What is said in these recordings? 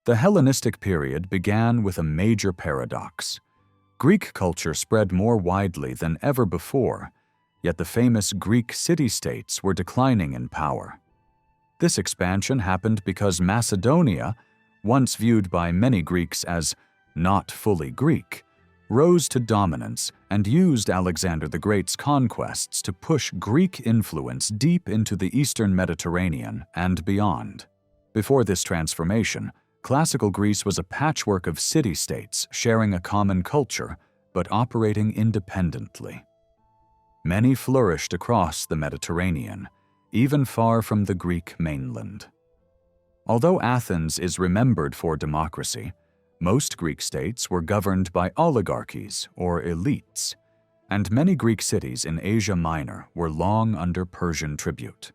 The Hellenistic period began with a major paradox. Greek culture spread more widely than ever before, yet the famous Greek city-states were declining in power. This expansion happened because Macedonia, once viewed by many Greeks as not fully Greek, rose to dominance and used Alexander the Great's conquests to push Greek influence deep into the eastern Mediterranean and beyond. Before this transformation, classical Greece was a patchwork of city-states sharing a common culture but operating independently. Many flourished across the Mediterranean, even far from the Greek mainland. Although Athens is remembered for democracy, most Greek states were governed by oligarchies or elites, and many Greek cities in Asia Minor were long under Persian tribute.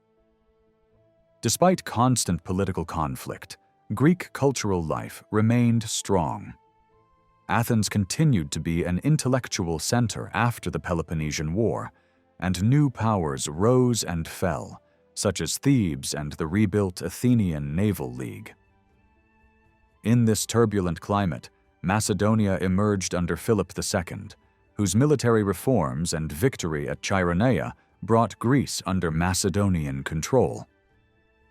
Despite constant political conflict, Greek cultural life remained strong. Athens continued to be an intellectual center after the Peloponnesian War, and new powers rose and fell, such as Thebes and the rebuilt Athenian Naval League. In this turbulent climate, Macedonia emerged under Philip II, whose military reforms and victory at Chaeronea brought Greece under Macedonian control.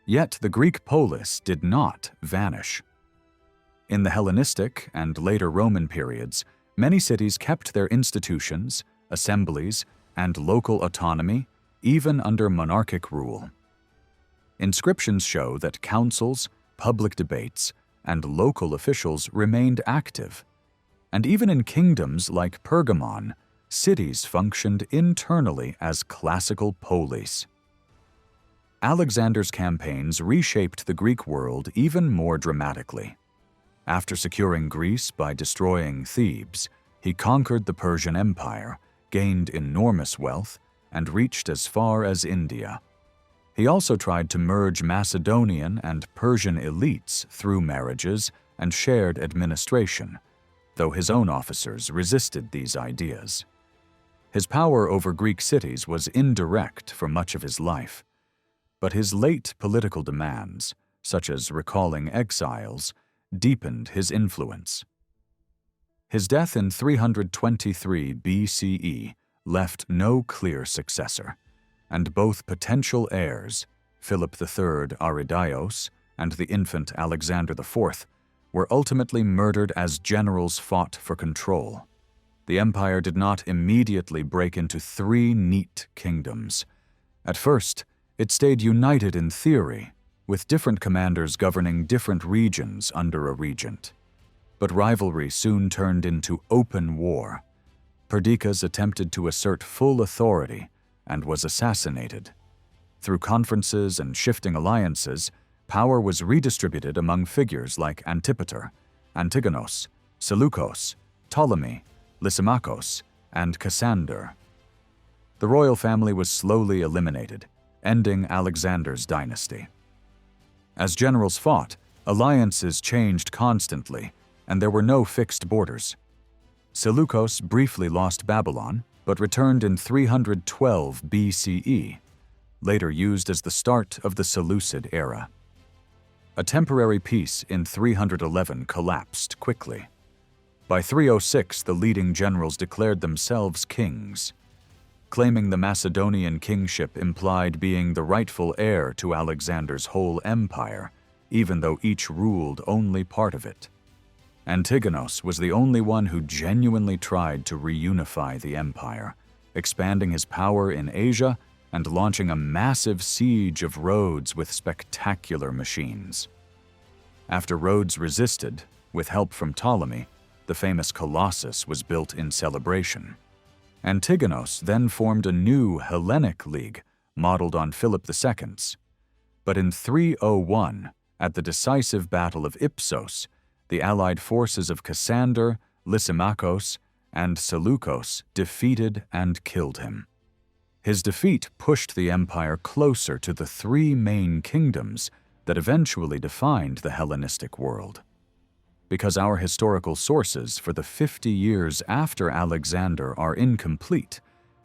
Yet the Greek polis did not vanish. In the Hellenistic and later Roman periods, many cities kept their institutions, assemblies, and local autonomy, even under monarchic rule. Inscriptions show that councils, public debates, and local officials remained active. And even in kingdoms like Pergamon, cities functioned internally as classical polis. Alexander's campaigns reshaped the Greek world even more dramatically. After securing Greece by destroying Thebes, he conquered the Persian Empire, gained enormous wealth, and reached as far as India. He also tried to merge Macedonian and Persian elites through marriages and shared administration, though his own officers resisted these ideas. His power over Greek cities was indirect for much of his life, but his late political demands, such as recalling exiles, deepened his influence. His death in 323 BCE left no clear successor, and both potential heirs, Philip III Arrhidaeus and the infant Alexander IV, were ultimately murdered as generals fought for control. The empire did not immediately break into three neat kingdoms. At first, it stayed united in theory, with different commanders governing different regions under a regent. But rivalry soon turned into open war. Perdiccas attempted to assert full authority and was assassinated. Through conferences and shifting alliances, power was redistributed among figures like Antipater, Antigonos, Seleucus, Ptolemy, Lysimachus, and Cassander. The royal family was slowly eliminated, ending Alexander's dynasty. As generals fought, alliances changed constantly, and there were no fixed borders. Seleucus briefly lost Babylon, but returned in 312 BCE, later used as the start of the Seleucid era. A temporary peace in 311 collapsed quickly. By 306, the leading generals declared themselves kings. Claiming the Macedonian kingship implied being the rightful heir to Alexander's whole empire, even though each ruled only part of it. Antigonus was the only one who genuinely tried to reunify the empire, expanding his power in Asia and launching a massive siege of Rhodes with spectacular machines. After Rhodes resisted, with help from Ptolemy, the famous Colossus was built in celebration. Antigonus then formed a new Hellenic League modeled on Philip II's. But in 301, at the decisive Battle of Ipsos, the allied forces of Cassander, Lysimachus, and Seleucus defeated and killed him. His defeat pushed the empire closer to the three main kingdoms that eventually defined the Hellenistic world. Because our historical sources for the 50 years after Alexander are incomplete,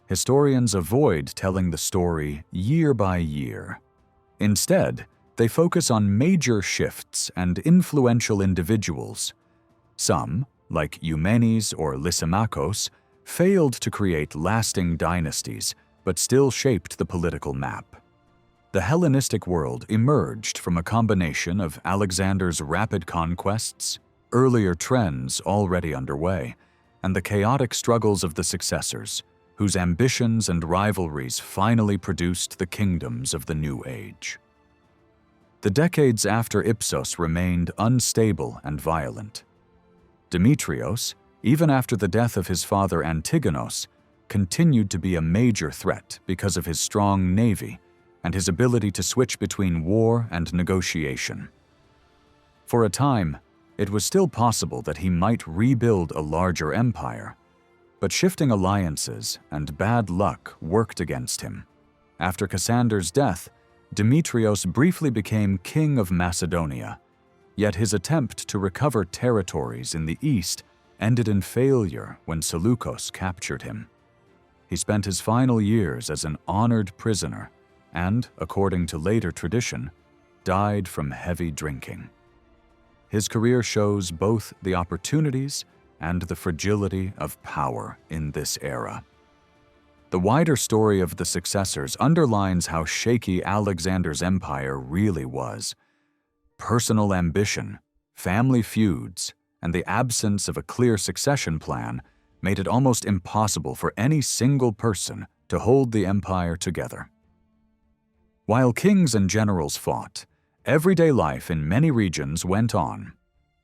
historians avoid telling the story year by year. Instead, they focus on major shifts and influential individuals. Some, like Eumenes or Lysimachos, failed to create lasting dynasties, but still shaped the political map. The Hellenistic world emerged from a combination of Alexander's rapid conquests, earlier trends already underway, and the chaotic struggles of the successors, whose ambitions and rivalries finally produced the kingdoms of the New Age. The decades after Ipsos remained unstable and violent. Demetrios, even after the death of his father Antigonos, continued to be a major threat because of his strong navy and his ability to switch between war and negotiation. For a time, it was still possible that he might rebuild a larger empire, but shifting alliances and bad luck worked against him. After Cassander's death, Demetrios briefly became king of Macedonia, yet his attempt to recover territories in the east ended in failure when Seleucus captured him. He spent his final years as an honored prisoner and, according to later tradition, died from heavy drinking. His career shows both the opportunities and the fragility of power in this era. The wider story of the successors underlines how shaky Alexander's empire really was. Personal ambition, family feuds, and the absence of a clear succession plan made it almost impossible for any single person to hold the empire together. While kings and generals fought, everyday life in many regions went on.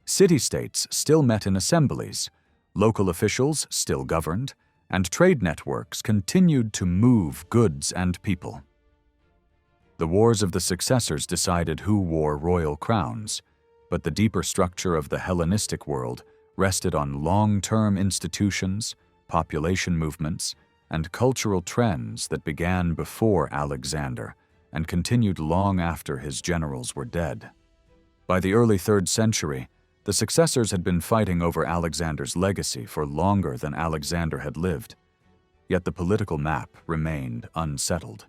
City-states still met in assemblies, local officials still governed, and trade networks continued to move goods and people. The wars of the successors decided who wore royal crowns, but the deeper structure of the Hellenistic world rested on long-term institutions, population movements, and cultural trends that began before Alexander and continued long after his generals were dead. By the early 3rd century, the successors had been fighting over Alexander's legacy for longer than Alexander had lived, yet the political map remained unsettled.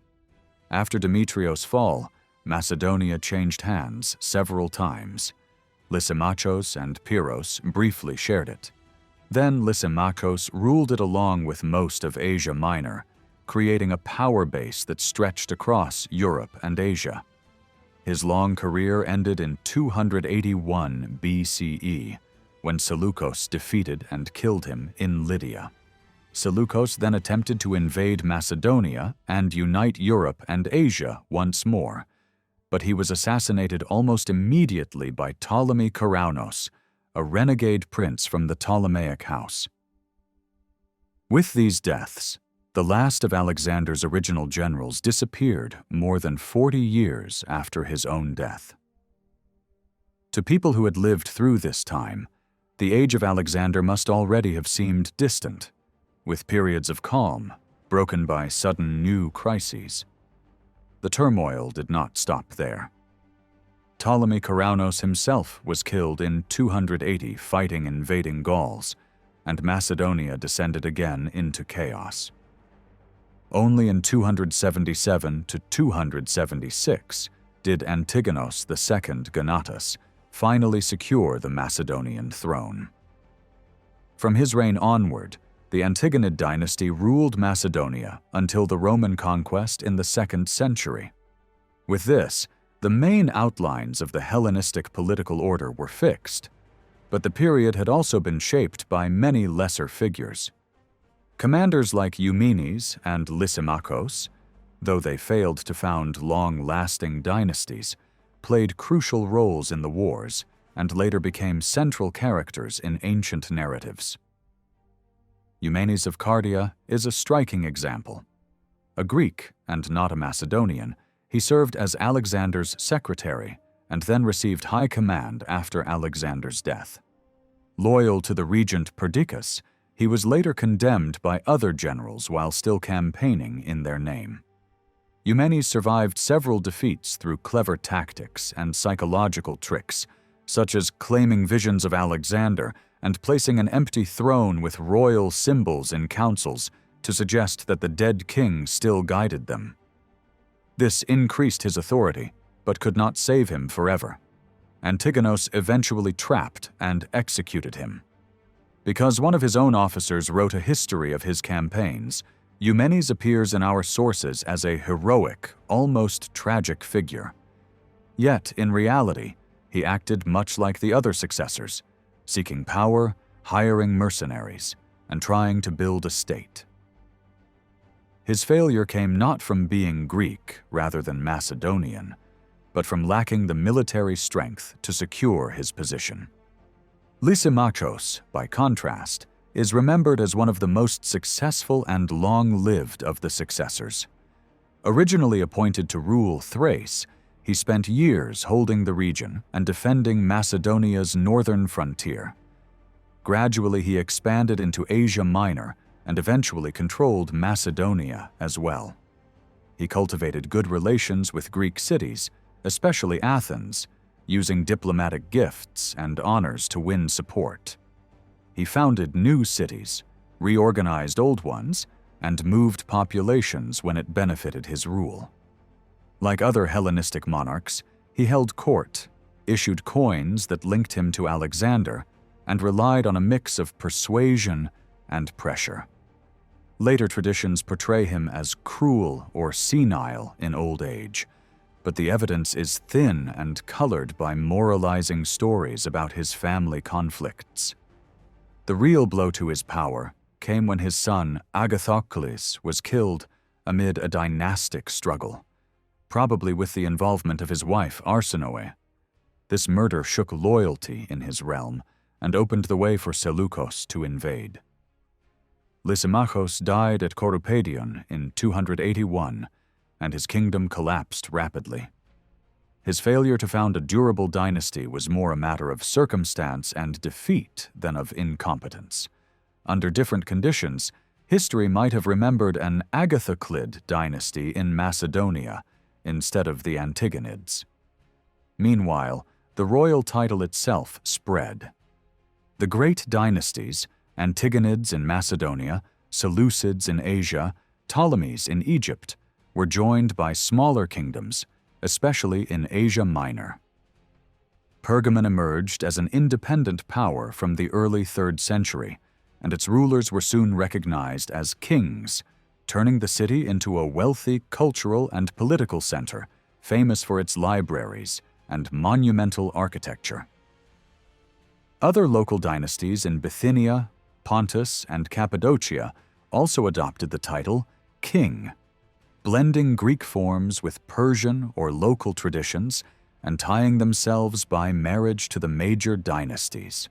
After Demetrios' fall, Macedonia changed hands several times. Lysimachos and Pyrrhos briefly shared it. Then Lysimachos ruled it along with most of Asia Minor, creating a power base that stretched across Europe and Asia. His long career ended in 281 BCE, when Seleucus defeated and killed him in Lydia. Seleucus then attempted to invade Macedonia and unite Europe and Asia once more, but he was assassinated almost immediately by Ptolemaic Kingdom, a renegade prince from the Ptolemaic house. With these deaths, the last of Alexander's original generals disappeared more than 40 years after his own death. To people who had lived through this time, the age of Alexander must already have seemed distant, with periods of calm broken by sudden new crises. The turmoil did not stop there. Ptolemaic Kingdom himself was killed in 280 fighting invading Gauls, and Macedonia descended again into chaos. Only in 277 to 276 did Antigonus II Gonatas finally secure the Macedonian throne. From his reign onward, the Antigonid dynasty ruled Macedonia until the Roman conquest in the 2nd century. With this, the main outlines of the Hellenistic political order were fixed, but the period had also been shaped by many lesser figures. Commanders like Eumenes and Lysimachos, though they failed to found long-lasting dynasties, played crucial roles in the wars and later became central characters in ancient narratives. Eumenes of Cardia is a striking example. A Greek and not a Macedonian, he served as Alexander's secretary and then received high command after Alexander's death. Loyal to the regent Perdiccas, he was later condemned by other generals while still campaigning in their name. Eumenes survived several defeats through clever tactics and psychological tricks, such as claiming visions of Alexander and placing an empty throne with royal symbols in councils to suggest that the dead king still guided them. This increased his authority, but could not save him forever. Antigonus eventually trapped and executed him. Because one of his own officers wrote a history of his campaigns, Eumenes appears in our sources as a heroic, almost tragic figure. Yet, in reality, he acted much like the other successors, seeking power, hiring mercenaries, and trying to build a state. His failure came not from being Greek rather than Macedonian, but from lacking the military strength to secure his position. Lysimachos, by contrast, is remembered as one of the most successful and long-lived of the successors. Originally appointed to rule Thrace, he spent years holding the region and defending Macedonia's northern frontier. Gradually, he expanded into Asia Minor and eventually controlled Macedonia as well. He cultivated good relations with Greek cities, especially Athens, using diplomatic gifts and honors to win support. He founded new cities, reorganized old ones, and moved populations when it benefited his rule. Like other Hellenistic monarchs, he held court, issued coins that linked him to Alexander, and relied on a mix of persuasion and pressure. Later traditions portray him as cruel or senile in old age, but the evidence is thin and colored by moralizing stories about his family conflicts. The real blow to his power came when his son Agathocles was killed amid a dynastic struggle, probably with the involvement of his wife Arsinoe. This murder shook loyalty in his realm and opened the way for Seleucus to invade. Lysimachos died at Corupedion in 281, and his kingdom collapsed rapidly. His failure to found a durable dynasty was more a matter of circumstance and defeat than of incompetence. Under different conditions, history might have remembered an Agathoclid dynasty in Macedonia instead of the Antigonids. Meanwhile, the royal title itself spread. The great dynasties, Antigonids in Macedonia, Seleucids in Asia, Ptolemies in Egypt, were joined by smaller kingdoms, especially in Asia Minor. Pergamon emerged as an independent power from the early 3rd century, and its rulers were soon recognized as kings, turning the city into a wealthy cultural and political center, famous for its libraries and monumental architecture. Other local dynasties in Bithynia, Pontus, and Cappadocia also adopted the title king, blending Greek forms with Persian or local traditions and tying themselves by marriage to the major dynasties.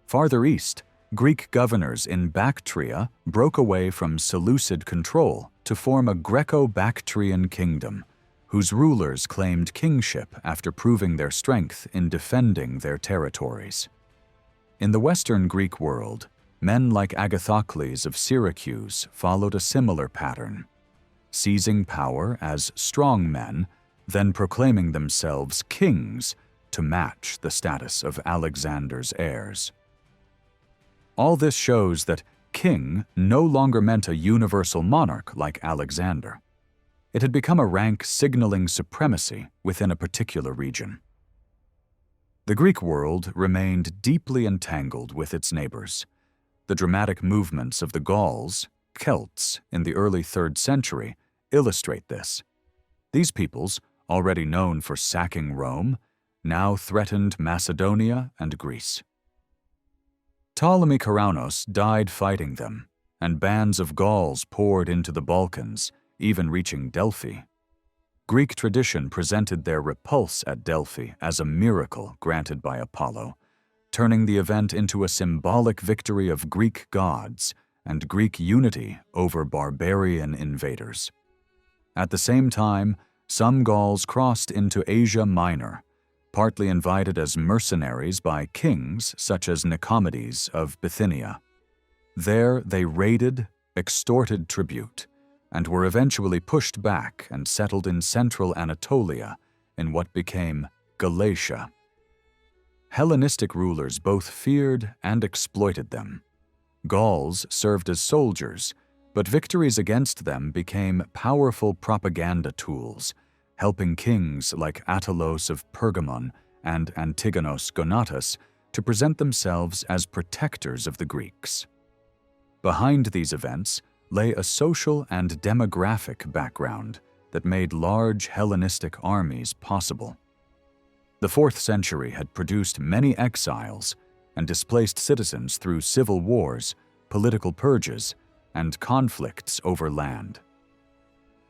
Farther east, Greek governors in Bactria broke away from Seleucid control to form a Greco-Bactrian kingdom, whose rulers claimed kingship after proving their strength in defending their territories. In the Western Greek world, men like Agathocles of Syracuse followed a similar pattern, seizing power as strong men, then proclaiming themselves kings to match the status of Alexander's heirs. All this shows that king no longer meant a universal monarch like Alexander. It had become a rank signaling supremacy within a particular region. The Greek world remained deeply entangled with its neighbors. The dramatic movements of the Gauls, Celts, in the early 3rd century illustrate this. These peoples, already known for sacking Rome, now threatened Macedonia and Greece. Ptolemy Karanos died fighting them, and bands of Gauls poured into the Balkans, even reaching Delphi. Greek tradition presented their repulse at Delphi as a miracle granted by Apollo, turning the event into a symbolic victory of Greek gods and Greek unity over barbarian invaders. At the same time, some Gauls crossed into Asia Minor, partly invited as mercenaries by kings such as Nicomedes of Bithynia. There they raided, extorted tribute, and were eventually pushed back and settled in central Anatolia in what became Galatia. Hellenistic rulers both feared and exploited them. Gauls served as soldiers, but victories against them became powerful propaganda tools, helping kings like Attilos of Pergamon and Antigonos Gonatas to present themselves as protectors of the Greeks. Behind these events lay a social and demographic background that made large Hellenistic armies possible. The 4th century had produced many exiles and displaced citizens through civil wars, political purges, and conflicts over land.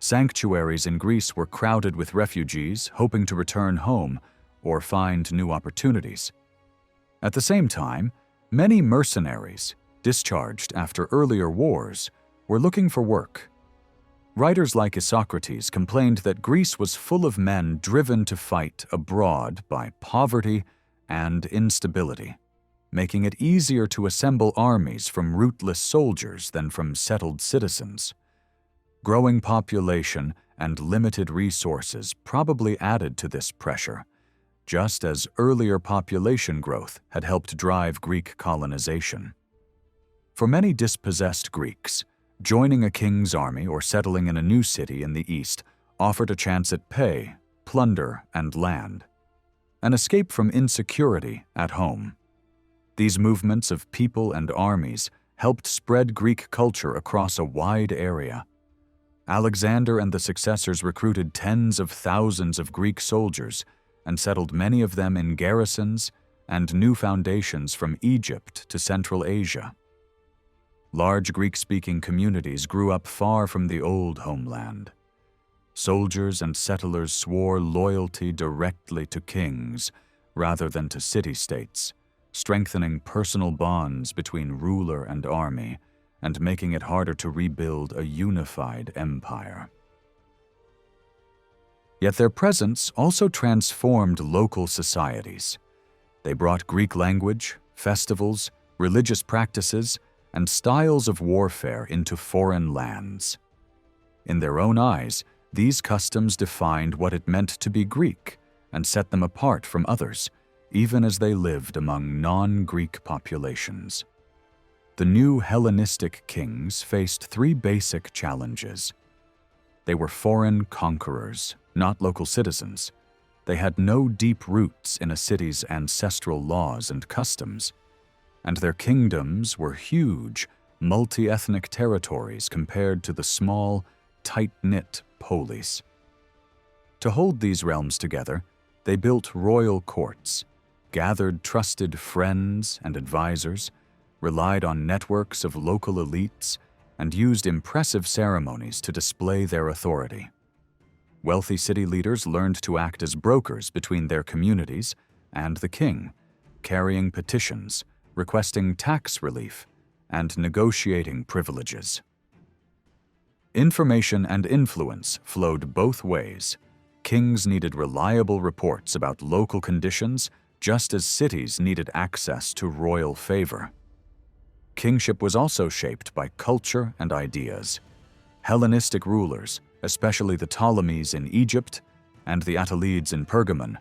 Sanctuaries in Greece were crowded with refugees hoping to return home or find new opportunities. At the same time, many mercenaries, discharged after earlier wars, were looking for work. Writers like Isocrates complained that Greece was full of men driven to fight abroad by poverty and instability, making it easier to assemble armies from rootless soldiers than from settled citizens. Growing population and limited resources probably added to this pressure, just as earlier population growth had helped drive Greek colonization. For many dispossessed Greeks, joining a king's army or settling in a new city in the east offered a chance at pay, plunder, and land, an escape from insecurity at home. These movements of people and armies helped spread Greek culture across a wide area. Alexander and the successors recruited tens of thousands of Greek soldiers and settled many of them in garrisons and new foundations from Egypt to Central Asia. Large Greek-speaking communities grew up far from the old homeland. Soldiers and settlers swore loyalty directly to kings rather than to city-states, strengthening personal bonds between ruler and army and making it harder to rebuild a unified empire. Yet their presence also transformed local societies. They brought Greek language, festivals, religious practices, and styles of warfare into foreign lands. In their own eyes, these customs defined what it meant to be Greek and set them apart from others, even as they lived among non-Greek populations. The new Hellenistic kings faced 3 basic challenges. They were foreign conquerors, not local citizens. They had no deep roots in a city's ancestral laws and customs, and their kingdoms were huge, multi-ethnic territories compared to the small, tight-knit polis. To hold these realms together, they built royal courts, gathered trusted friends and advisors, relied on networks of local elites, and used impressive ceremonies to display their authority. Wealthy city leaders learned to act as brokers between their communities and the king, carrying petitions, requesting tax relief, and negotiating privileges. Information and influence flowed both ways. Kings needed reliable reports about local conditions, just as cities needed access to royal favor. Kingship was also shaped by culture and ideas. Hellenistic rulers, especially the Ptolemies in Egypt and the Attalids in Pergamon,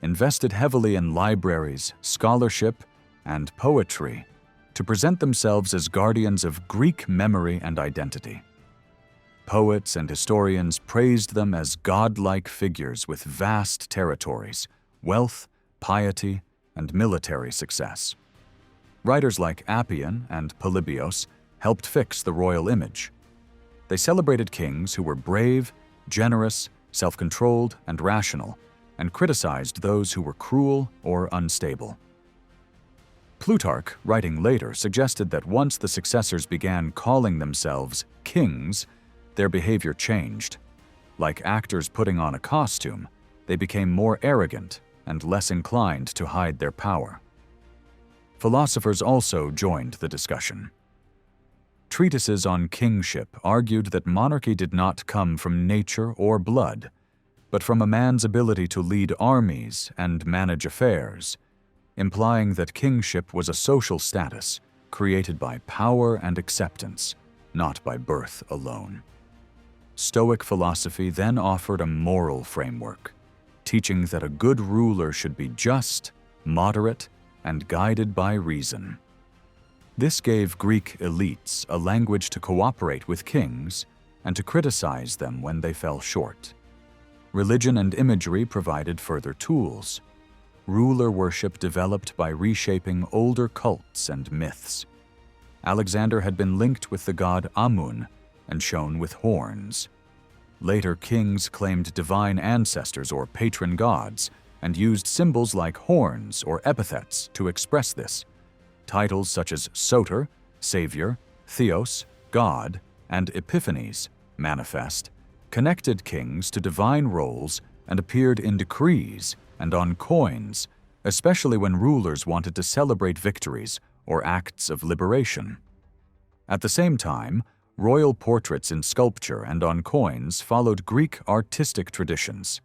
invested heavily in libraries, scholarship, and poetry to present themselves as guardians of Greek memory and identity. Poets and historians praised them as godlike figures with vast territories, wealth, piety, and military success. Writers like Appian and Polybios helped fix the royal image. They celebrated kings who were brave, generous, self-controlled, and rational, and criticized those who were cruel or unstable. Plutarch, writing later, suggested that once the successors began calling themselves kings, their behavior changed. Like actors putting on a costume, they became more arrogant and less inclined to hide their power. Philosophers also joined the discussion. Treatises on kingship argued that monarchy did not come from nature or blood, but from a man's ability to lead armies and manage affairs, implying that kingship was a social status created by power and acceptance, not by birth alone. Stoic philosophy then offered a moral framework, teaching that a good ruler should be just, moderate, and guided by reason. This gave Greek elites a language to cooperate with kings and to criticize them when they fell short. Religion and imagery provided further tools. Ruler worship developed by reshaping older cults and myths. Alexander had been linked with the god Amun and shown with horns. Later kings claimed divine ancestors or patron gods and used symbols like horns or epithets to express this. Titles such as Soter, Savior, Theos, God, and Epiphanes, manifest, connected kings to divine roles and appeared in decrees and on coins, especially when rulers wanted to celebrate victories or acts of liberation. At the same time, royal portraits in sculpture and on coins followed Greek artistic traditions.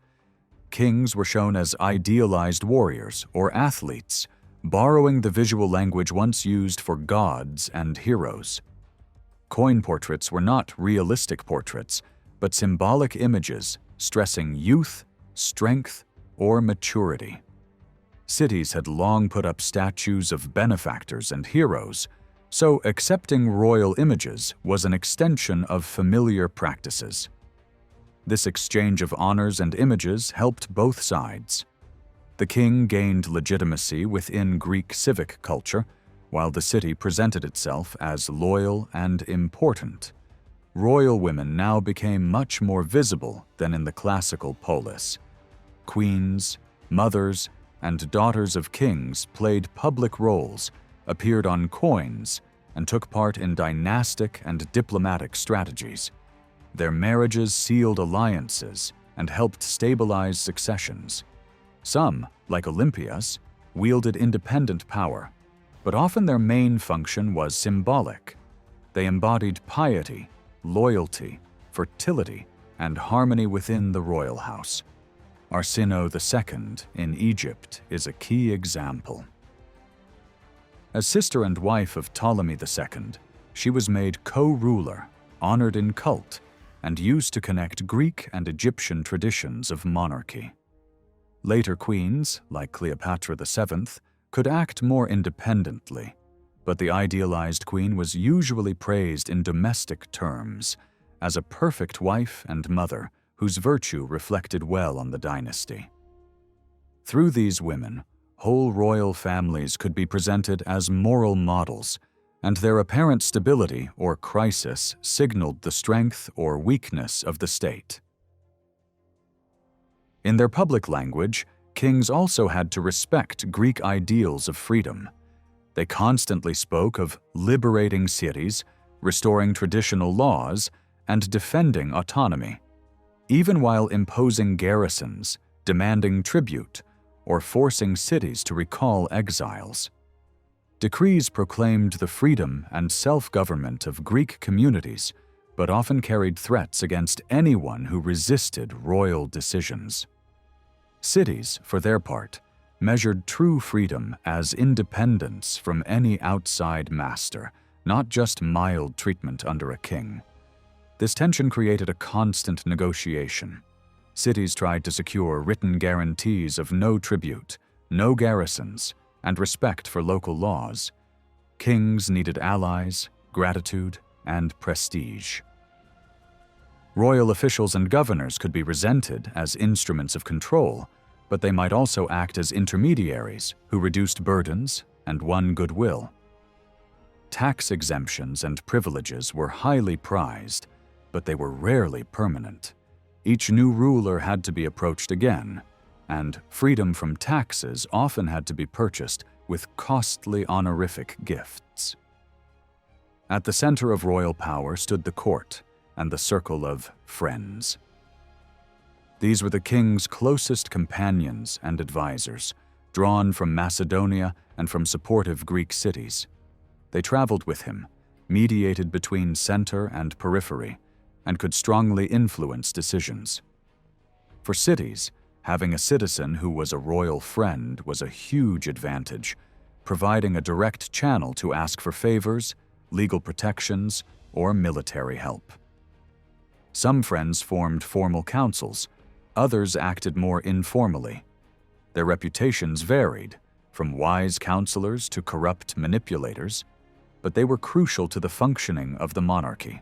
Kings were shown as idealized warriors or athletes, borrowing the visual language once used for gods and heroes. Coin portraits were not realistic portraits, but symbolic images stressing youth, strength, or maturity. Cities had long put up statues of benefactors and heroes, so accepting royal images was an extension of familiar practices. This exchange of honors and images helped both sides. The king gained legitimacy within Greek civic culture, while the city presented itself as loyal and important. Royal women now became much more visible than in the classical polis. Queens, mothers, and daughters of kings played public roles, appeared on coins, and took part in dynastic and diplomatic strategies. Their marriages sealed alliances and helped stabilize successions. Some, like Olympias, wielded independent power, but often their main function was symbolic. They embodied piety, loyalty, fertility, and harmony within the royal house. Arsinoe II in Egypt is a key example. As sister and wife of Ptolemy II, she was made co-ruler, honored in cult, and used to connect Greek and Egyptian traditions of monarchy. Later queens, like Cleopatra VII, could act more independently, but the idealized queen was usually praised in domestic terms as a perfect wife and mother whose virtue reflected well on the dynasty. Through these women, whole royal families could be presented as moral models, and their apparent stability or crisis signaled the strength or weakness of the state. In their public language, kings also had to respect Greek ideals of freedom. They constantly spoke of liberating cities, restoring traditional laws, and defending autonomy, even while imposing garrisons, demanding tribute, or forcing cities to recall exiles. Decrees proclaimed the freedom and self-government of Greek communities, but often carried threats against anyone who resisted royal decisions. Cities, for their part, measured true freedom as independence from any outside master, not just mild treatment under a king. This tension created a constant negotiation. Cities tried to secure written guarantees of no tribute, no garrisons, and respect for local laws. Kings needed allies, gratitude, and prestige. Royal officials and governors could be resented as instruments of control, but they might also act as intermediaries who reduced burdens and won goodwill. Tax exemptions and privileges were highly prized, but they were rarely permanent. Each new ruler had to be approached again, and freedom from taxes often had to be purchased with costly honorific gifts. At the center of royal power stood the court and the circle of friends. These were the king's closest companions and advisors, drawn from Macedonia and from supportive Greek cities. They traveled with him, mediated between center and periphery, and could strongly influence decisions. For cities, having a citizen who was a royal friend was a huge advantage, providing a direct channel to ask for favors, legal protections, or military help. Some friends formed formal councils, others acted more informally. Their reputations varied, from wise counselors to corrupt manipulators, but they were crucial to the functioning of the monarchy.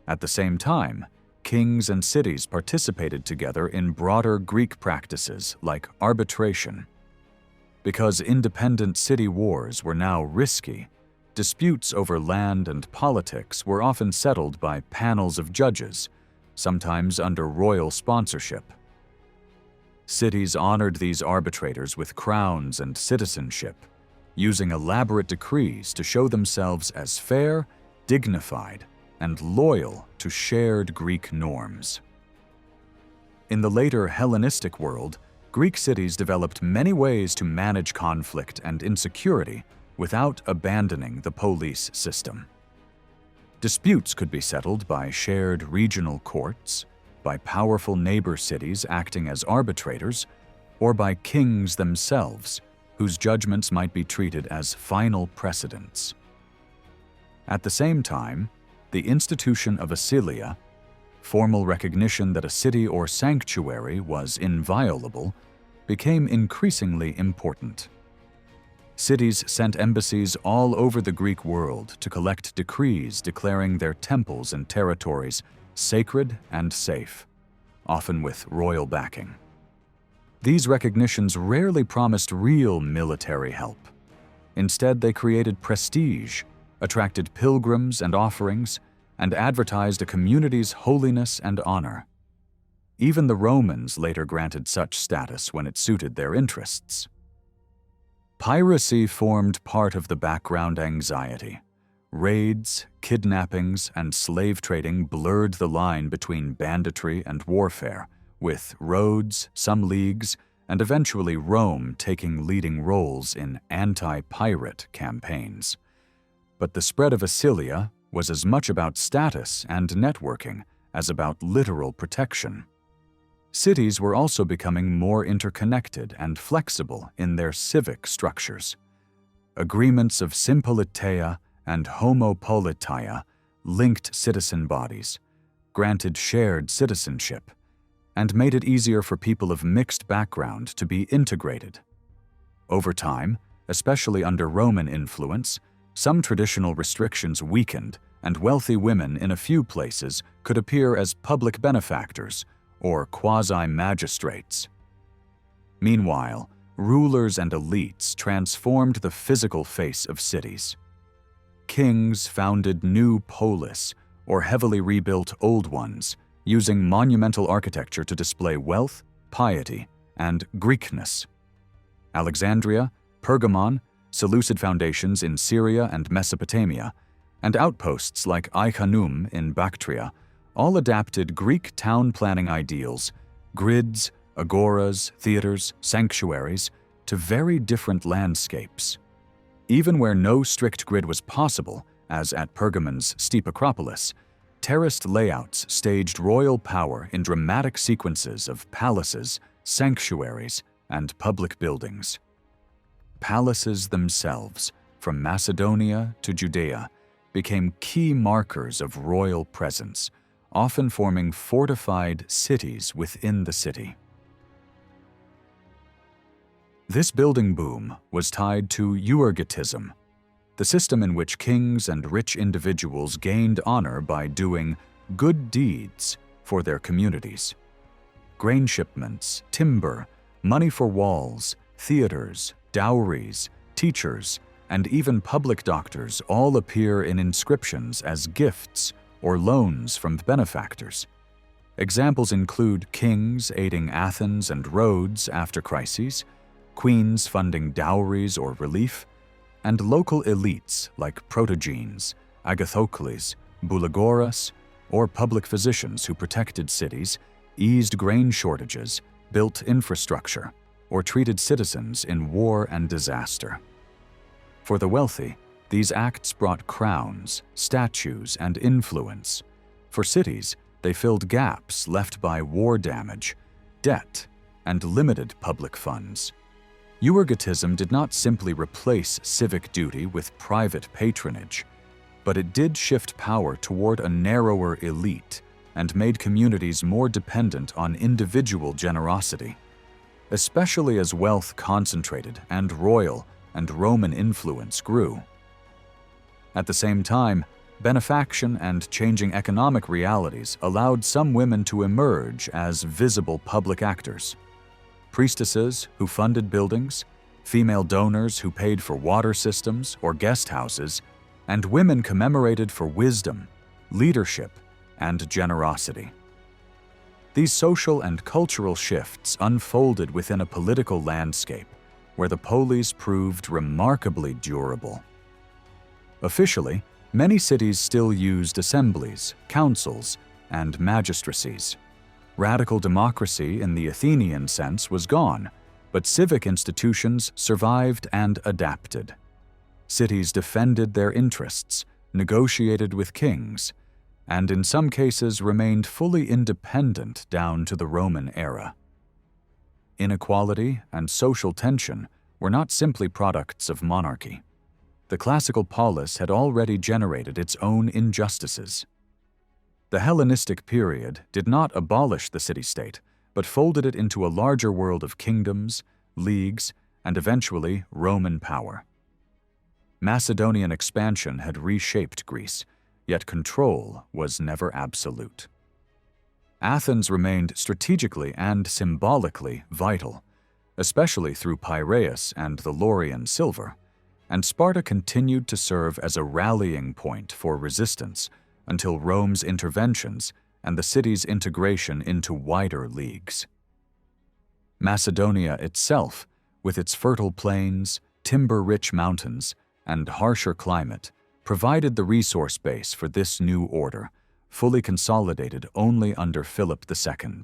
At the same time, kings and cities participated together in broader Greek practices like arbitration. Because independent city wars were now risky, disputes over land and politics were often settled by panels of judges, sometimes under royal sponsorship. Cities honored these arbitrators with crowns and citizenship, using elaborate decrees to show themselves as fair, dignified, and loyal to shared Greek norms. In the later Hellenistic world, Greek cities developed many ways to manage conflict and insecurity without abandoning the police system. Disputes could be settled by shared regional courts, by powerful neighbor cities acting as arbitrators, or by kings themselves, whose judgments might be treated as final precedents. At the same time, the institution of Asylia, formal recognition that a city or sanctuary was inviolable, became increasingly important. Cities sent embassies all over the Greek world to collect decrees declaring their temples and territories sacred and safe, often with royal backing. These recognitions rarely promised real military help. Instead, they created prestige, attracted pilgrims and offerings, and advertised a community's holiness and honor. Even the Romans later granted such status when it suited their interests. Piracy formed part of the background anxiety. Raids, kidnappings, and slave trading blurred the line between banditry and warfare, with Rhodes, some leagues, and eventually Rome taking leading roles in anti-pirate campaigns. But the spread of Asylia was as much about status and networking as about literal protection. Cities were also becoming more interconnected and flexible in their civic structures. Agreements of Sympoliteia and Homopoliteia linked citizen bodies, granted shared citizenship, and made it easier for people of mixed background to be integrated. Over time, especially under Roman influence, some traditional restrictions weakened, and wealthy women in a few places could appear as public benefactors or quasi-magistrates. Meanwhile, rulers and elites transformed the physical face of cities. Kings founded new polis or heavily rebuilt old ones, using monumental architecture to display wealth, piety, and Greekness. Alexandria, Pergamon, Seleucid foundations in Syria and Mesopotamia, and outposts like Ai-Khanum in Bactria all adapted Greek town planning ideals, grids, agoras, theaters, sanctuaries, to very different landscapes. Even where no strict grid was possible, as at Pergamon's steep Acropolis, terraced layouts staged royal power in dramatic sequences of palaces, sanctuaries, and public buildings. Palaces themselves, from Macedonia to Judea, became key markers of royal presence, often forming fortified cities within the city. This building boom was tied to euergetism, the system in which kings and rich individuals gained honor by doing good deeds for their communities. Grain shipments, timber, money for walls, theaters, dowries, teachers, and even public doctors all appear in inscriptions as gifts or loans from benefactors. Examples include kings aiding Athens and Rhodes after crises, queens funding dowries or relief, and local elites like Protogenes, Agathocles, Boulogoras, or public physicians who protected cities, eased grain shortages, built infrastructure, or treated citizens in war and disaster. For the wealthy, these acts brought crowns, statues, and influence. For cities, they filled gaps left by war damage, debt, and limited public funds. Euergetism did not simply replace civic duty with private patronage, but it did shift power toward a narrower elite and made communities more dependent on individual generosity, especially as wealth concentrated and royal and Roman influence grew. At the same time, Benefaction and changing economic realities allowed some women to emerge as visible public actors. Priestesses who funded buildings, female donors who paid for water systems or guest houses, and women commemorated for wisdom, leadership, and generosity. These social and cultural shifts unfolded within a political landscape where the polis proved remarkably durable. Officially, many cities still used assemblies, councils, and magistracies. Radical democracy in the Athenian sense was gone, but civic institutions survived and adapted. Cities defended their interests, negotiated with kings, and in some cases remained fully independent down to the Roman era. Inequality and social tension were not simply products of monarchy. The classical polis had already generated its own injustices. The Hellenistic period did not abolish the city-state, but folded it into a larger world of kingdoms, leagues, and eventually Roman power. Macedonian expansion had reshaped Greece, yet control was never absolute. Athens remained strategically and symbolically vital, especially through Piraeus and the Laurian silver, and Sparta continued to serve as a rallying point for resistance until Rome's interventions and the city's integration into wider leagues. Macedonia itself, with its fertile plains, timber-rich mountains, and harsher climate, provided the resource base for this new order, fully consolidated only under Philip II.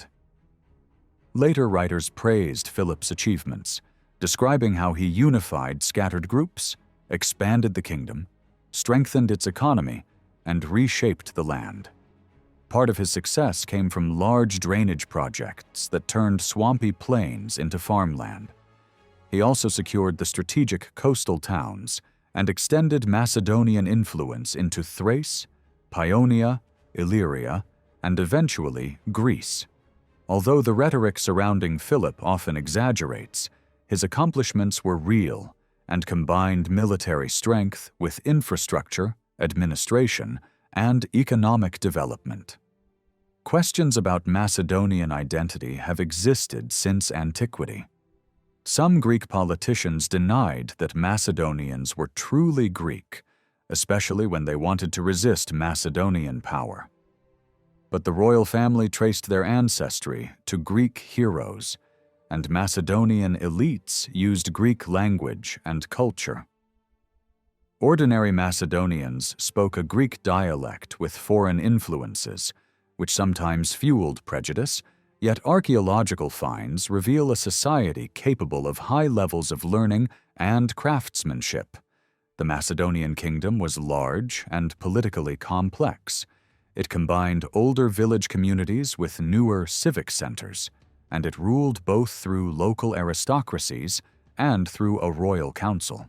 Later writers praised Philip's achievements, describing how he unified scattered groups, expanded the kingdom, strengthened its economy, and reshaped the land. Part of his success came from large drainage projects that turned swampy plains into farmland. He also secured the strategic coastal towns and extended Macedonian influence into Thrace, Paeonia, Illyria, and eventually Greece. Although the rhetoric surrounding Philip often exaggerates, his accomplishments were real and combined military strength with infrastructure, administration, and economic development. Questions about Macedonian identity have existed since antiquity. Some Greek politicians denied that Macedonians were truly Greek, especially when they wanted to resist Macedonian power. But the royal family traced their ancestry to Greek heroes, and Macedonian elites used Greek language and culture. Ordinary Macedonians spoke a Greek dialect with foreign influences, which sometimes fueled prejudice, yet archaeological finds reveal a society capable of high levels of learning and craftsmanship. The Macedonian kingdom was large and politically complex. It combined older village communities with newer civic centers, and it ruled both through local aristocracies and through a royal council.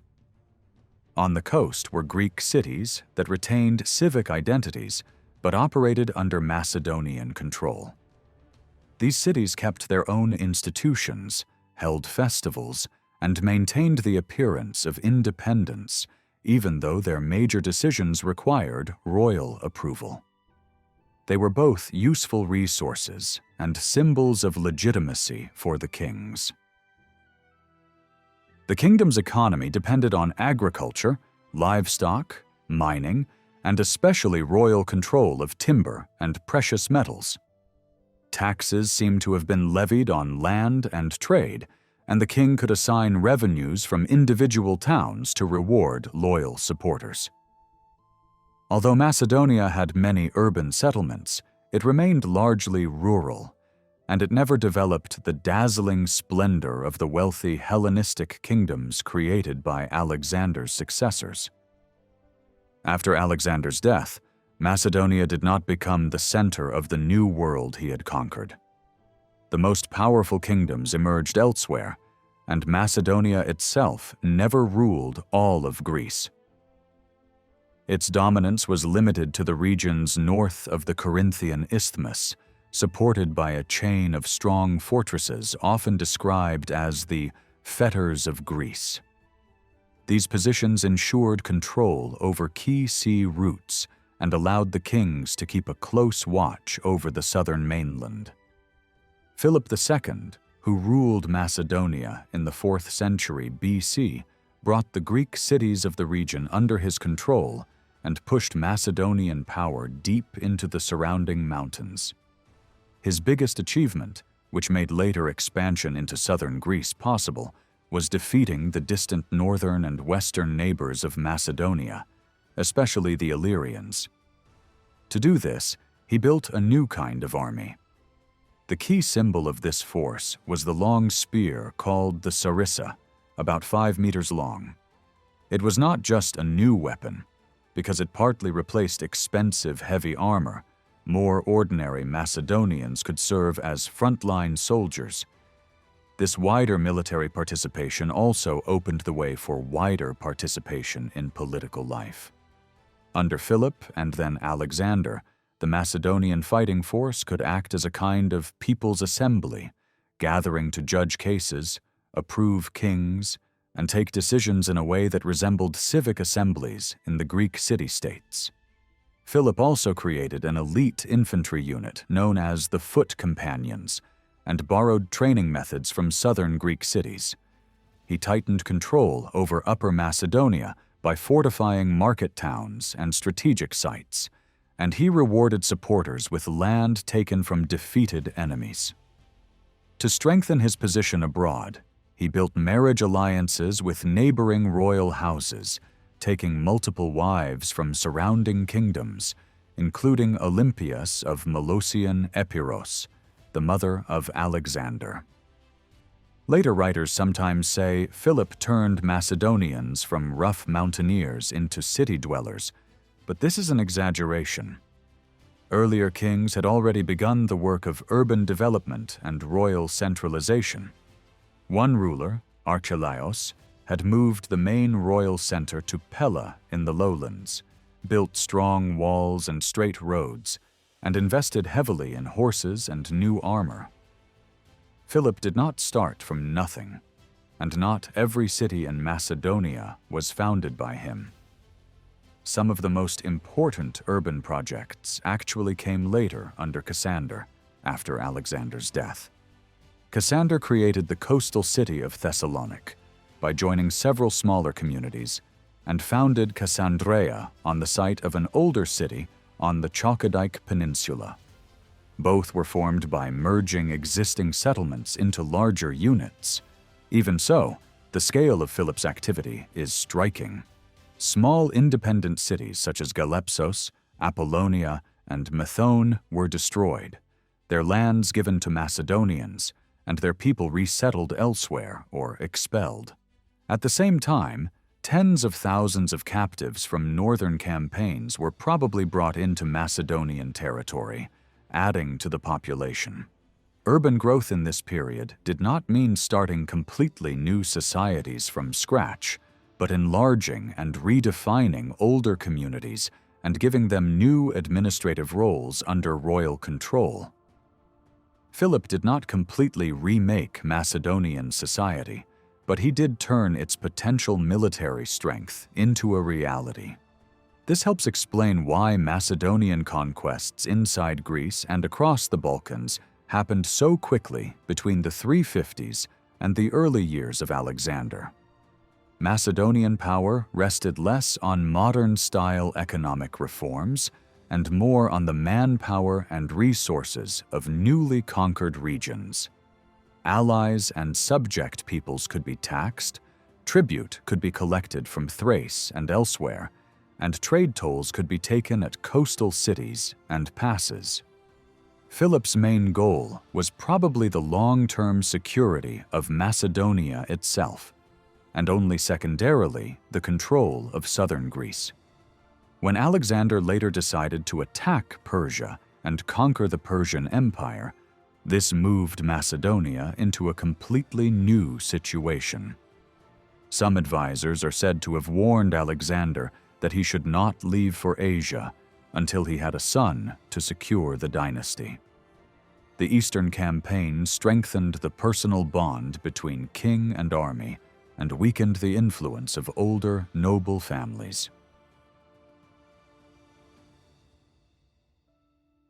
On the coast were Greek cities that retained civic identities but operated under Macedonian control. These cities kept their own institutions, held festivals, and maintained the appearance of independence, even though their major decisions required royal approval. They were both useful resources and symbols of legitimacy for the kings. The kingdom's economy depended on agriculture, livestock, mining, and especially royal control of timber and precious metals. Taxes seem to have been levied on land and trade, and the king could assign revenues from individual towns to reward loyal supporters. Although Macedonia had many urban settlements, it remained largely rural, and it never developed the dazzling splendor of the wealthy Hellenistic kingdoms created by Alexander's successors. After Alexander's death, Macedonia did not become the center of the new world he had conquered. The most powerful kingdoms emerged elsewhere, and Macedonia itself never ruled all of Greece. Its dominance was limited to the regions north of the Corinthian Isthmus, supported by a chain of strong fortresses often described as the fetters of Greece. These positions ensured control over key sea routes and allowed the kings to keep a close watch over the southern mainland. Philip II, who ruled Macedonia in the 4th century BC, brought the Greek cities of the region under his control and pushed Macedonian power deep into the surrounding mountains. His biggest achievement, which made later expansion into southern Greece possible, was defeating the distant northern and western neighbors of Macedonia, especially the Illyrians. To do this, he built a new kind of army. The key symbol of this force was the long spear called the sarissa, about 5 meters long. It was not just a new weapon. Because it partly replaced expensive heavy armor, more ordinary Macedonians could serve as frontline soldiers. This wider military participation also opened the way for wider participation in political life. Under Philip and then Alexander, the Macedonian fighting force could act as a kind of people's assembly, gathering to judge cases, approve kings, and take decisions in a way that resembled civic assemblies in the Greek city-states. Philip also created an elite infantry unit known as the Foot Companions and borrowed training methods from southern Greek cities. He tightened control over Upper Macedonia by fortifying market towns and strategic sites, and he rewarded supporters with land taken from defeated enemies. To strengthen his position abroad, he built marriage alliances with neighboring royal houses, taking multiple wives from surrounding kingdoms, including Olympias of Molossian Epirus, the mother of Alexander. Later writers sometimes say Philip turned Macedonians from rough mountaineers into city dwellers, but this is an exaggeration. Earlier kings had already begun the work of urban development and royal centralization. One ruler, Archelaus, had moved the main royal center to Pella in the lowlands, built strong walls and straight roads, and invested heavily in horses and new armor. Philip did not start from nothing, and not every city in Macedonia was founded by him. Some of the most important urban projects actually came later under Cassander, after Alexander's death. Cassander created the coastal city of Thessalonica by joining several smaller communities and founded Cassandreia on the site of an older city on the Chalkidike Peninsula. Both were formed by merging existing settlements into larger units. Even so, the scale of Philip's activity is striking. Small independent cities such as Galepsos, Apollonia, and Methone were destroyed, their lands given to Macedonians, and their people resettled elsewhere or expelled. At the same time, tens of thousands of captives from northern campaigns were probably brought into Macedonian territory, adding to the population. Urban growth in this period did not mean starting completely new societies from scratch, but enlarging and redefining older communities and giving them new administrative roles under royal control. Philip did not completely remake Macedonian society, but he did turn its potential military strength into a reality. This helps explain why Macedonian conquests inside Greece and across the Balkans happened so quickly between the 350s and the early years of Alexander. Macedonian power rested less on modern-style economic reforms and more on the manpower and resources of newly conquered regions. Allies and subject peoples could be taxed, tribute could be collected from Thrace and elsewhere, and trade tolls could be taken at coastal cities and passes. Philip's main goal was probably the long-term security of Macedonia itself, and only secondarily the control of southern Greece. When Alexander later decided to attack Persia and conquer the Persian Empire, this moved Macedonia into a completely new situation. Some advisors are said to have warned Alexander that he should not leave for Asia until he had a son to secure the dynasty. The Eastern Campaign strengthened the personal bond between king and army and weakened the influence of older, noble families.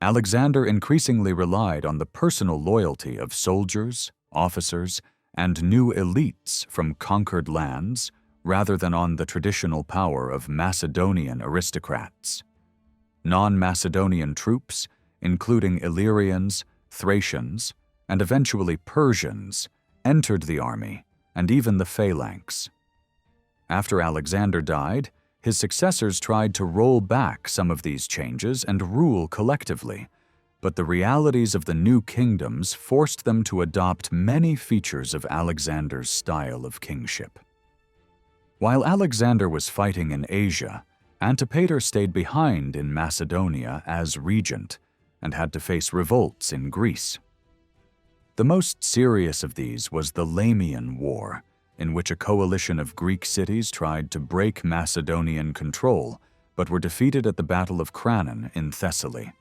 Alexander increasingly relied on the personal loyalty of soldiers, officers, and new elites from conquered lands rather than on the traditional power of Macedonian aristocrats. Non-Macedonian troops, including Illyrians, Thracians, and eventually Persians, entered the army and even the phalanx. After Alexander died, his successors tried to roll back some of these changes and rule collectively, but the realities of the new kingdoms forced them to adopt many features of Alexander's style of kingship. While Alexander was fighting in Asia, Antipater stayed behind in Macedonia as regent and had to face revolts in Greece. The most serious of these was the Lamian War, in which a coalition of Greek cities tried to break Macedonian control but were defeated at the Battle of Cranon in Thessaly.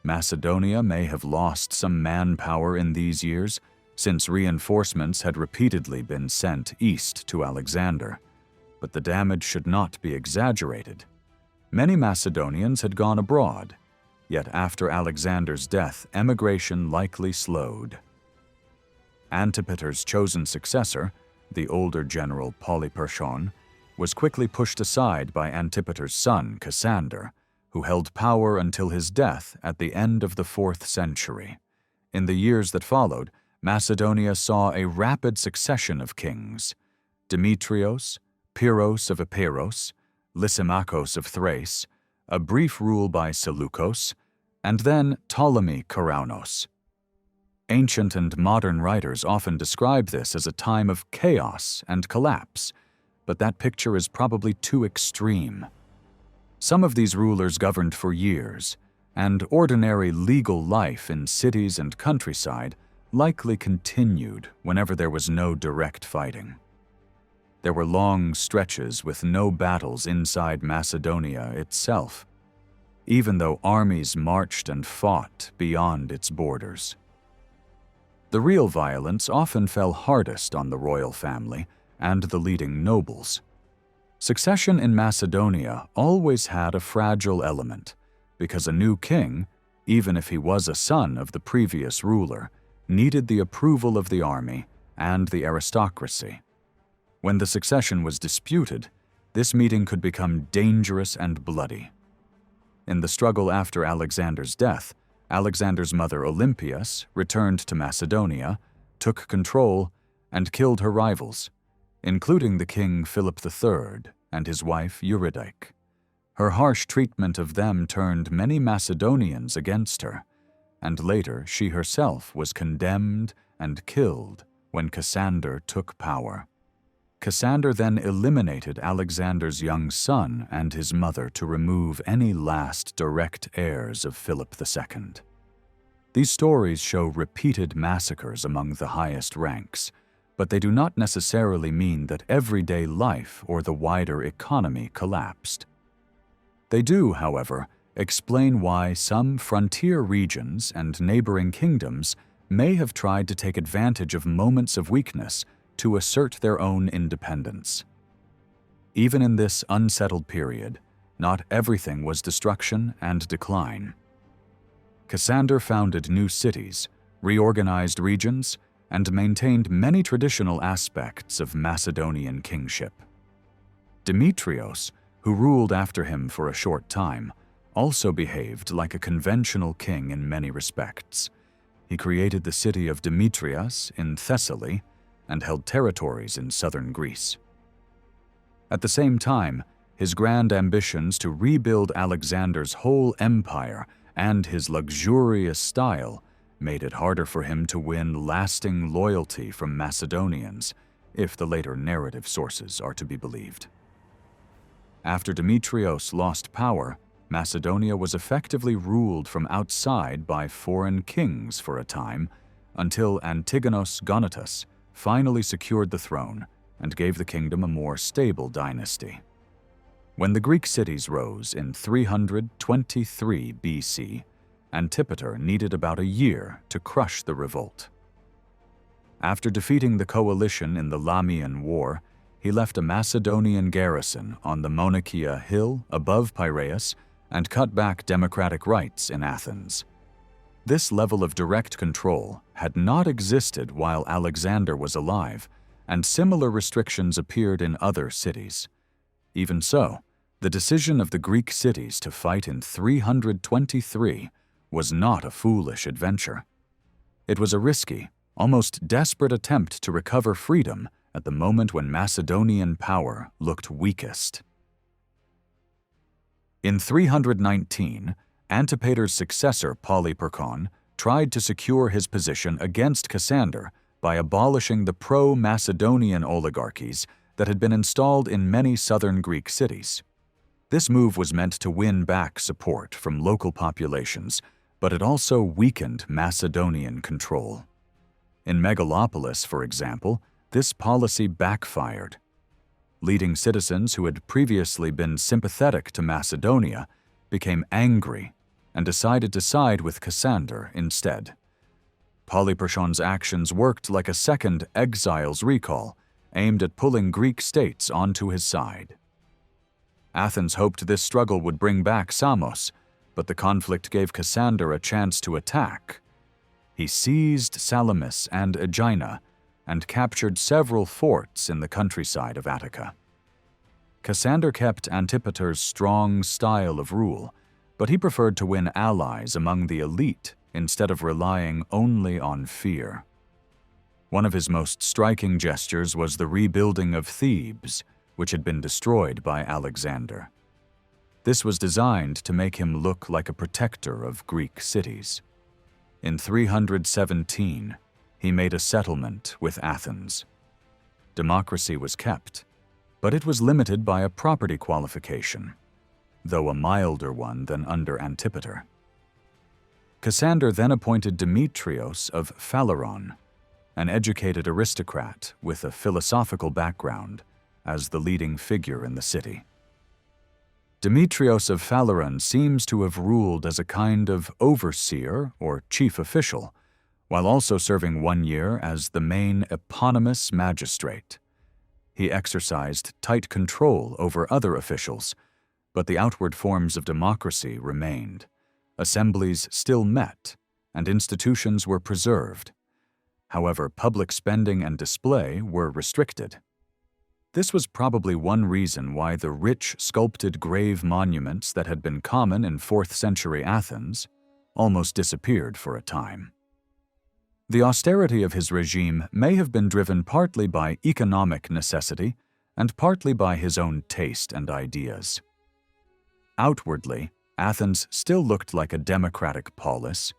Macedonia may have lost some manpower in these years, since reinforcements had repeatedly been sent east to Alexander, but the damage should not be exaggerated. Many Macedonians had gone abroad, yet after Alexander's death, emigration likely slowed. Antipater's chosen successor, the older general Polyperchon, was quickly pushed aside by Antipater's son, Cassander, who held power until his death at the end of the 4th century. In the years that followed, Macedonia saw a rapid succession of kings: Demetrios, Pyrrhos of Epeiros, Lysimachos of Thrace, a brief rule by Seleucus, and then Ptolemy Koraunos. Ancient and modern writers often describe this as a time of chaos and collapse, but that picture is probably too extreme. Some of these rulers governed for years, and ordinary legal life in cities and countryside likely continued whenever there was no direct fighting. There were long stretches with no battles inside Macedonia itself, even though armies marched and fought beyond its borders. The real violence often fell hardest on the royal family and the leading nobles. Succession in Macedonia always had a fragile element, because a new king, even if he was a son of the previous ruler, needed the approval of the army and the aristocracy. When the succession was disputed, this meeting could become dangerous and bloody. In the struggle after Alexander's death, Alexander's mother Olympias returned to Macedonia, took control, and killed her rivals, including the king Philip III and his wife Eurydice. Her harsh treatment of them turned many Macedonians against her, and later she herself was condemned and killed when Cassander took power. Cassander then eliminated Alexander's young son and his mother to remove any last direct heirs of Philip II. These stories show repeated massacres among the highest ranks, but they do not necessarily mean that everyday life or the wider economy collapsed. They do, however, explain why some frontier regions and neighboring kingdoms may have tried to take advantage of moments of weakness to assert their own independence. Even in this unsettled period, not everything was destruction and decline. Cassander founded new cities, reorganized regions, and maintained many traditional aspects of Macedonian kingship. Demetrios, who ruled after him for a short time, also behaved like a conventional king in many respects. He created the city of Demetrias in Thessaly and held territories in southern Greece. At the same time, his grand ambitions to rebuild Alexander's whole empire and his luxurious style made it harder for him to win lasting loyalty from Macedonians, if the later narrative sources are to be believed. After Demetrios lost power, Macedonia was effectively ruled from outside by foreign kings for a time, until Antigonus Gonatas finally secured the throne and gave the kingdom a more stable dynasty. When the Greek cities rose in 323 BC, Antipater needed about a year to crush the revolt. After defeating the coalition in the Lamian War, he left a Macedonian garrison on the Monachia hill above Piraeus and cut back democratic rights in Athens. This level of direct control had not existed while Alexander was alive, and similar restrictions appeared in other cities. Even so, the decision of the Greek cities to fight in 323 was not a foolish adventure. It was a risky, almost desperate attempt to recover freedom at the moment when Macedonian power looked weakest. In 319, Antipater's successor Polyperchon tried to secure his position against Cassander by abolishing the pro-Macedonian oligarchies that had been installed in many southern Greek cities. This move was meant to win back support from local populations, but it also weakened Macedonian control. In Megalopolis, for example, this policy backfired. Leading citizens who had previously been sympathetic to Macedonia became angry and decided to side with Cassander instead. Polyperchon's actions worked like a second exiles recall, aimed at pulling Greek states onto his side. Athens hoped this struggle would bring back Samos, but the conflict gave Cassander a chance to attack. He seized Salamis and Aegina and captured several forts in the countryside of Attica. Cassander kept Antipater's strong style of rule, but he preferred to win allies among the elite instead of relying only on fear. One of his most striking gestures was the rebuilding of Thebes, which had been destroyed by Alexander. This was designed to make him look like a protector of Greek cities. In 317, he made a settlement with Athens. Democracy was kept, but it was limited by a property qualification, though a milder one than under Antipater. Cassander then appointed Demetrios of Phaleron, an educated aristocrat with a philosophical background, as the leading figure in the city. Demetrios of Phaleron seems to have ruled as a kind of overseer or chief official, while also serving 1 year as the main eponymous magistrate. He exercised tight control over other officials, but the outward forms of democracy remained. Assemblies still met, and institutions were preserved. However, public spending and display were restricted. This was probably one reason why the rich sculpted grave monuments that had been common in 4th century Athens almost disappeared for a time. The austerity of his regime may have been driven partly by economic necessity and partly by his own taste and ideas. Outwardly, Athens still looked like a democratic polis,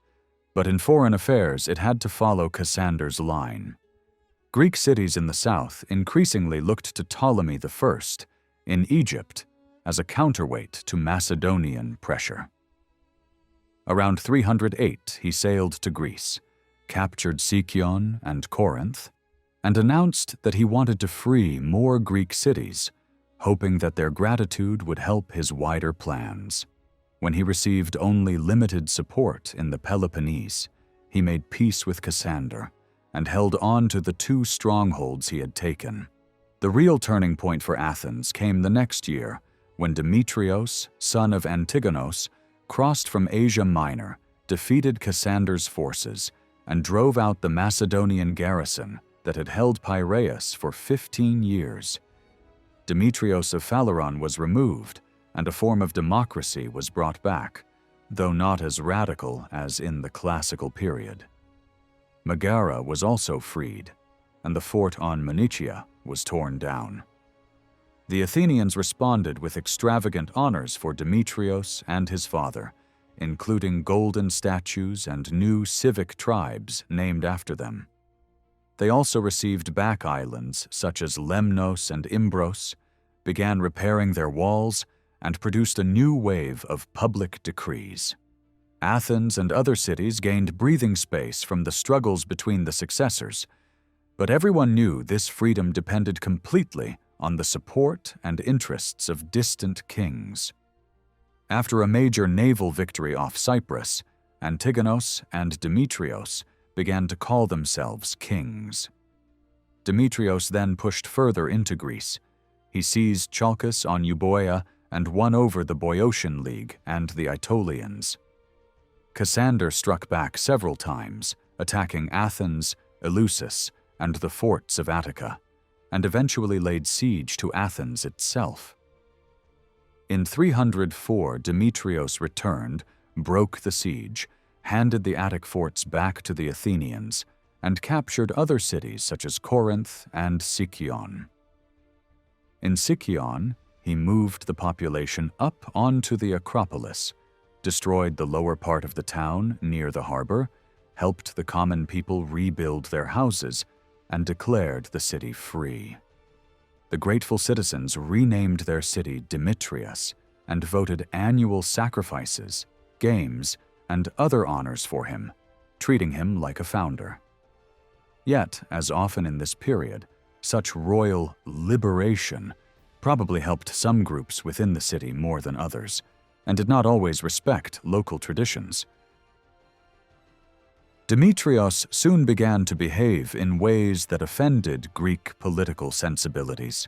but in foreign affairs it had to follow Cassander's line. Greek cities in the south increasingly looked to Ptolemy I in Egypt as a counterweight to Macedonian pressure. Around 308, he sailed to Greece, captured Sicyon and Corinth, and announced that he wanted to free more Greek cities, hoping that their gratitude would help his wider plans. When he received only limited support in the Peloponnese, he made peace with Cassander and held on to the 2 strongholds he had taken. The real turning point for Athens came the next year, when Demetrios, son of Antigonos, crossed from Asia Minor, defeated Cassander's forces, and drove out the Macedonian garrison that had held Piraeus for 15 years. Demetrios of Phaleron was removed, and a form of democracy was brought back, though not as radical as in the classical period. Megara was also freed, and the fort on Munichia was torn down. The Athenians responded with extravagant honors for Demetrios and his father, including golden statues and new civic tribes named after them. They also received back islands such as Lemnos and Imbros, began repairing their walls, and produced a new wave of public decrees. Athens and other cities gained breathing space from the struggles between the successors, but everyone knew this freedom depended completely on the support and interests of distant kings. After a major naval victory off Cyprus, Antigonos and Demetrios began to call themselves kings. Demetrios then pushed further into Greece. He seized Chalkis on Euboea and won over the Boeotian League and the Aetolians. Cassander struck back several times, attacking Athens, Eleusis, and the forts of Attica, and eventually laid siege to Athens itself. In 304, Demetrios returned, broke the siege, handed the Attic forts back to the Athenians, and captured other cities such as Corinth and Sicyon. In Sicyon, he moved the population up onto the Acropolis, destroyed the lower part of the town near the harbor, helped the common people rebuild their houses, and declared the city free. The grateful citizens renamed their city Demetrius and voted annual sacrifices, games, and other honors for him, treating him like a founder. Yet, as often in this period, such royal liberation probably helped some groups within the city more than others, and did not always respect local traditions. Demetrios soon began to behave in ways that offended Greek political sensibilities.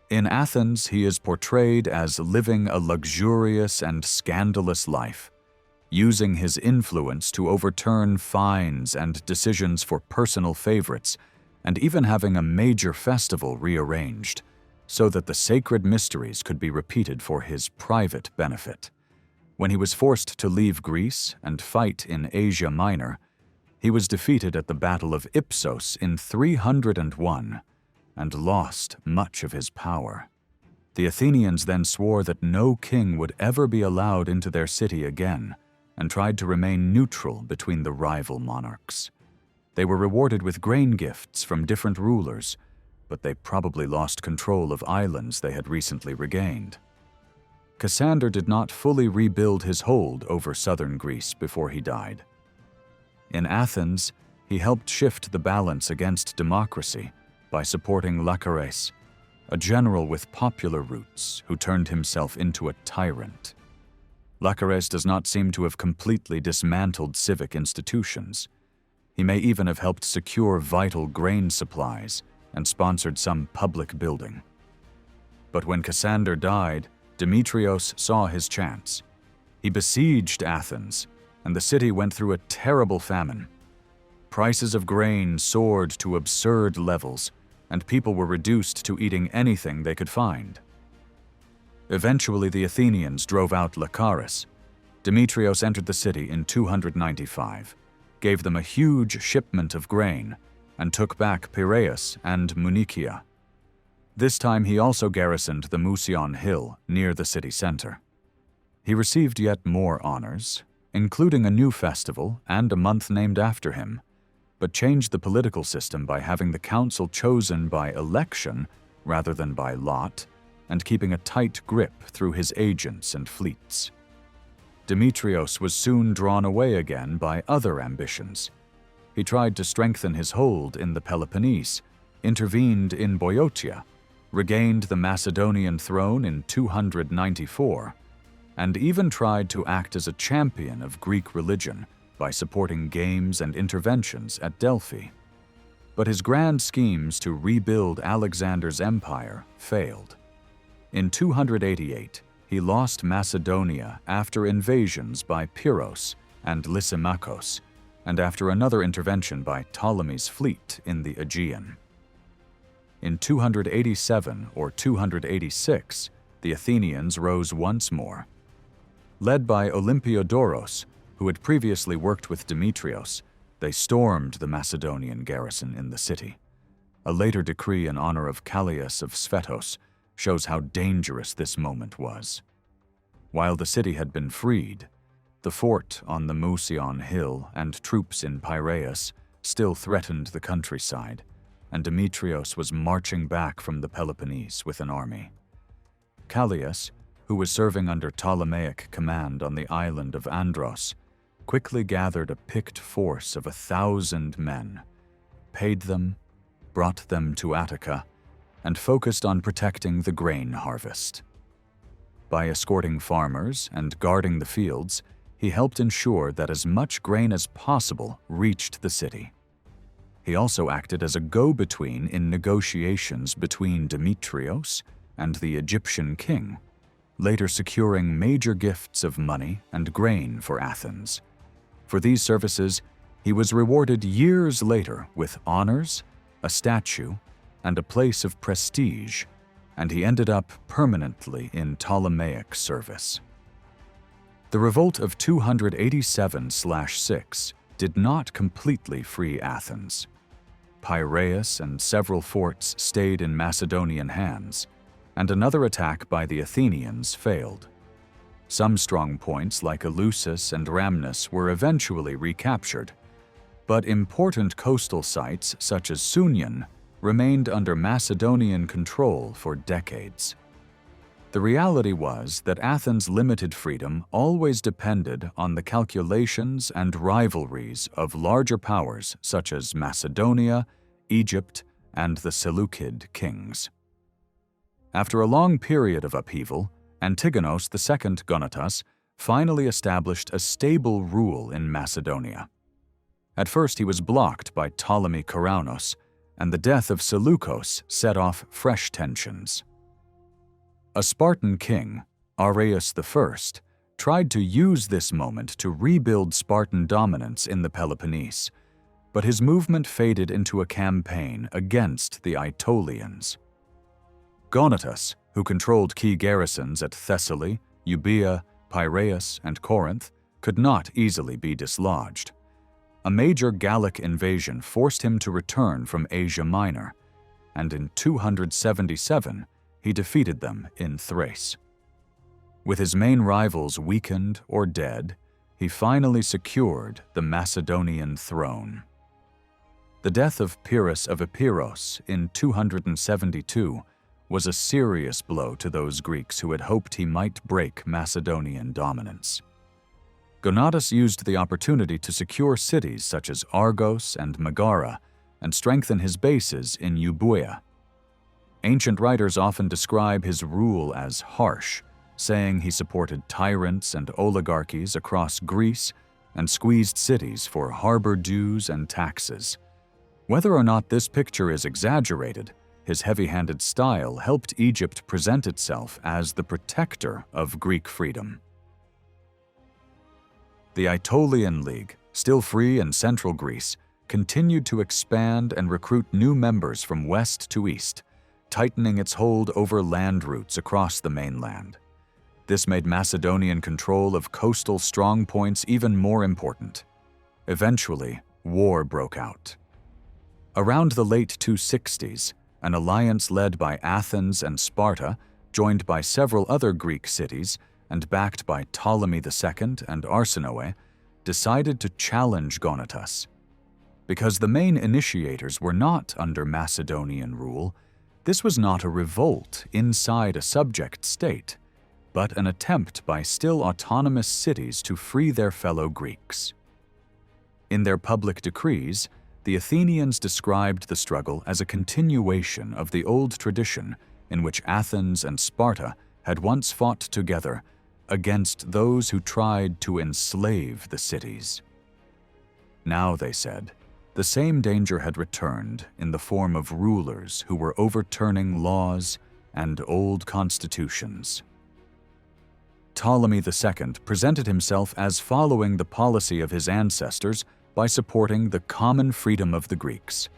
In Athens, he is portrayed as living a luxurious and scandalous life, using his influence to overturn fines and decisions for personal favorites, and even having a major festival rearranged, so that the sacred mysteries could be repeated for his private benefit. When he was forced to leave Greece and fight in Asia Minor, he was defeated at the Battle of Ipsos in 301 and lost much of his power. The Athenians then swore that no king would ever be allowed into their city again and tried to remain neutral between the rival monarchs. They were rewarded with grain gifts from different rulers, but they probably lost control of islands they had recently regained. Cassander did not fully rebuild his hold over southern Greece before he died. In Athens, he helped shift the balance against democracy by supporting Lachares, a general with popular roots who turned himself into a tyrant. Lachares does not seem to have completely dismantled civic institutions. He may even have helped secure vital grain supplies and sponsored some public building. But when Cassander died, Demetrios saw his chance. He besieged Athens, and the city went through a terrible famine. Prices of grain soared to absurd levels, and people were reduced to eating anything they could find. Eventually, the Athenians drove out Lachares. Demetrios entered the city in 295, gave them a huge shipment of grain, and took back Piraeus and Munichia. This time he also garrisoned the Museion Hill near the city center. He received yet more honors, including a new festival and a month named after him, but changed the political system by having the council chosen by election rather than by lot, and keeping a tight grip through his agents and fleets. Demetrios was soon drawn away again by other ambitions. He tried to strengthen his hold in the Peloponnese, intervened in Boeotia, regained the Macedonian throne in 294, and even tried to act as a champion of Greek religion by supporting games and interventions at Delphi. But his grand schemes to rebuild Alexander's empire failed. In 288, he lost Macedonia after invasions by Pyrrhos and Lysimachos, and after another intervention by Ptolemy's fleet in the Aegean. In 287 or 286, the Athenians rose once more. Led by Olympiodorus, who had previously worked with Demetrios, they stormed the Macedonian garrison in the city. A later decree in honor of Callias of Sphetos shows how dangerous this moment was. While the city had been freed, the fort on the Museion Hill and troops in Piraeus still threatened the countryside, and Demetrios was marching back from the Peloponnese with an army. Callias, who was serving under Ptolemaic command on the island of Andros, quickly gathered a picked force of 1,000 men, paid them, brought them to Attica, and focused on protecting the grain harvest. By escorting farmers and guarding the fields, he helped ensure that as much grain as possible reached the city. He also acted as a go-between in negotiations between Demetrios and the Egyptian king. later securing major gifts of money and grain for Athens. For these services, he was rewarded years later with honors, a statue, and a place of prestige, and he ended up permanently in Ptolemaic service. The revolt of 287/6 did not completely free Athens. Piraeus and several forts stayed in Macedonian hands, and another attack by the Athenians failed. Some strong points like Eleusis and Rhamnus were eventually recaptured, but important coastal sites such as Sunion remained under Macedonian control for decades. The reality was that Athens' limited freedom always depended on the calculations and rivalries of larger powers such as Macedonia, Egypt, and the Seleucid kings. After a long period of upheaval, Antigonid II Gonatas finally established a stable rule in Macedonia. At first he was blocked by Ptolemy Karanos, and the death of Seleucus set off fresh tensions. A Spartan king, Areus I, tried to use this moment to rebuild Spartan dominance in the Peloponnese, but his movement faded into a campaign against the Aetolians. Gonatas, who controlled key garrisons at Thessaly, Euboea, Piraeus, and Corinth, could not easily be dislodged. A major Gallic invasion forced him to return from Asia Minor, and in 277 he defeated them in Thrace. With his main rivals weakened or dead, he finally secured the Macedonian throne. The death of Pyrrhus of Epirus in 272 was a serious blow to those Greeks who had hoped he might break Macedonian dominance. Gonatas used the opportunity to secure cities such as Argos and Megara and strengthen his bases in Euboea. Ancient writers often describe his rule as harsh, saying he supported tyrants and oligarchies across Greece and squeezed cities for harbor dues and taxes. Whether or not this picture is exaggerated, his heavy-handed style helped Egypt present itself as the protector of Greek freedom. The Aetolian League, still free in central Greece, continued to expand and recruit new members from west to east, tightening its hold over land routes across the mainland. This made Macedonian control of coastal strongpoints even more important. Eventually, war broke out. Around the late 260s, an alliance led by Athens and Sparta, joined by several other Greek cities and backed by Ptolemy II and Arsinoe, decided to challenge Gonatas. Because the main initiators were not under Macedonian rule, this was not a revolt inside a subject state, but an attempt by still autonomous cities to free their fellow Greeks. In their public decrees, the Athenians described the struggle as a continuation of the old tradition in which Athens and Sparta had once fought together against those who tried to enslave the cities. Now, they said, the same danger had returned in the form of rulers who were overturning laws and old constitutions. Ptolemy II presented himself as following the policy of his ancestors by supporting the common freedom of the Greeks,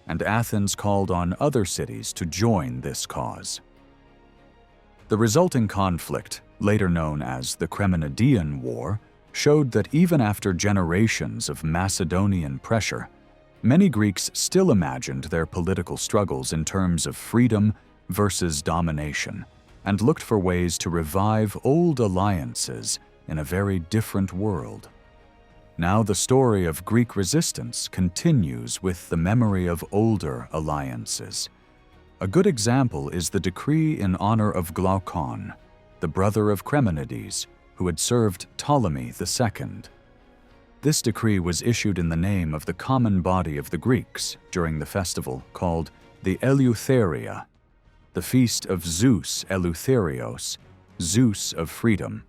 and Athens called on other cities to join this cause. The resulting conflict, later known as the Kremenidean War, showed that even after generations of Macedonian pressure, many Greeks still imagined their political struggles in terms of freedom versus domination, and looked for ways to revive old alliances in a very different world. Now the story of Greek resistance continues with the memory of older alliances. A good example is the decree in honor of Glaucon, the brother of Kremenides, who had served Ptolemy II. This decree was issued in the name of the common body of the Greeks during the festival called the Eleutheria, the feast of Zeus Eleutherios, Zeus of freedom,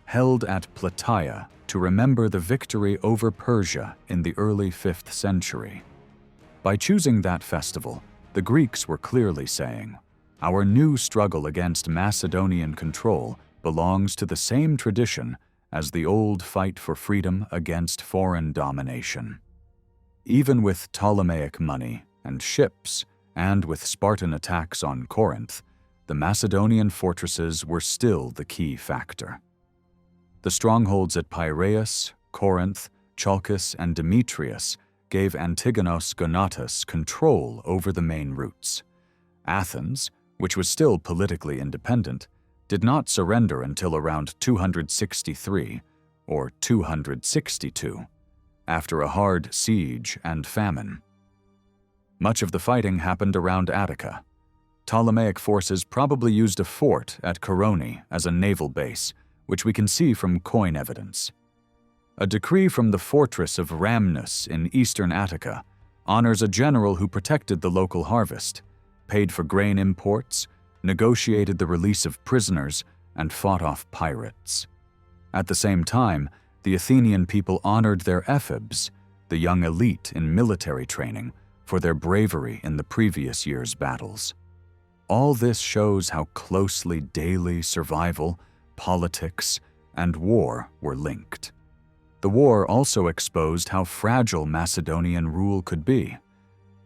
held at Plataea to remember the victory over Persia in the early 5th century. By choosing that festival, the Greeks were clearly saying, Our new struggle against Macedonian control belongs to the same tradition as the old fight for freedom against foreign domination. Even with Ptolemaic money and ships, and with Spartan attacks on Corinth, the Macedonian fortresses were still the key factor. The strongholds at Piraeus, Corinth, Chalkis, and Demetrius gave Antigonos Gonatas control over the main routes. Athens, which was still politically independent, did not surrender until around 263 or 262, after a hard siege and famine. Much of the fighting happened around Attica. Ptolemaic forces probably used a fort at Koroni as a naval base, which we can see from coin evidence. A decree from the fortress of Rhamnus in eastern Attica honors a general who protected the local harvest, paid for grain imports, negotiated the release of prisoners, and fought off pirates. At the same time, the Athenian people honored their ephebs, the young elite in military training, for their bravery in the previous year's battles. All this shows how closely daily survival, politics, and war were linked. The war also exposed how fragile Macedonian rule could be.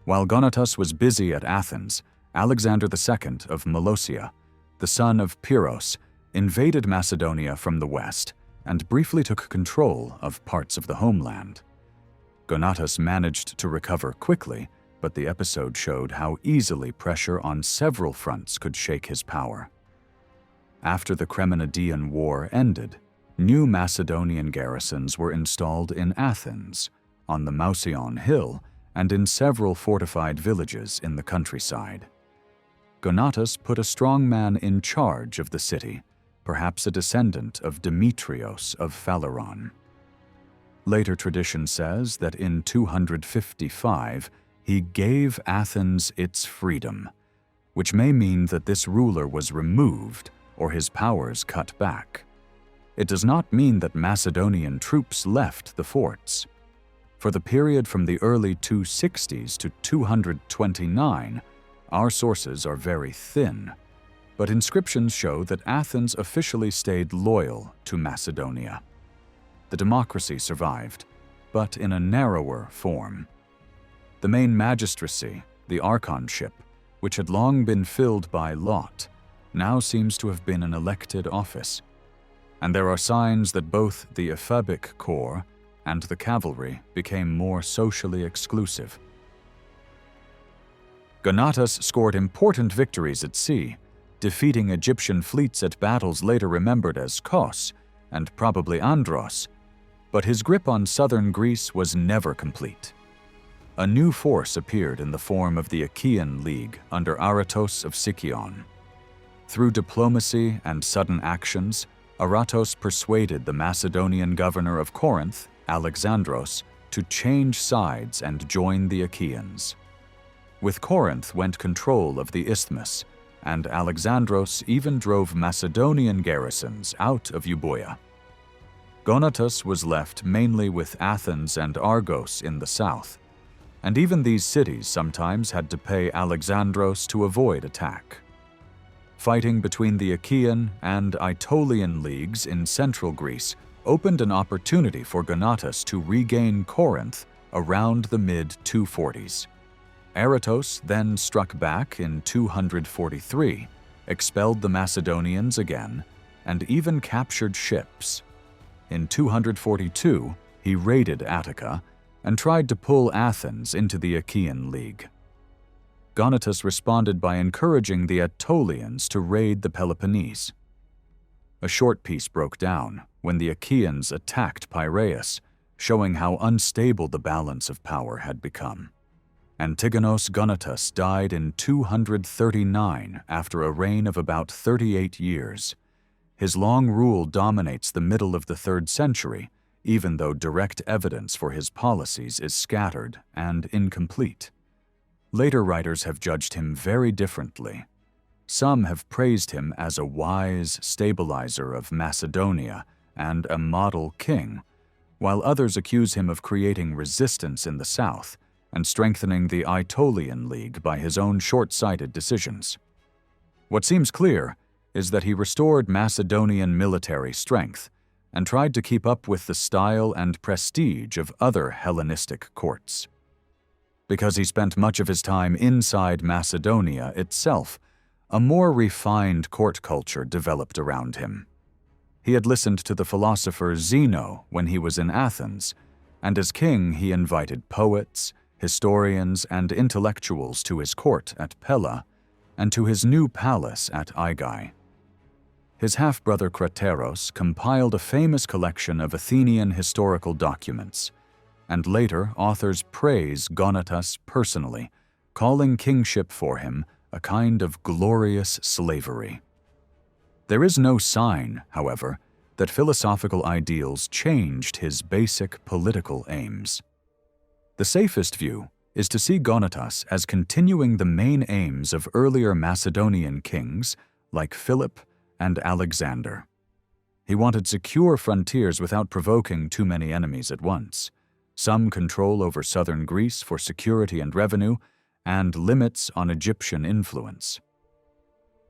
While Gonatas was busy at Athens, Alexander II of Molosia, the son of Pyrrhos, invaded Macedonia from the west and briefly took control of parts of the homeland. Gonatas managed to recover quickly, but the episode showed how easily pressure on several fronts could shake his power. After the Kremenidean War ended, new Macedonian garrisons were installed in Athens, on the Mausion Hill, and in several fortified villages in the countryside. Gonatas put a strong man in charge of the city, perhaps a descendant of Demetrios of Phaleron. Later tradition says that in 255, he gave Athens its freedom, which may mean that this ruler was removed or his powers cut back. It does not mean that Macedonian troops left the forts. For the period from the early 260s to 229, our sources are very thin, but inscriptions show that Athens officially stayed loyal to Macedonia. The democracy survived, but in a narrower form. The main magistracy, the archonship, which had long been filled by lot, now seems to have been an elected office. And there are signs that both the ephebic corps and the cavalry became more socially exclusive. Gonatas scored important victories at sea, defeating Egyptian fleets at battles later remembered as Kos and probably Andros, but his grip on southern Greece was never complete. A new force appeared in the form of the Achaean League under Aratos of Sicyon. Through diplomacy and sudden actions, Aratos persuaded the Macedonian governor of Corinth, Alexandros, to change sides and join the Achaeans. With Corinth went control of the isthmus, and Alexandros even drove Macedonian garrisons out of Euboea. Gonatas was left mainly with Athens and Argos in the south, and even these cities sometimes had to pay Alexandros to avoid attack. Fighting between the Achaean and Aetolian leagues in central Greece opened an opportunity for Gonatas to regain Corinth around the mid-240s. Aratos then struck back in 243, expelled the Macedonians again, and even captured ships. In 242, he raided Attica and tried to pull Athens into the Achaean League. Gonatas responded by encouraging the Aetolians to raid the Peloponnese. A short peace broke down when the Achaeans attacked Piraeus, showing how unstable the balance of power had become. Antigonos Gonatas died in 239 after a reign of about 38 years. His long rule dominates the middle of the 3rd century, even though direct evidence for his policies is scattered and incomplete. Later writers have judged him very differently. Some have praised him as a wise stabilizer of Macedonia and a model king, while others accuse him of creating resistance in the south and strengthening the Aetolian League by his own short-sighted decisions. What seems clear is that he restored Macedonian military strength and tried to keep up with the style and prestige of other Hellenistic courts. Because he spent much of his time inside Macedonia itself, a more refined court culture developed around him. He had listened to the philosopher Zeno when he was in Athens, and as king he invited poets, historians, and intellectuals to his court at Pella and to his new palace at Aigai. His half-brother Crateros compiled a famous collection of Athenian historical documents, and later authors praise Gonatas personally, calling kingship for him a kind of glorious slavery. There is no sign, however, that philosophical ideals changed his basic political aims. The safest view is to see Gonatas as continuing the main aims of earlier Macedonian kings like Philip and Alexander. He wanted secure frontiers without provoking too many enemies at once, some control over southern Greece for security and revenue, and limits on Egyptian influence.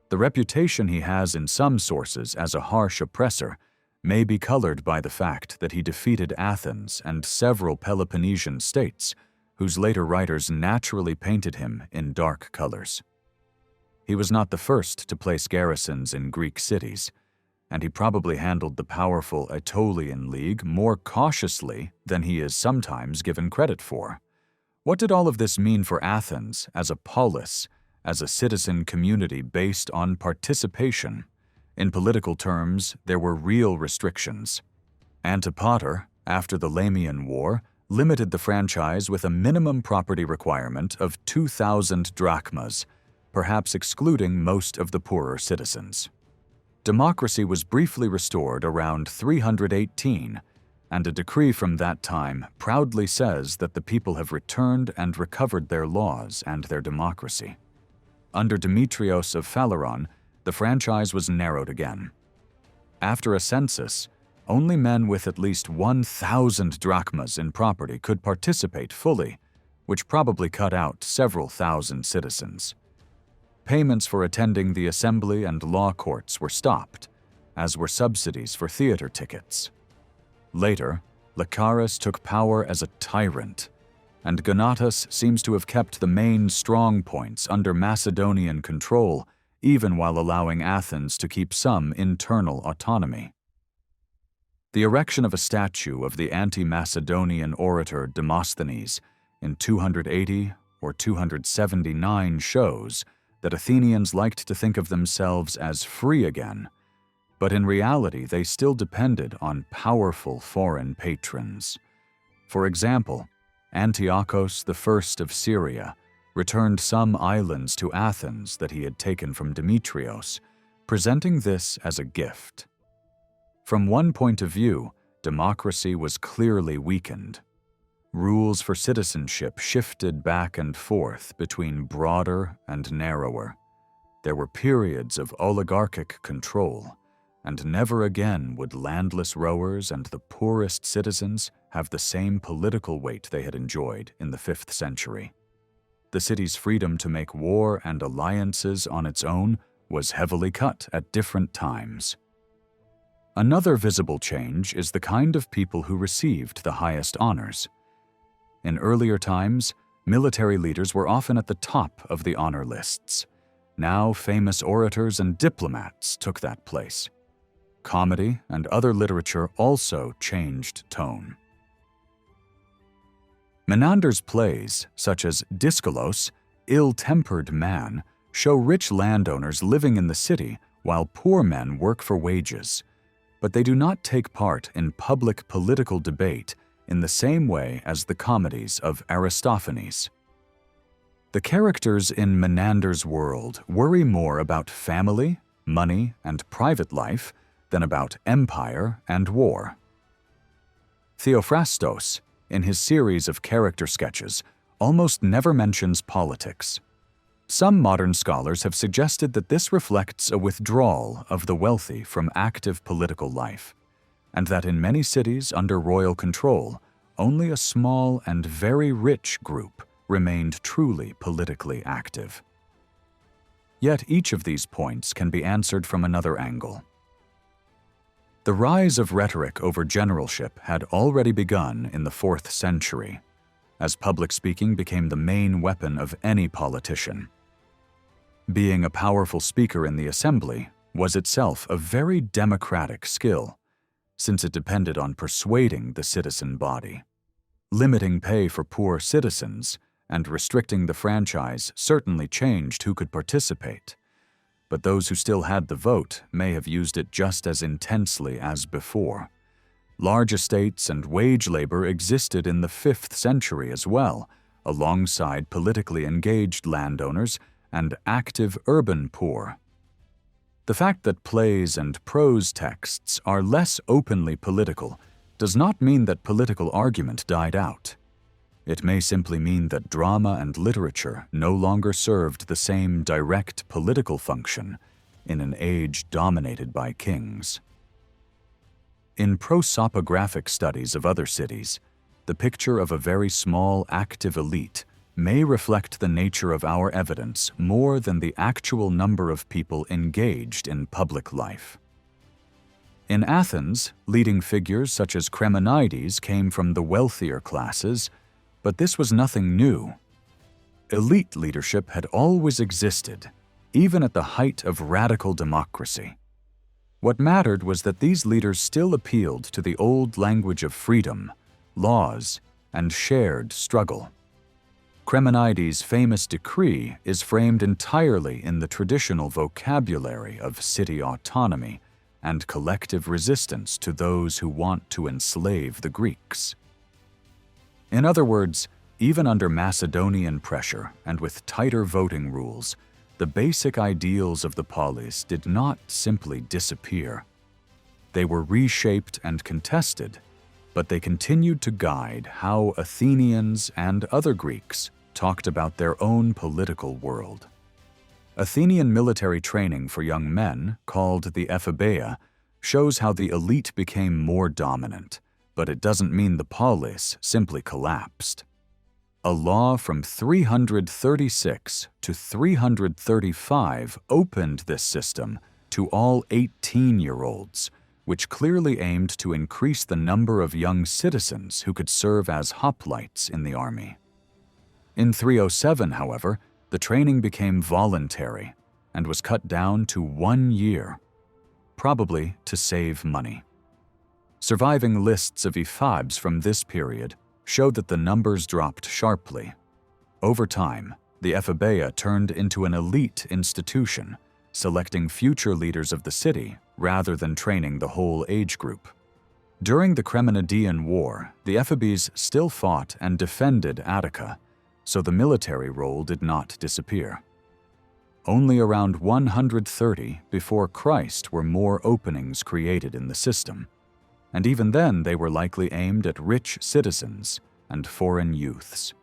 The reputation he has in some sources as a harsh oppressor may be colored by the fact that he defeated Athens and several Peloponnesian states, whose later writers naturally painted him in dark colors. He was not the first to place garrisons in Greek cities, and he probably handled the powerful Aetolian League more cautiously than he is sometimes given credit for. What did all of this mean for Athens as a polis, as a citizen community based on participation? In political terms, there were real restrictions. Antipater, after the Lamian War, limited the franchise with a minimum property requirement of 2,000 drachmas, perhaps excluding most of the poorer citizens. Democracy was briefly restored around 318, and a decree from that time proudly says that the people have returned and recovered their laws and their democracy. Under Demetrios of Phaleron, the franchise was narrowed again. After a census, only men with at least 1,000 drachmas in property could participate fully, which probably cut out several thousand citizens. Payments for attending the assembly and law courts were stopped, as were subsidies for theater tickets. Later, Lacharis took power as a tyrant, and Gonatas seems to have kept the main strong points under Macedonian control, even while allowing Athens to keep some internal autonomy. The erection of a statue of the anti-Macedonian orator Demosthenes in 280 or 279 shows that Athenians liked to think of themselves as free again, but in reality they still depended on powerful foreign patrons. For example, Antiochus I of Syria returned some islands to Athens that he had taken from Demetrios, presenting this as a gift. From one point of view, democracy was clearly weakened. Rules for citizenship shifted back and forth between broader and narrower. There were periods of oligarchic control, and never again would landless rowers and the poorest citizens have the same political weight they had enjoyed in the 5th century. The city's freedom to make war and alliances on its own was heavily cut at different times. Another visible change is the kind of people who received the highest honors. In earlier times, military leaders were often at the top of the honor lists. Now famous orators and diplomats took that place. Comedy and other literature also changed tone. Menander's plays, such as Dyskolos, Ill-Tempered Man, show rich landowners living in the city while poor men work for wages, but they do not take part in public political debate in the same way as the comedies of Aristophanes. The characters in Menander's world worry more about family, money, and private life than about empire and war. Theophrastos, in his series of character sketches, almost never mentions politics. Some modern scholars have suggested that this reflects a withdrawal of the wealthy from active political life, and that in many cities under royal control, only a small and very rich group remained truly politically active. Yet each of these points can be answered from another angle. The rise of rhetoric over generalship had already begun in the 4th century, as public speaking became the main weapon of any politician. Being a powerful speaker in the assembly was itself a very democratic skill, since it depended on persuading the citizen body. Limiting pay for poor citizens and restricting the franchise certainly changed who could participate, but those who still had the vote may have used it just as intensely as before. Large estates and wage labor existed in the 5th century as well, alongside politically engaged landowners and active urban poor. The fact that plays and prose texts are less openly political does not mean that political argument died out. It may simply mean that drama and literature no longer served the same direct political function in an age dominated by kings. In prosopographic studies of other cities, the picture of a very small active elite may reflect the nature of our evidence more than the actual number of people engaged in public life. In Athens, leading figures such as Cremonides came from the wealthier classes, but this was nothing new. Elite leadership had always existed, even at the height of radical democracy. What mattered was that these leaders still appealed to the old language of freedom, laws, and shared struggle. Cremonides' famous decree is framed entirely in the traditional vocabulary of city autonomy and collective resistance to those who want to enslave the Greeks. In other words, even under Macedonian pressure and with tighter voting rules, the basic ideals of the polis did not simply disappear. They were reshaped and contested, but they continued to guide how Athenians and other Greeks talked about their own political world. Athenian military training for young men, called the ephebeia, shows how the elite became more dominant, but it doesn't mean the polis simply collapsed. A law from 336 to 335 opened this system to all 18-year-olds, which clearly aimed to increase the number of young citizens who could serve as hoplites in the army. In 307, however, the training became voluntary and was cut down to 1 year, probably to save money. Surviving lists of ephebs from this period show that the numbers dropped sharply. Over time, the ephebeia turned into an elite institution, selecting future leaders of the city rather than training the whole age group. During the Cremonidean War, the ephebes still fought and defended Attica, so the military role did not disappear. Only around 130 before Christ were more openings created in the system, and even then they were likely aimed at rich citizens and foreign youths.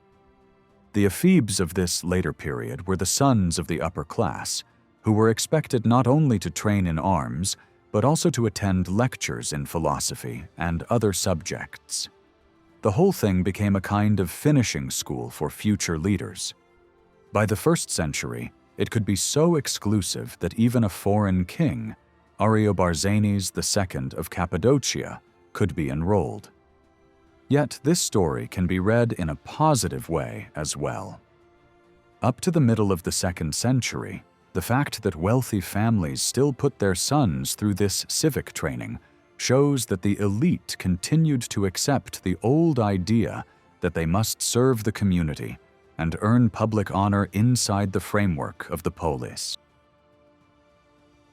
The ephebes of this later period were the sons of the upper class, who were expected not only to train in arms, but also to attend lectures in philosophy and other subjects. The whole thing became a kind of finishing school for future leaders. By the 1st century, it could be so exclusive that even a foreign king, Ariobarzanes II of Cappadocia, could be enrolled. Yet this story can be read in a positive way as well. Up to the middle of the 2nd century, the fact that wealthy families still put their sons through this civic training shows that the elite continued to accept the old idea that they must serve the community and earn public honor inside the framework of the polis.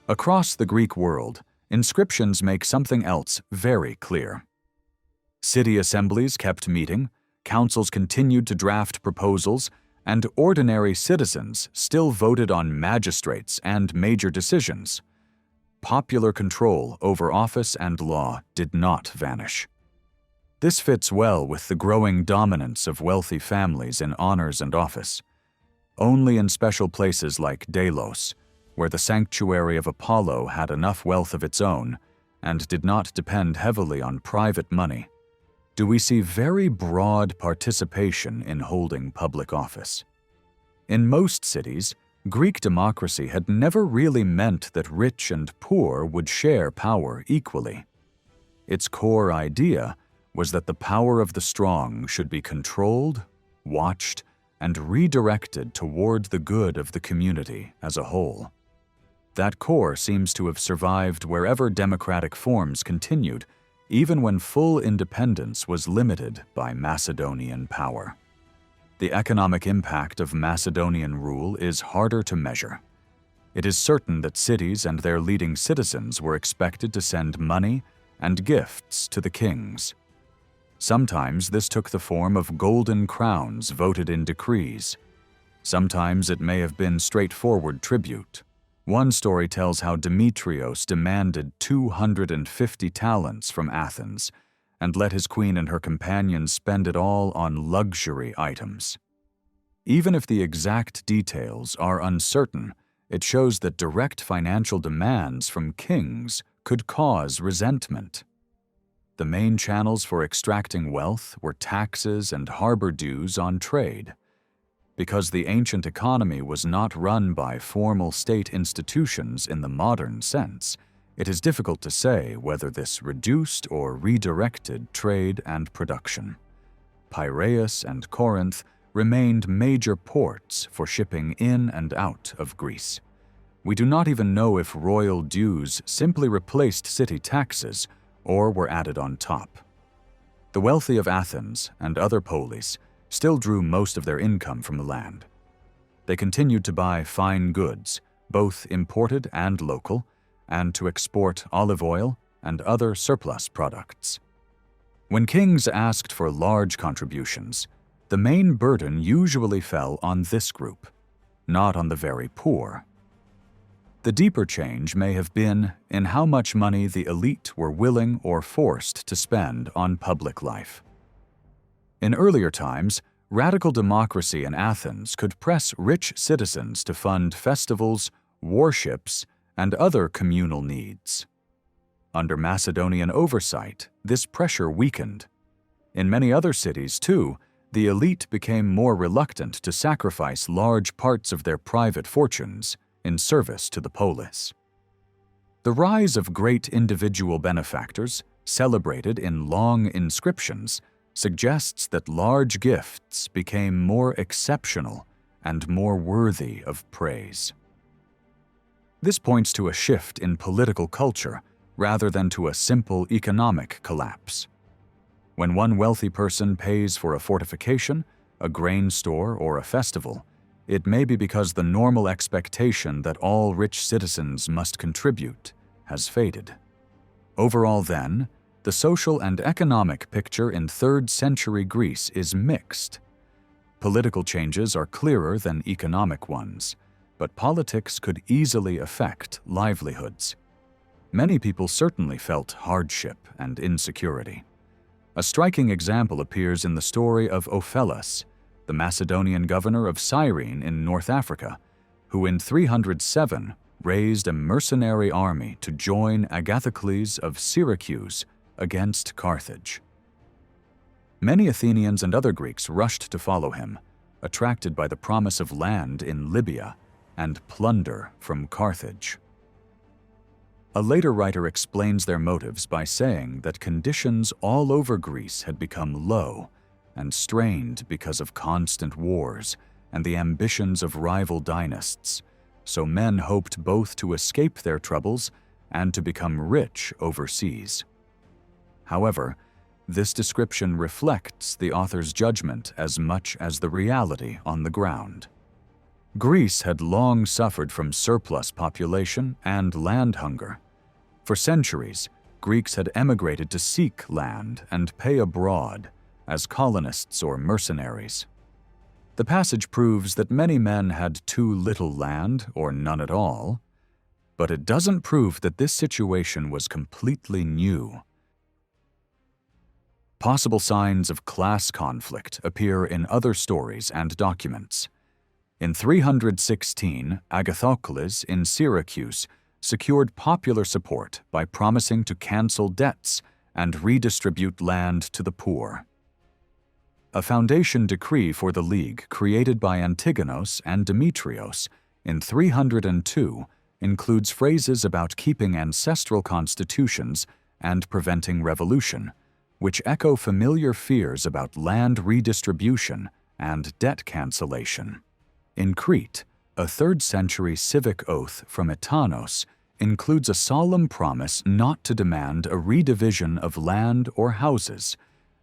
Across the Greek world, inscriptions make something else very clear. City assemblies kept meeting, councils continued to draft proposals, and ordinary citizens still voted on magistrates and major decisions. Popular control over office and law did not vanish. This fits well with the growing dominance of wealthy families in honors and office. Only in special places like Delos, where the sanctuary of Apollo had enough wealth of its own and did not depend heavily on private money, do we see very broad participation in holding public office. In most cities, Greek democracy had never really meant that rich and poor would share power equally. Its core idea was that the power of the strong should be controlled, watched, and redirected toward the good of the community as a whole. That core seems to have survived wherever democratic forms continued, even when full independence was limited by Macedonian power. The economic impact of Macedonian rule is harder to measure. It is certain that cities and their leading citizens were expected to send money and gifts to the kings. Sometimes this took the form of golden crowns voted in decrees. Sometimes it may have been straightforward tribute. One story tells how Demetrios demanded 250 talents from Athens and let his queen and her companions spend it all on luxury items. Even if the exact details are uncertain, it shows that direct financial demands from kings could cause resentment. The main channels for extracting wealth were taxes and harbor dues on trade. Because the ancient economy was not run by formal state institutions in the modern sense, it is difficult to say whether this reduced or redirected trade and production. Piraeus and Corinth remained major ports for shipping in and out of Greece. We do not even know if royal dues simply replaced city taxes or were added on top. The wealthy of Athens and other polis still drew most of their income from the land. They continued to buy fine goods, both imported and local, and to export olive oil and other surplus products. When kings asked for large contributions, the main burden usually fell on this group, not on the very poor. The deeper change may have been in how much money the elite were willing or forced to spend on public life. In earlier times, radical democracy in Athens could press rich citizens to fund festivals, warships, and other communal needs. Under Macedonian oversight, this pressure weakened. In many other cities, too, the elite became more reluctant to sacrifice large parts of their private fortunes in service to the polis. The rise of great individual benefactors, celebrated in long inscriptions, suggests that large gifts became more exceptional and more worthy of praise. This points to a shift in political culture rather than to a simple economic collapse. When one wealthy person pays for a fortification, a grain store, or a festival, it may be because the normal expectation that all rich citizens must contribute has faded. Overall, then, the social and economic picture in 3rd century Greece is mixed. Political changes are clearer than economic ones, but politics could easily affect livelihoods. Many people certainly felt hardship and insecurity. A striking example appears in the story of Ophellas, the Macedonian governor of Cyrene in North Africa, who in 307 raised a mercenary army to join Agathocles of Syracuse against Carthage. Many Athenians and other Greeks rushed to follow him, attracted by the promise of land in Libya and plunder from Carthage. A later writer explains their motives by saying that conditions all over Greece had become low and strained because of constant wars and the ambitions of rival dynasts, so men hoped both to escape their troubles and to become rich overseas. However, this description reflects the author's judgment as much as the reality on the ground. Greece had long suffered from surplus population and land hunger. For centuries, Greeks had emigrated to seek land and pay abroad as colonists or mercenaries. The passage proves that many men had too little land or none at all, but it doesn't prove that this situation was completely new. Possible signs of class conflict appear in other stories and documents. In 316, Agathocles in Syracuse secured popular support by promising to cancel debts and redistribute land to the poor. A foundation decree for the league created by Antigonid and Demetrios in 302 includes phrases about keeping ancestral constitutions and preventing revolution, which echo familiar fears about land redistribution and debt cancellation. In Crete, a 3rd century civic oath from Etanos includes a solemn promise not to demand a redivision of land or houses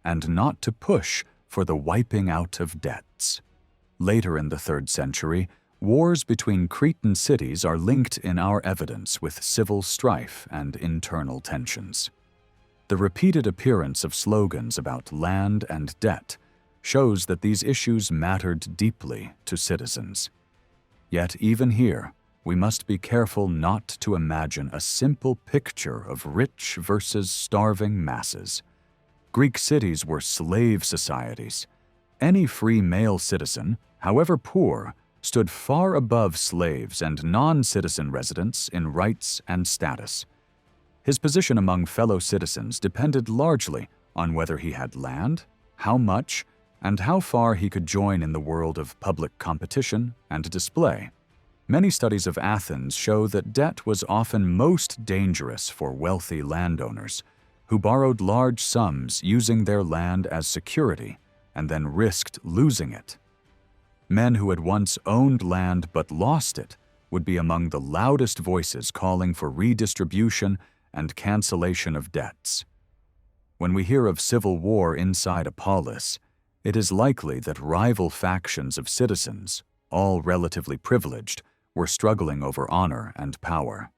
and not to push for the wiping out of debts. Later in the 3rd century, wars between Cretan cities are linked in our evidence with civil strife and internal tensions. The repeated appearance of slogans about land and debt shows that these issues mattered deeply to citizens. Yet even here, we must be careful not to imagine a simple picture of rich versus starving masses. Greek cities were slave societies. Any free male citizen, however poor, stood far above slaves and non-citizen residents in rights and status. His position among fellow citizens depended largely on whether he had land, how much, and how far he could join in the world of public competition and display. Many studies of Athens show that debt was often most dangerous for wealthy landowners, who borrowed large sums using their land as security and then risked losing it. Men who had once owned land but lost it would be among the loudest voices calling for redistribution and cancellation of debts. When we hear of civil war inside a polis, it is likely that rival factions of citizens, all relatively privileged, were struggling over honor and power.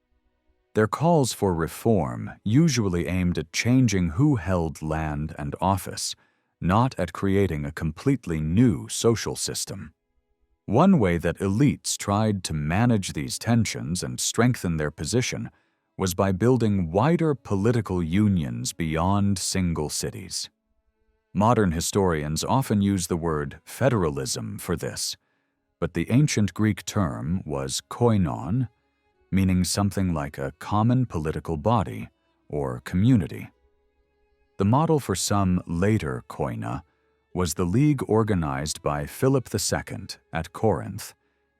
Their calls for reform usually aimed at changing who held land and office, not at creating a completely new social system. One way that elites tried to manage these tensions and strengthen their position was by building wider political unions beyond single cities. Modern historians often use the word federalism for this, but the ancient Greek term was koinon, meaning something like a common political body or community. The model for some later koina was the league organized by Philip II at Corinth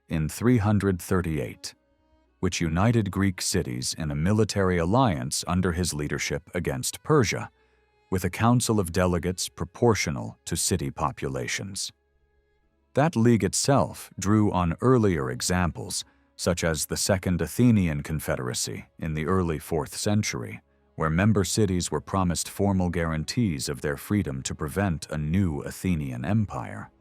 in 338, which united Greek cities in a military alliance under his leadership against Persia, with a council of delegates proportional to city populations. That league itself drew on earlier examples, such as the Second Athenian Confederacy in the early 4th century, where member cities were promised formal guarantees of their freedom to prevent a new Athenian empire.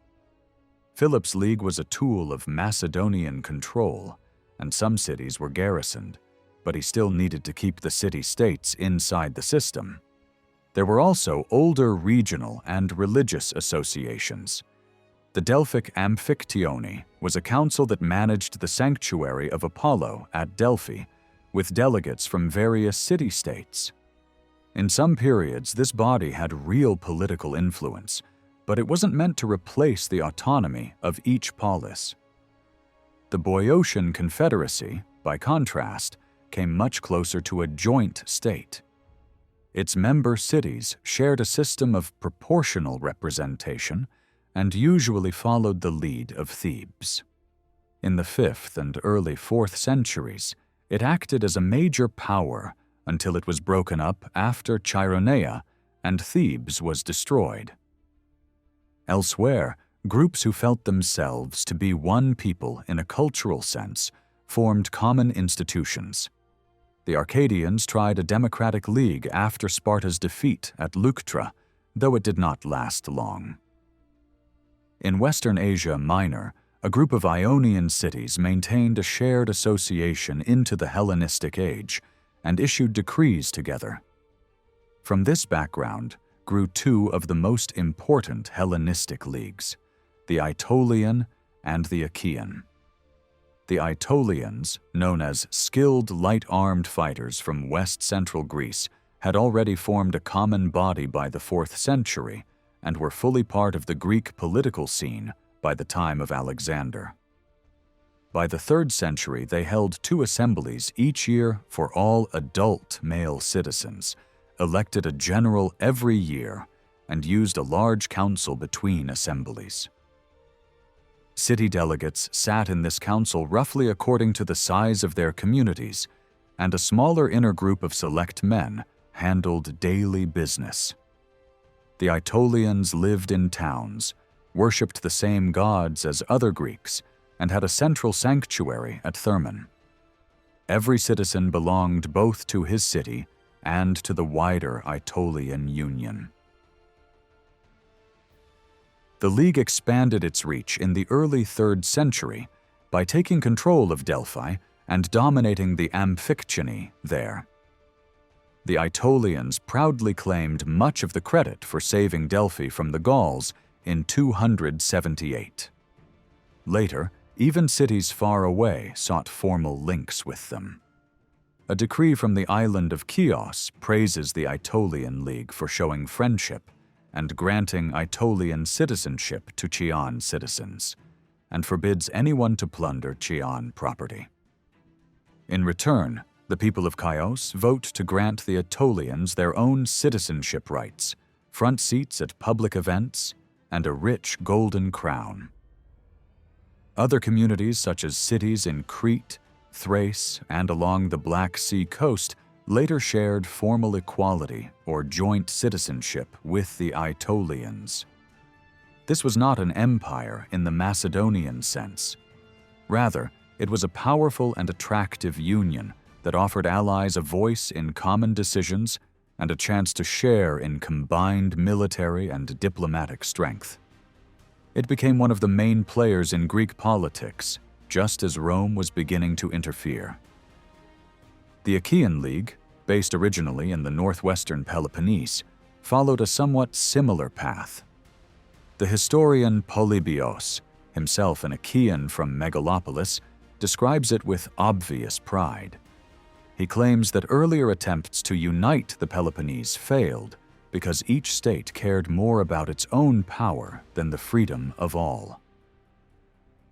Philip's league was a tool of Macedonian control, and some cities were garrisoned, but he still needed to keep the city-states inside the system. There were also older regional and religious associations. The Delphic Amphictyony was a council that managed the sanctuary of Apollo at Delphi, with delegates from various city-states. In some periods, this body had real political influence, but it wasn't meant to replace the autonomy of each polis. The Boeotian Confederacy, by contrast, came much closer to a joint state. Its member cities shared a system of proportional representation and usually followed the lead of Thebes. In the 5th and early 4th centuries, it acted as a major power until it was broken up after Chaironea and Thebes was destroyed. Elsewhere, groups who felt themselves to be one people in a cultural sense formed common institutions. The Arcadians tried a democratic league after Sparta's defeat at Leuctra, though it did not last long. In Western Asia Minor, a group of Ionian cities maintained a shared association into the Hellenistic age and issued decrees together. From this background grew two of the most important Hellenistic leagues, the Aetolian and the Achaean. The Aetolians, known as skilled light-armed fighters from west-central Greece, had already formed a common body by the 4th century and were fully part of the Greek political scene by the time of Alexander. By the 3rd century, they held 2 assemblies each year for all adult male citizens, elected a general every year, and used a large council between assemblies. City delegates sat in this council roughly according to the size of their communities, and a smaller inner group of select men handled daily business. The Aetolians lived in towns, worshipped the same gods as other Greeks, and had a central sanctuary at Thermon. Every citizen belonged both to his city and to the wider Aetolian Union. The League expanded its reach in the early 3rd century by taking control of Delphi and dominating the Amphictyony there. The Aetolians proudly claimed much of the credit for saving Delphi from the Gauls in 278. Later, even cities far away sought formal links with them. A decree from the island of Chios praises the Aetolian League for showing friendship and granting Aetolian citizenship to Chian citizens, and forbids anyone to plunder Chian property. In return, the people of Chios vote to grant the Aetolians their own citizenship rights, front seats at public events, and a rich golden crown. Other communities such as cities in Crete, Thrace, and along the Black Sea coast later shared formal equality or joint citizenship with the Aetolians. This was not an empire in the Macedonian sense. Rather, it was a powerful and attractive union that offered allies a voice in common decisions and a chance to share in combined military and diplomatic strength. It became one of the main players in Greek politics, just as Rome was beginning to interfere. The Achaean League, based originally in the northwestern Peloponnese, followed a somewhat similar path. The historian Polybios, himself an Achaean from Megalopolis, describes it with obvious pride. He claims that earlier attempts to unite the Peloponnese failed because each state cared more about its own power than the freedom of all.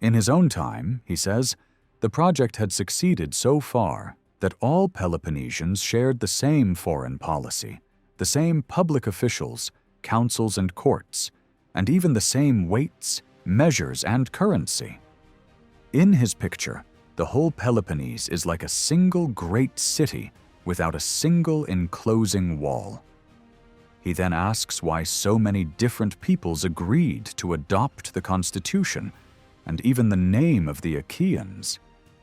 In his own time, he says, the project had succeeded so far that all Peloponnesians shared the same foreign policy, the same public officials, councils and courts, and even the same weights, measures, and currency. In his picture, the whole Peloponnese is like a single great city without a single enclosing wall. He then asks why so many different peoples agreed to adopt the constitution and even the name of the Achaeans,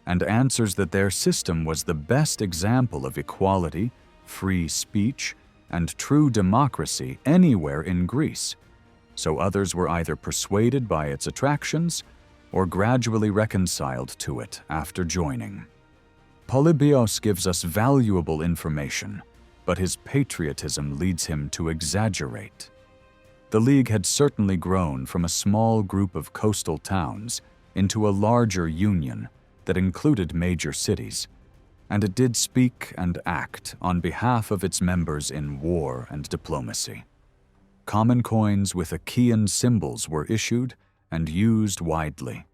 and answers that their system was the best example of equality, free speech, and true democracy anywhere in Greece, so others were either persuaded by its attractions or gradually reconciled to it after joining. Polybios gives us valuable information, but his patriotism leads him to exaggerate. The League had certainly grown from a small group of coastal towns into a larger union that included major cities, and it did speak and act on behalf of its members in war and diplomacy. Common coins with Achaean symbols were issued and used widely.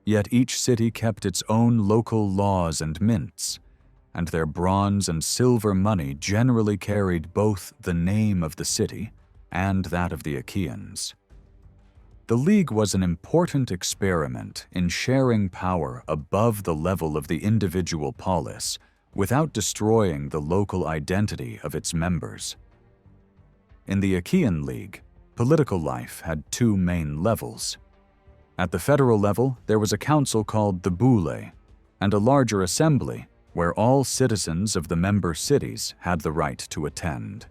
Yet each city kept its own local laws and mints, and their bronze and silver money generally carried both the name of the city and that of the Achaeans. The League was an important experiment in sharing power above the level of the individual polis without destroying the local identity of its members. In the Achaean League, political life had two main levels. At the federal level, there was a council called the Boule, and a larger assembly where all citizens of the member cities had the right to attend.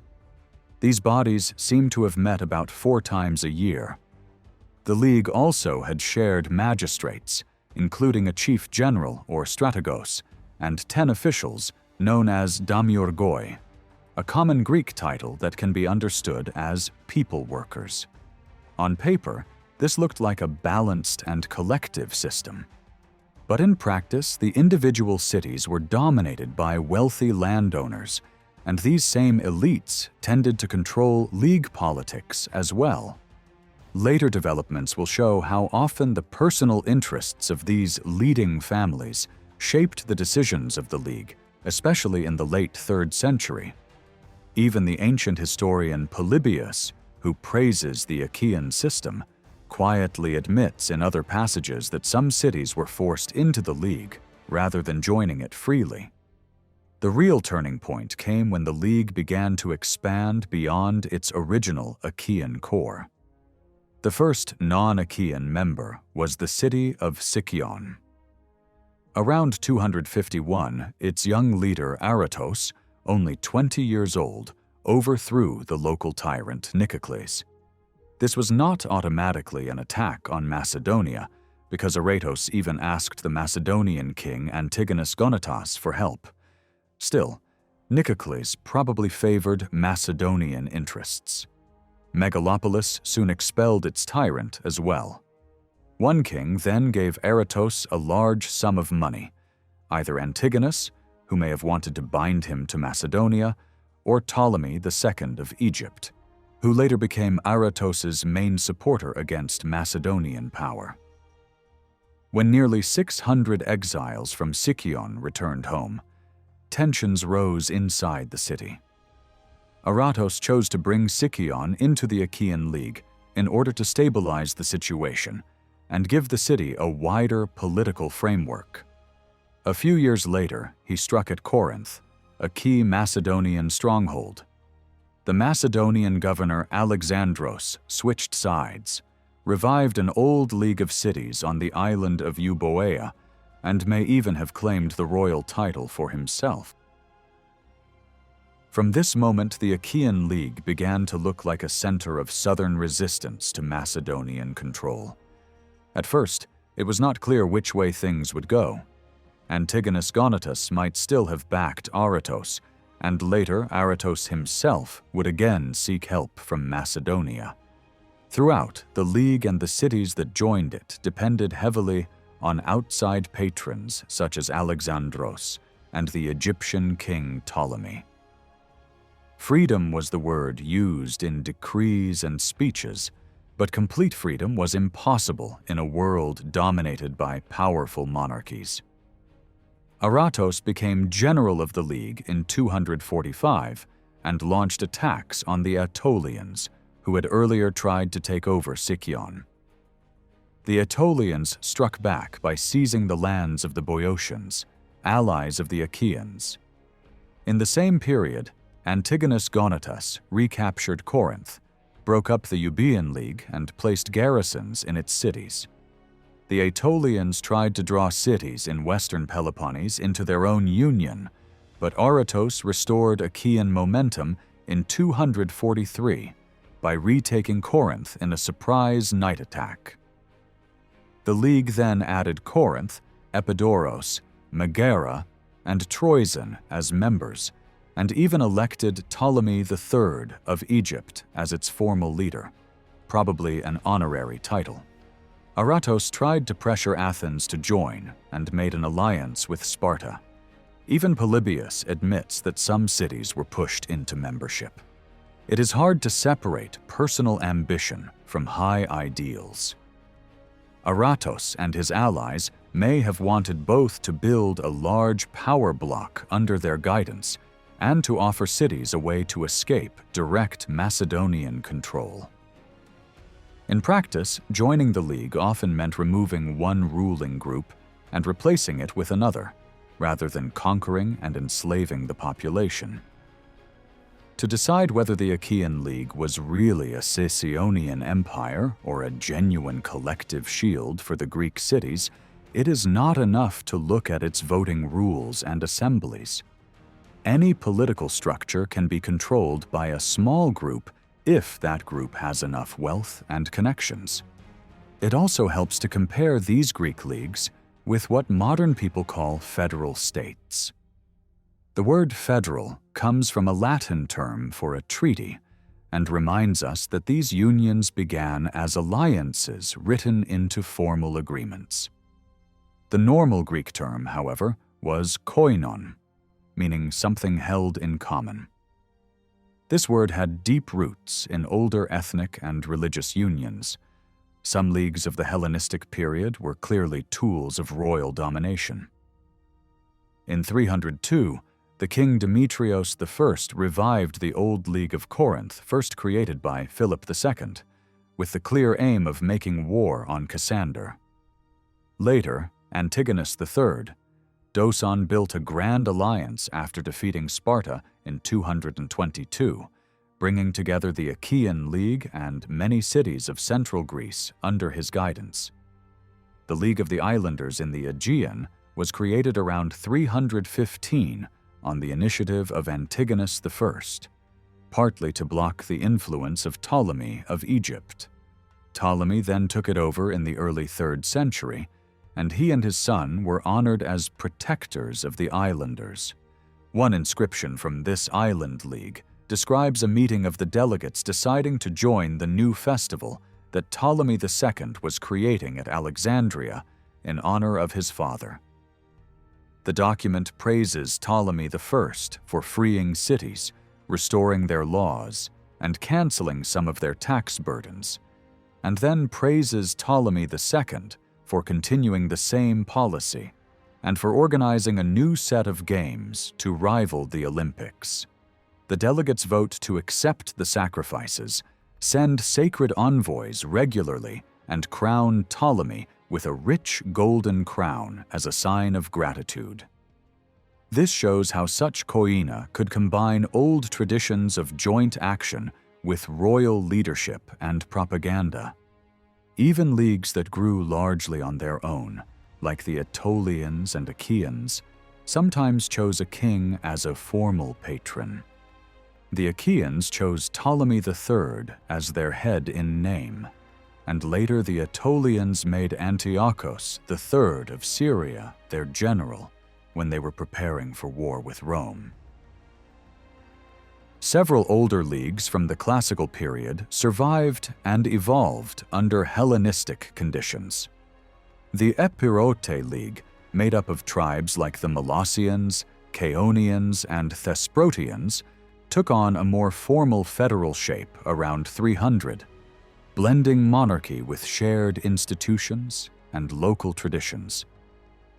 These bodies seem to have met about 4 times a year. The League also had shared magistrates, including a chief general or strategos, and 10 officials known as damiurgoi, a common Greek title that can be understood as people workers. On paper, this looked like a balanced and collective system. But in practice, the individual cities were dominated by wealthy landowners, and these same elites tended to control League politics as well. Later developments will show how often the personal interests of these leading families shaped the decisions of the League, especially in the late 3rd century. Even the ancient historian Polybius, who praises the Achaean system, quietly admits in other passages that some cities were forced into the League rather than joining it freely. The real turning point came when the League began to expand beyond its original Achaean core. The first non-Achaean member was the city of Sicyon. Around 251, its young leader Aratos, only 20 years old, overthrew the local tyrant Nicocles. This was not automatically an attack on Macedonia, because Aratos even asked the Macedonian king Antigonid for help. Still, Nicocles probably favored Macedonian interests. Megalopolis soon expelled its tyrant as well. One king then gave Aratos a large sum of money, either Antigonid, who may have wanted to bind him to Macedonia, or Ptolemy II of Egypt, who later became Aratos's main supporter against Macedonian power. When nearly 600 exiles from Sicyon returned home, tensions rose inside the city. Aratos chose to bring Sicyon into the Achaean League in order to stabilize the situation and give the city a wider political framework. A few years later, he struck at Corinth, a key Macedonian stronghold. The Macedonian governor Alexandros switched sides, revived an old league of cities on the island of Euboea, and may even have claimed the royal title for himself. From this moment, the Achaean League began to look like a center of southern resistance to Macedonian control. At first, it was not clear which way things would go. Antigonid might still have backed Aratos, and later Aratos himself would again seek help from Macedonia. Throughout, the League and the cities that joined it depended heavily on outside patrons such as Alexandros and the Egyptian king Ptolemy. Freedom was the word used in decrees and speeches, but complete freedom was impossible in a world dominated by powerful monarchies. Aratos became general of the League in 245 and launched attacks on the Aetolians, who had earlier tried to take over Sicyon. The Aetolians struck back by seizing the lands of the Boeotians, allies of the Achaeans. In the same period, Antigonid recaptured Corinth, broke up the Euboean League, and placed garrisons in its cities. The Aetolians tried to draw cities in western Peloponnese into their own union, but Aratos restored Achaean momentum in 243 by retaking Corinth in a surprise night attack. The League then added Corinth, Epidaurus, Megara, and Troezen as members, and even elected Ptolemy III of Egypt as its formal leader, probably an honorary title. Aratos tried to pressure Athens to join and made an alliance with Sparta. Even Polybius admits that some cities were pushed into membership. It is hard to separate personal ambition from high ideals. Aratos and his allies may have wanted both to build a large power block under their guidance and to offer cities a way to escape direct Macedonian control. In practice, joining the League often meant removing one ruling group and replacing it with another, rather than conquering and enslaving the population. To decide whether the Achaean League was really a Sicyonian empire or a genuine collective shield for the Greek cities, it is not enough to look at its voting rules and assemblies. Any political structure can be controlled by a small group if that group has enough wealth and connections. It also helps to compare these Greek leagues with what modern people call federal states. The word federal comes from a Latin term for a treaty and reminds us that these unions began as alliances written into formal agreements. The normal Greek term, however, was koinon, meaning something held in common. This word had deep roots in older ethnic and religious unions. Some leagues of the Hellenistic period were clearly tools of royal domination. In 302, the king Demetrios I revived the old League of Corinth, first created by Philip II, with the clear aim of making war on Cassander. Later, Antigonus III, Doson built a grand alliance after defeating Sparta in 222, bringing together the Achaean League and many cities of central Greece under his guidance. The League of the Islanders in the Aegean was created around 315 on the initiative of Antigonus I, partly to block the influence of Ptolemy of Egypt. Ptolemy then took it over in the early 3rd century, and he and his son were honored as protectors of the islanders. One inscription from this island league describes a meeting of the delegates deciding to join the new festival that Ptolemy II was creating at Alexandria in honor of his father. The document praises Ptolemy I for freeing cities, restoring their laws, and canceling some of their tax burdens, and then praises Ptolemy II for continuing the same policy and for organizing a new set of games to rival the Olympics. The delegates vote to accept the sacrifices, send sacred envoys regularly, and crown Ptolemy with a rich golden crown as a sign of gratitude. This shows how such koina could combine old traditions of joint action with royal leadership and propaganda. Even leagues that grew largely on their own, like the Aetolians and Achaeans, sometimes chose a king as a formal patron. The Achaeans chose Ptolemy III as their head in name, and later the Aetolians made Antiochus III of Syria their general when they were preparing for war with Rome. Several older leagues from the classical period survived and evolved under Hellenistic conditions. The Epirote League, made up of tribes like the Molossians, Chaonians, and Thesprotians, took on a more formal federal shape around 300, blending monarchy with shared institutions and local traditions.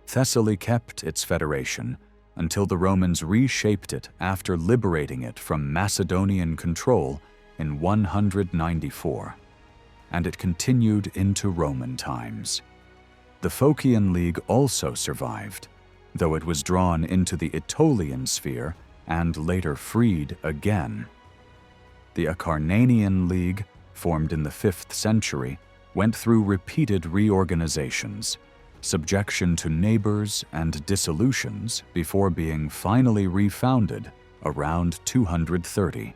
Thessaly kept its federation until the Romans reshaped it after liberating it from Macedonian control in 194, and it continued into Roman times. The Phocian League also survived, though it was drawn into the Aetolian sphere and later freed again. The Acarnanian League, formed in the 5th century, went through repeated reorganizations, subjection to neighbors, and dissolutions before being finally refounded around 230.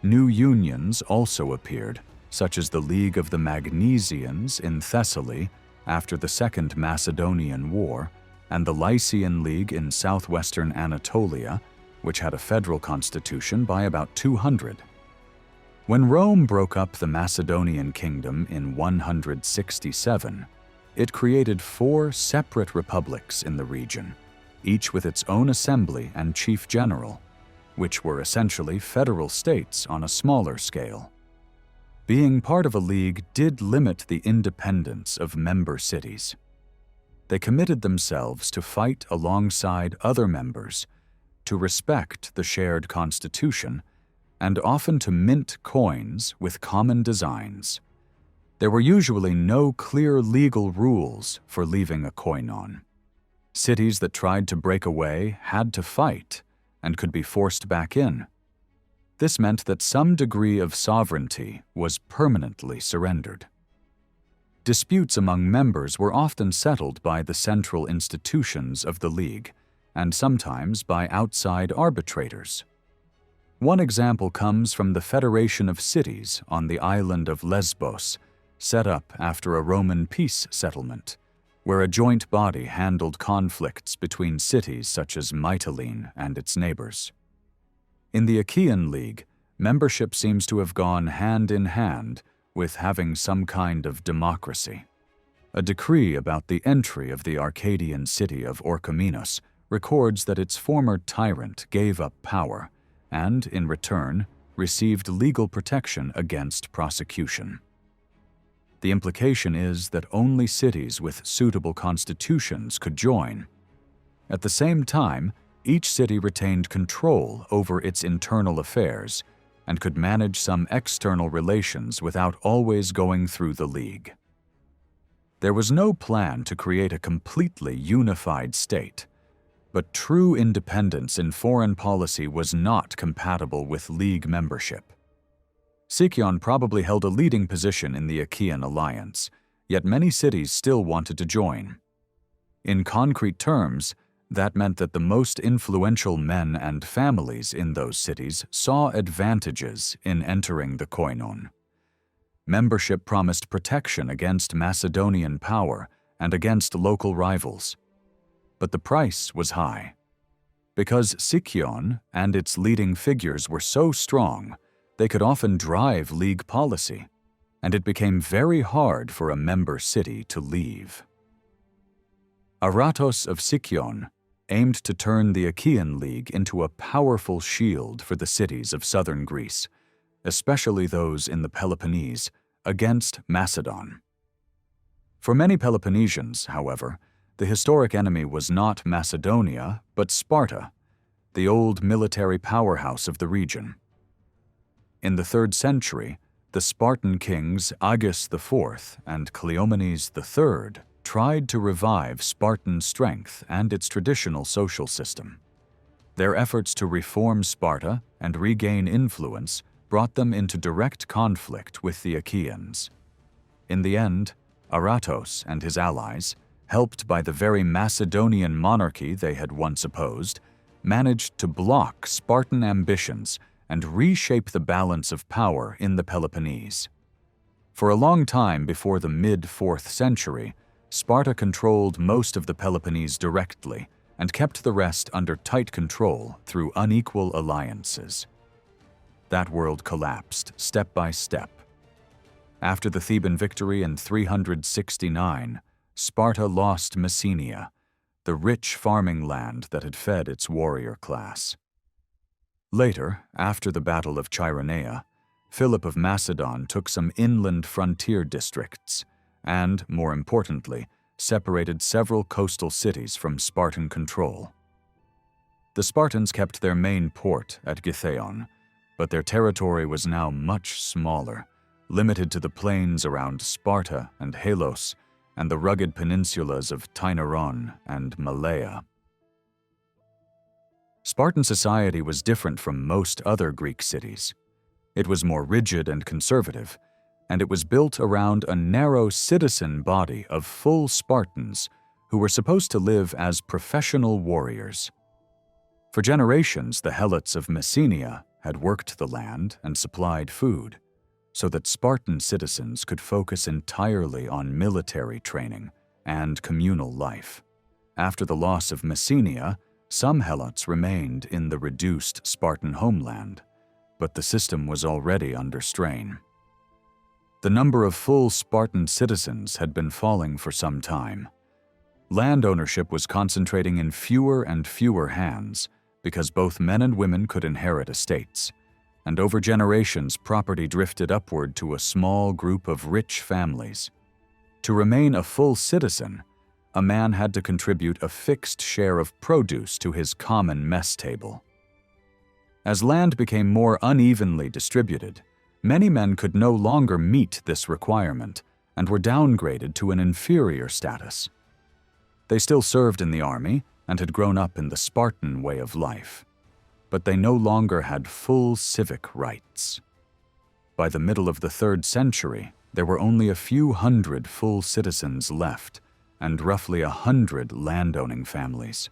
New unions also appeared, such as the League of the Magnesians in Thessaly after the Second Macedonian War, and the Lycian League in southwestern Anatolia, which had a federal constitution by about 200. When Rome broke up the Macedonian Kingdom in 167, it created 4 separate republics in the region, each with its own assembly and chief general, which were essentially federal states on a smaller scale. Being part of a league did limit the independence of member cities. They committed themselves to fight alongside other members, to respect the shared constitution, and often to mint coins with common designs. There were usually no clear legal rules for leaving a koinon. Cities that tried to break away had to fight and could be forced back in. This meant that some degree of sovereignty was permanently surrendered. Disputes among members were often settled by the central institutions of the League, and sometimes by outside arbitrators. One example comes from the Federation of Cities on the island of Lesbos, set up after a Roman peace settlement, where a joint body handled conflicts between cities such as Mytilene and its neighbors. In the Achaean League, membership seems to have gone hand in hand with having some kind of democracy. A decree about the entry of the Arcadian city of Orchomenos records that its former tyrant gave up power and, in return, received legal protection against prosecution. The implication is that only cities with suitable constitutions could join. At the same time, each city retained control over its internal affairs, and could manage some external relations without always going through the League. There was no plan to create a completely unified state, but true independence in foreign policy was not compatible with League membership. Sicyon probably held a leading position in the Achaean alliance, yet many cities still wanted to join. In concrete terms, that meant that the most influential men and families in those cities saw advantages in entering the koinon. Membership promised protection against Macedonian power and against local rivals. But the price was high. Because Sicyon and its leading figures were so strong, they could often drive League policy, and it became very hard for a member city to leave. Aratos of Sicyon aimed to turn the Achaean League into a powerful shield for the cities of southern Greece, especially those in the Peloponnese, against Macedon. For many Peloponnesians, however, the historic enemy was not Macedonia, but Sparta, the old military powerhouse of the region. In the 3rd century, the Spartan kings Agis IV and Cleomenes III tried to revive Spartan strength and its traditional social system. Their efforts to reform Sparta and regain influence brought them into direct conflict with the Achaeans. In the end, Aratos and his allies, helped by the very Macedonian monarchy they had once opposed, managed to block Spartan ambitions and reshape the balance of power in the Peloponnese. For a long time before the mid-4th century, Sparta controlled most of the Peloponnese directly and kept the rest under tight control through unequal alliances. That world collapsed step by step. After the Theban victory in 369, Sparta lost Messenia, the rich farming land that had fed its warrior class. Later, after the Battle of Chaeronea, Philip of Macedon took some inland frontier districts and, more importantly, separated several coastal cities from Spartan control. The Spartans kept their main port at Githaion, but their territory was now much smaller, limited to the plains around Sparta and Helos and the rugged peninsulas of Tainaron and Malea. Spartan society was different from most other Greek cities. It was more rigid and conservative, and it was built around a narrow citizen body of full Spartans who were supposed to live as professional warriors. For generations, the Helots of Messenia had worked the land and supplied food, so that Spartan citizens could focus entirely on military training and communal life. After the loss of Messenia, some Helots remained in the reduced Spartan homeland, but the system was already under strain. The number of full Spartan citizens had been falling for some time. Land ownership was concentrating in fewer and fewer hands because both men and women could inherit estates, and over generations property drifted upward to a small group of rich families. To remain a full citizen, a man had to contribute a fixed share of produce to his common mess table. As land became more unevenly distributed, many men could no longer meet this requirement and were downgraded to an inferior status. They still served in the army and had grown up in the Spartan way of life, but they no longer had full civic rights. By the middle of the 3rd century, there were only a few hundred full citizens left and roughly 100 landowning families.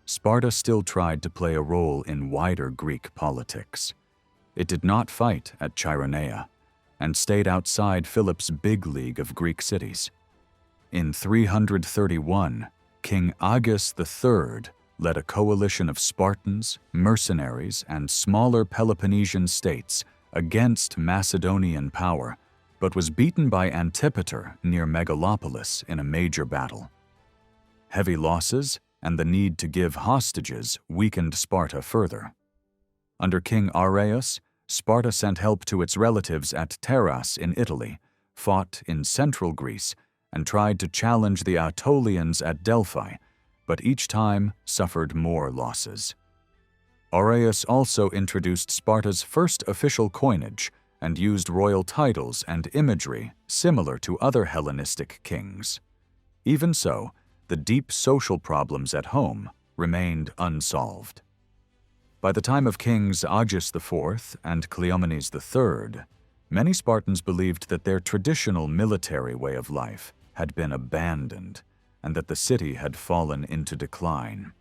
Sparta still tried to play a role in wider Greek politics. It did not fight at Chaeronea and stayed outside Philip's big league of Greek cities. In 331, King Agis III led a coalition of Spartans, mercenaries, and smaller Peloponnesian states against Macedonian power, but was beaten by Antipater near Megalopolis in a major battle. Heavy losses and the need to give hostages weakened Sparta further. Under King Areus, Sparta sent help to its relatives at Taras in Italy, fought in central Greece, and tried to challenge the Aetolians at Delphi, but each time suffered more losses. Aureus also introduced Sparta's first official coinage and used royal titles and imagery similar to other Hellenistic kings. Even so, the deep social problems at home remained unsolved. By the time of kings Agis IV and Cleomenes III, many Spartans believed that their traditional military way of life had been abandoned and that the city had fallen into decline.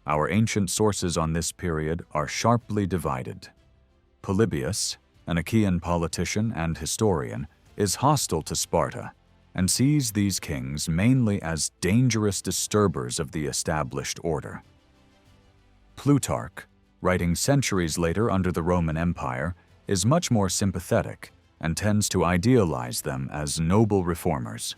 Our ancient sources on this period are sharply divided. Polybius, an Achaean politician and historian, is hostile to Sparta and sees these kings mainly as dangerous disturbers of the established order. Plutarch, writing centuries later under the Roman Empire, is much more sympathetic and tends to idealize them as noble reformers.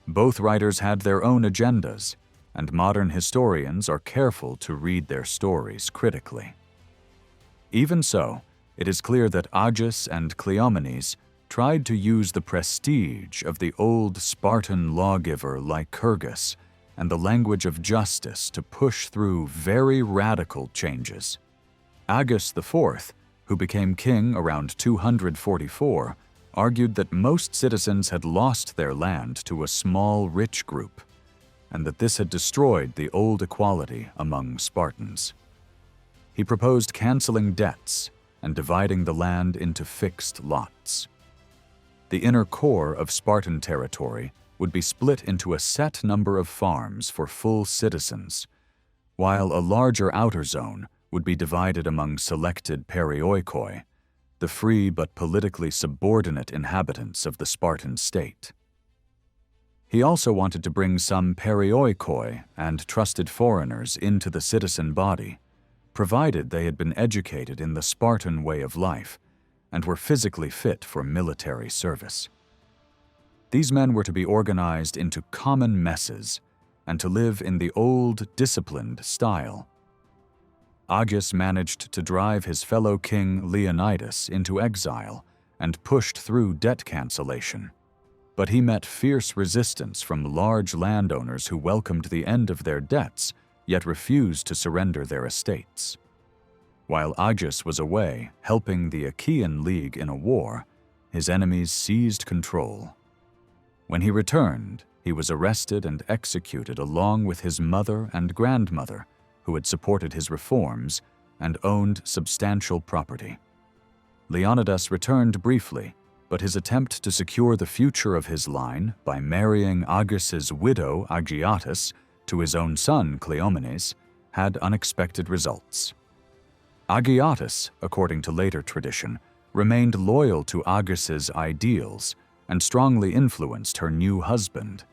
Both writers had their own agendas, and modern historians are careful to read their stories critically. Even so, it is clear that Agis and Cleomenes tried to use the prestige of the old Spartan lawgiver Lycurgus and the language of justice to push through very radical changes. Agis IV, who became king around 244, argued that most citizens had lost their land to a small, rich group, and that this had destroyed the old equality among Spartans. He proposed canceling debts and dividing the land into fixed lots. The inner core of Spartan territory would be split into a set number of farms for full citizens, while a larger outer zone would be divided among selected perioikoi, the free but politically subordinate inhabitants of the Spartan state. He also wanted to bring some perioikoi and trusted foreigners into the citizen body, provided they had been educated in the Spartan way of life and were physically fit for military service. These men were to be organized into common messes and to live in the old, disciplined style. Agis managed to drive his fellow king Leonidas into exile and pushed through debt cancellation. But he met fierce resistance from large landowners who welcomed the end of their debts, yet refused to surrender their estates. While Agis was away helping the Achaean League in a war, his enemies seized control. When he returned, he was arrested and executed along with his mother and grandmother, who had supported his reforms and owned substantial property. Leonidas returned briefly, but his attempt to secure the future of his line by marrying Agis's widow Agiatis to his own son Cleomenes had unexpected results. Agiatis, according to later tradition, remained loyal to Agis's ideals and strongly influenced her new husband.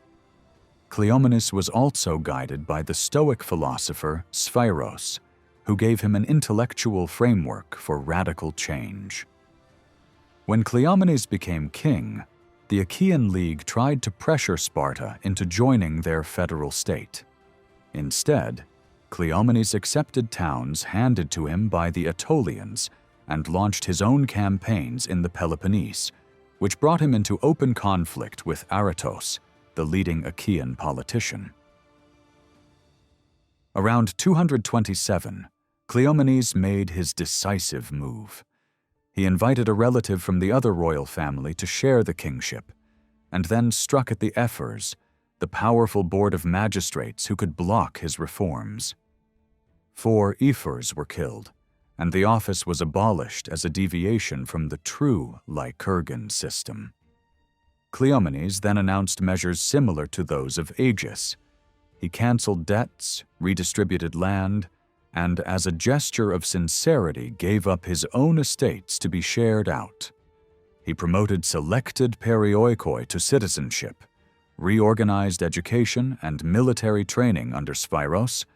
Cleomenes was also guided by the Stoic philosopher Sphiros, who gave him an intellectual framework for radical change. When Cleomenes became king, the Achaean League tried to pressure Sparta into joining their federal state. Instead, Cleomenes accepted towns handed to him by the Aetolians and launched his own campaigns in the Peloponnese, which brought him into open conflict with Aratos, the leading Achaean politician. Around 227, Cleomenes made his decisive move. He invited a relative from the other royal family to share the kingship, and then struck at the ephors, the powerful board of magistrates who could block his reforms. 4 ephors were killed, and the office was abolished as a deviation from the true Lycurgan system. Cleomenes then announced measures similar to those of Agis. He canceled debts, redistributed land, and as a gesture of sincerity gave up his own estates to be shared out. He promoted selected perioikoi to citizenship, reorganized education and military training under Sphiros,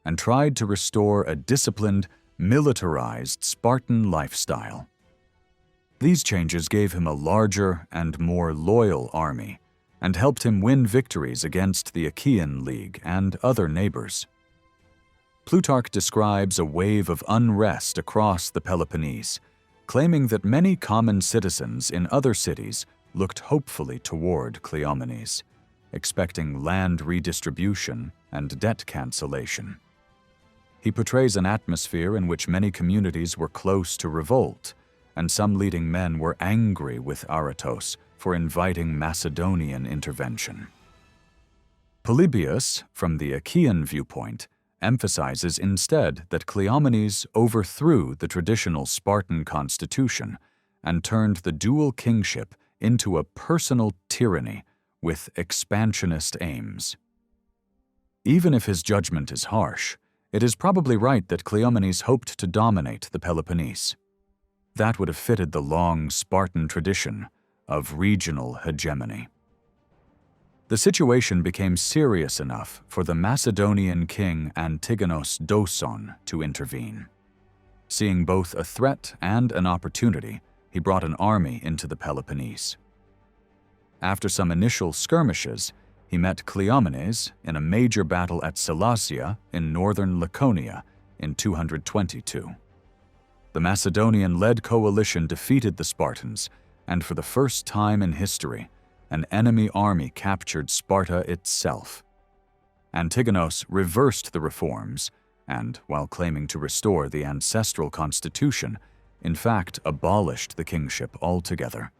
and tried to restore a disciplined, militarized Spartan lifestyle. These changes gave him a larger and more loyal army and helped him win victories against the Achaean League and other neighbors. Plutarch describes a wave of unrest across the Peloponnese, claiming that many common citizens in other cities looked hopefully toward Cleomenes, expecting land redistribution and debt cancellation. He portrays an atmosphere in which many communities were close to revolt, and some leading men were angry with Aratos for inviting Macedonian intervention. Polybius, from the Achaean viewpoint, emphasizes instead that Cleomenes overthrew the traditional Spartan constitution and turned the dual kingship into a personal tyranny with expansionist aims. Even if his judgment is harsh, it is probably right that Cleomenes hoped to dominate the Peloponnese. That would have fitted the long Spartan tradition of regional hegemony. The situation became serious enough for the Macedonian king Antigonos Doson to intervene. Seeing both a threat and an opportunity, he brought an army into the Peloponnese. After some initial skirmishes, he met Cleomenes in a major battle at Seleucia in northern Laconia in 222. The Macedonian-led coalition defeated the Spartans, and for the first time in history, an enemy army captured Sparta itself. Antigonos reversed the reforms and, while claiming to restore the ancestral constitution, in fact abolished the kingship altogether.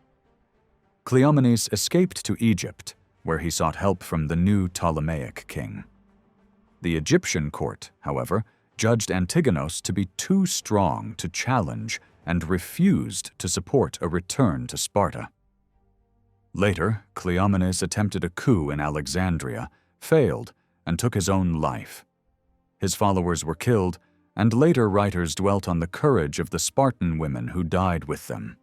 Cleomenes escaped to Egypt, where he sought help from the new Ptolemaic king. The Egyptian court, however, judged Antigonos to be too strong to challenge and refused to support a return to Sparta. Later, Cleomenes attempted a coup in Alexandria, failed, and took his own life. His followers were killed, and later writers dwelt on the courage of the Spartan women who died with them.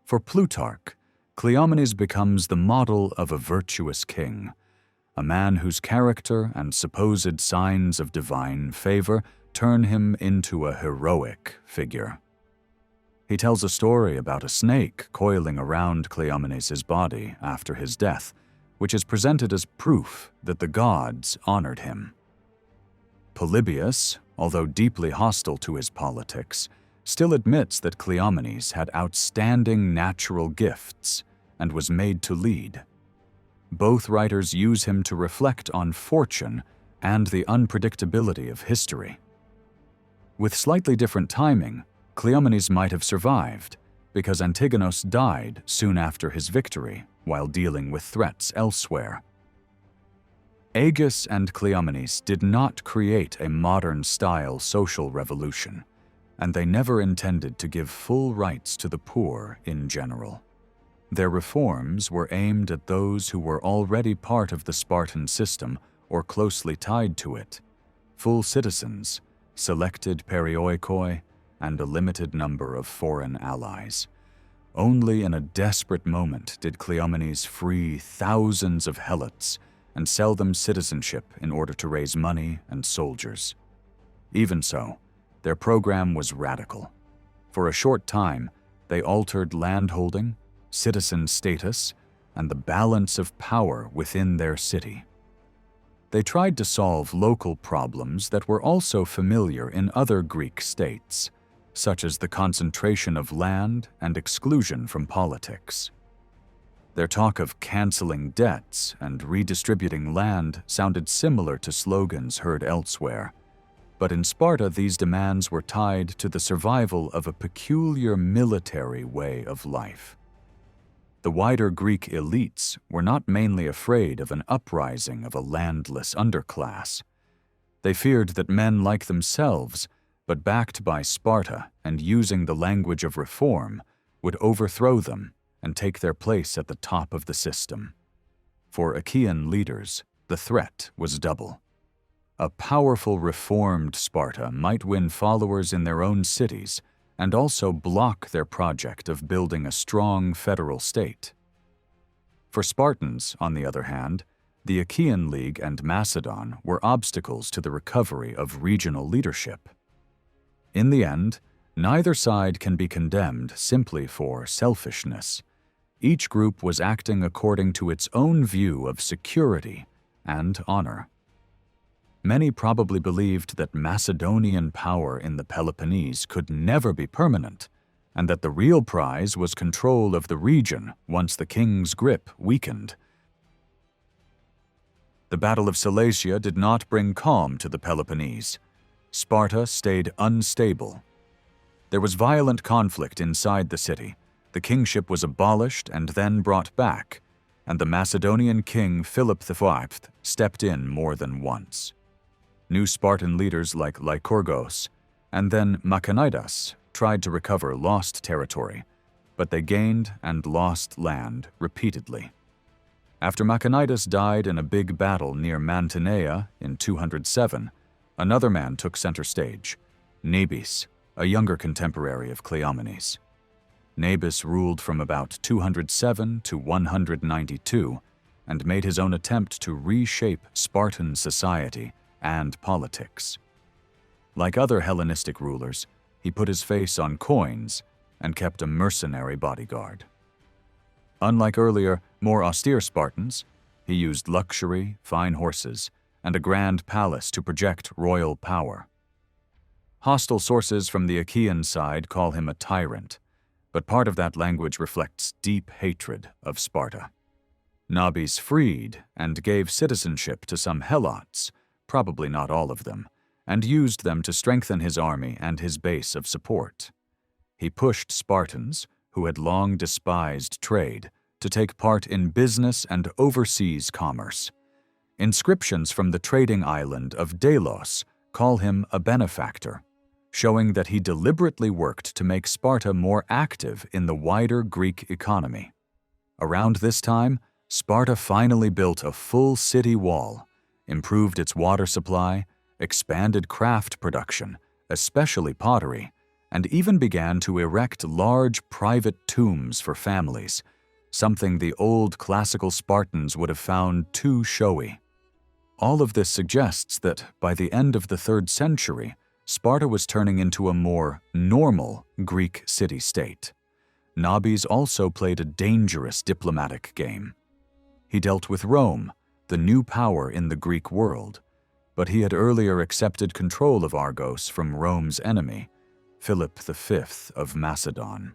For Plutarch, Cleomenes becomes the model of a virtuous king, a man whose character and supposed signs of divine favor turn him into a heroic figure. He tells a story about a snake coiling around Cleomenes' body after his death, which is presented as proof that the gods honored him. Polybius, although deeply hostile to his politics, still admits that Cleomenes had outstanding natural gifts and was made to lead. Both writers use him to reflect on fortune and the unpredictability of history. With slightly different timing, Cleomenes might have survived, because Antigonos died soon after his victory while dealing with threats elsewhere. Agis and Cleomenes did not create a modern-style social revolution, and they never intended to give full rights to the poor in general. Their reforms were aimed at those who were already part of the Spartan system or closely tied to it: full citizens, selected perioikoi, and a limited number of foreign allies. Only in a desperate moment did Cleomenes free thousands of helots and sell them citizenship in order to raise money and soldiers. Even so, their program was radical. For a short time, they altered landholding, citizen status, and the balance of power within their city. They tried to solve local problems that were also familiar in other Greek states, such as the concentration of land and exclusion from politics. Their talk of canceling debts and redistributing land sounded similar to slogans heard elsewhere, but in Sparta these demands were tied to the survival of a peculiar military way of life. The wider Greek elites were not mainly afraid of an uprising of a landless underclass. They feared that men like themselves, but backed by Sparta and using the language of reform, would overthrow them and take their place at the top of the system. For Achaean leaders, the threat was double. A powerful reformed Sparta might win followers in their own cities and also block their project of building a strong federal state. For Spartans, on the other hand, the Achaean League and Macedon were obstacles to the recovery of regional leadership. In the end, neither side can be condemned simply for selfishness. Each group was acting according to its own view of security and honor. Many probably believed that Macedonian power in the Peloponnese could never be permanent, and that the real prize was control of the region once the king's grip weakened. The Battle of Seleucia did not bring calm to the Peloponnese. Sparta stayed unstable. There was violent conflict inside the city. The kingship was abolished and then brought back, and the Macedonian king Philip IV stepped in more than once. New Spartan leaders like Lycurgos and then Machanidas tried to recover lost territory, but they gained and lost land repeatedly. After Machanidas died in a big battle near Mantinea in 207, another man took center stage, Nabis, a younger contemporary of Cleomenes. Nabis ruled from about 207 to 192 and made his own attempt to reshape Spartan society and politics. Like other Hellenistic rulers, he put his face on coins and kept a mercenary bodyguard. Unlike earlier, more austere Spartans, he used luxury, fine horses, and a grand palace to project royal power. Hostile sources from the Achaean side call him a tyrant, but part of that language reflects deep hatred of Sparta. Nabis freed and gave citizenship to some Helots, probably not all of them, and used them to strengthen his army and his base of support. He pushed Spartans, who had long despised trade, to take part in business and overseas commerce. Inscriptions from the trading island of Delos call him a benefactor, showing that he deliberately worked to make Sparta more active in the wider Greek economy. Around this time, Sparta finally built a full city wall, improved its water supply, expanded craft production, especially pottery, and even began to erect large private tombs for families, something the old classical Spartans would have found too showy. All of this suggests that by the end of the 3rd century, Sparta was turning into a more normal Greek city-state. Nabis also played a dangerous diplomatic game. He dealt with Rome, the new power in the Greek world, but he had earlier accepted control of Argos from Rome's enemy, Philip V of Macedon.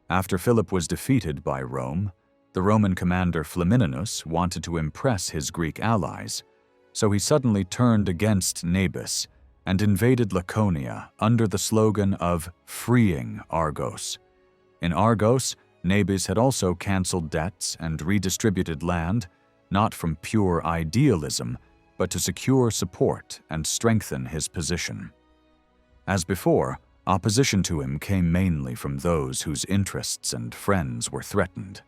After Philip was defeated by Rome, the Roman commander Flamininus wanted to impress his Greek allies, so he suddenly turned against Nabis and invaded Laconia under the slogan of freeing Argos. In Argos, Nabis had also canceled debts and redistributed land, not from pure idealism, but to secure support and strengthen his position. As before, opposition to him came mainly from those whose interests and friends were threatened.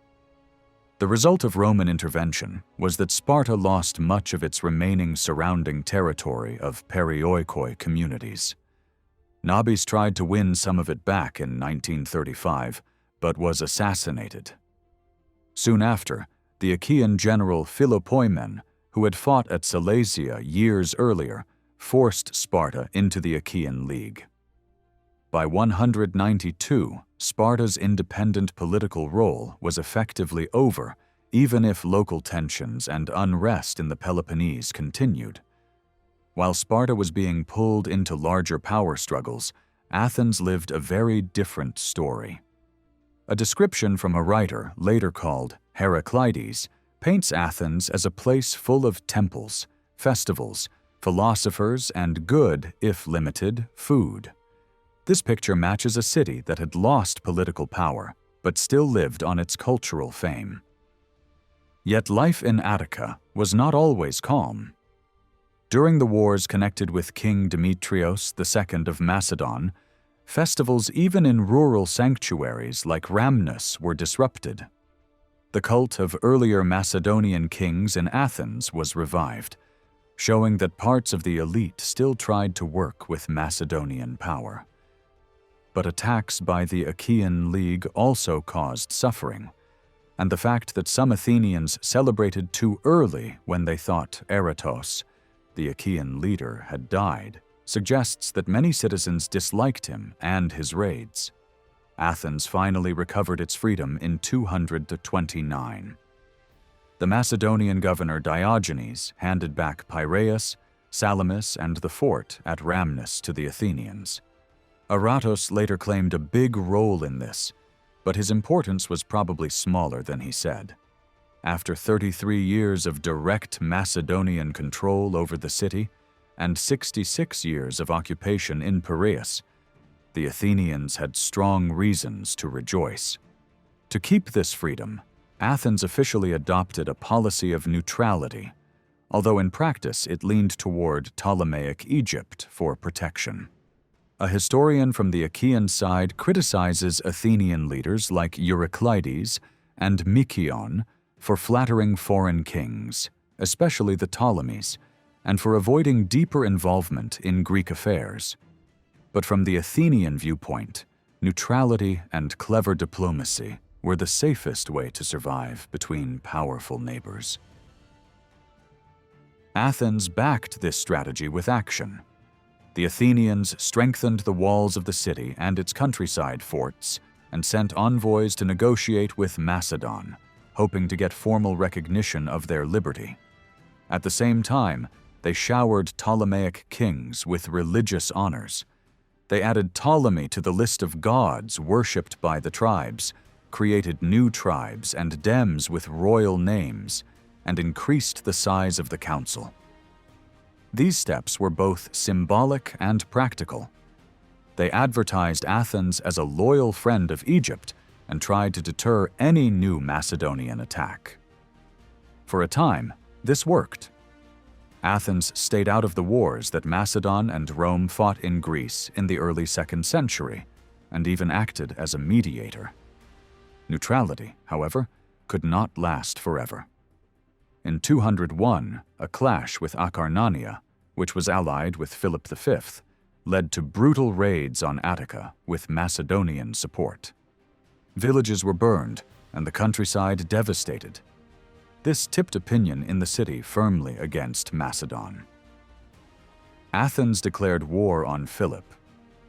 The result of Roman intervention was that Sparta lost much of its remaining surrounding territory of perioikoi communities. Nabis tried to win some of it back in 1935, but was assassinated. Soon after, the Achaean general Philopoemen, who had fought at Seleucia years earlier, forced Sparta into the Achaean League. By 192, Sparta's independent political role was effectively over, even if local tensions and unrest in the Peloponnese continued. While Sparta was being pulled into larger power struggles, Athens lived a very different story. A description from a writer later called Heraclides paints Athens as a place full of temples, festivals, philosophers, and good, if limited, food. This picture matches a city that had lost political power, but still lived on its cultural fame. Yet life in Attica was not always calm. During the wars connected with King Demetrios II of Macedon, festivals even in rural sanctuaries like Rhamnus were disrupted. The cult of earlier Macedonian kings in Athens was revived, showing that parts of the elite still tried to work with Macedonian power. But attacks by the Achaean League also caused suffering, and the fact that some Athenians celebrated too early when they thought Eratos, the Achaean leader, had died, suggests that many citizens disliked him and his raids. Athens finally recovered its freedom in 229. The Macedonian governor Diogenes handed back Piraeus, Salamis, and the fort at Rhamnus to the Athenians. Aratos later claimed a big role in this, but his importance was probably smaller than he said. After 33 years of direct Macedonian control over the city, and 66 years of occupation in Piraeus, the Athenians had strong reasons to rejoice. To keep this freedom, Athens officially adopted a policy of neutrality, although in practice it leaned toward Ptolemaic Egypt for protection. A historian from the Achaean side criticizes Athenian leaders like Euryclides and Mykion for flattering foreign kings, especially the Ptolemies, and for avoiding deeper involvement in Greek affairs. But from the Athenian viewpoint, neutrality and clever diplomacy were the safest way to survive between powerful neighbors. Athens backed this strategy with action. The Athenians strengthened the walls of the city and its countryside forts and sent envoys to negotiate with Macedon, hoping to get formal recognition of their liberty. At the same time, they showered Ptolemaic kings with religious honors. They added Ptolemy to the list of gods worshipped by the tribes, created new tribes and dems with royal names, and increased the size of the council. These steps were both symbolic and practical. They advertised Athens as a loyal friend of Egypt and tried to deter any new Macedonian attack. For a time, this worked. Athens stayed out of the wars that Macedon and Rome fought in Greece in the early 2nd century, and even acted as a mediator. Neutrality, however, could not last forever. In 201, a clash with Acarnania, which was allied with Philip V, led to brutal raids on Attica with Macedonian support. Villages were burned and the countryside devastated. This tipped opinion in the city firmly against Macedon. Athens declared war on Philip,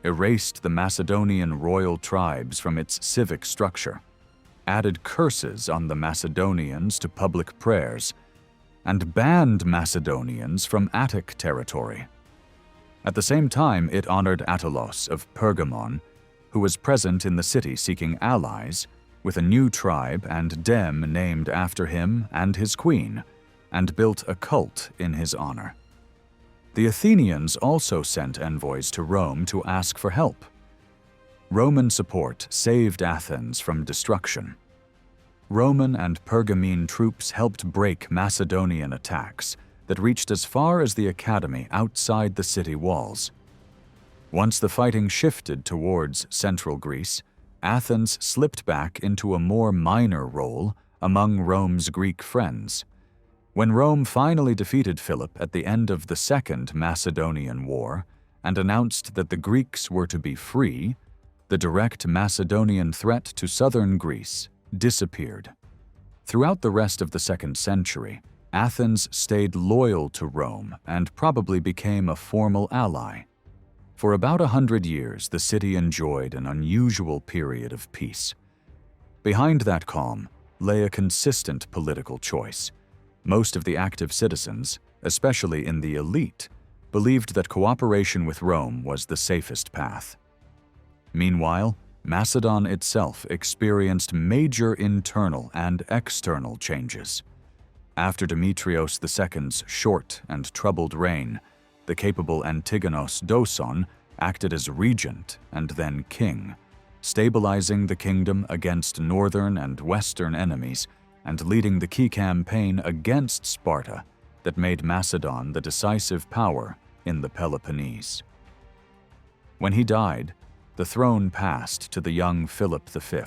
erased the Macedonian royal tribes from its civic structure, added curses on the Macedonians to public prayers, and banned Macedonians from Attic territory. At the same time, it honored Attilos of Pergamon, who was present in the city seeking allies, with a new tribe and dem named after him and his queen, and built a cult in his honor. The Athenians also sent envoys to Rome to ask for help. Roman support saved Athens from destruction. Roman and Pergamene troops helped break Macedonian attacks that reached as far as the academy outside the city walls. Once the fighting shifted towards central Greece, Athens slipped back into a more minor role among Rome's Greek friends. When Rome finally defeated Philip at the end of the Second Macedonian War and announced that the Greeks were to be free, the direct Macedonian threat to southern Greece disappeared. Throughout the rest of the 2nd century, Athens stayed loyal to Rome and probably became a formal ally. For about 100 years, the city enjoyed an unusual period of peace. Behind that calm lay a consistent political choice. Most of the active citizens, especially in the elite, believed that cooperation with Rome was the safest path. Meanwhile, Macedon itself experienced major internal and external changes. After Demetrios II's short and troubled reign, the capable Antigonos Doson acted as regent and then king, stabilizing the kingdom against northern and western enemies and leading the key campaign against Sparta that made Macedon the decisive power in the Peloponnese. When he died, the throne passed to the young Philip V.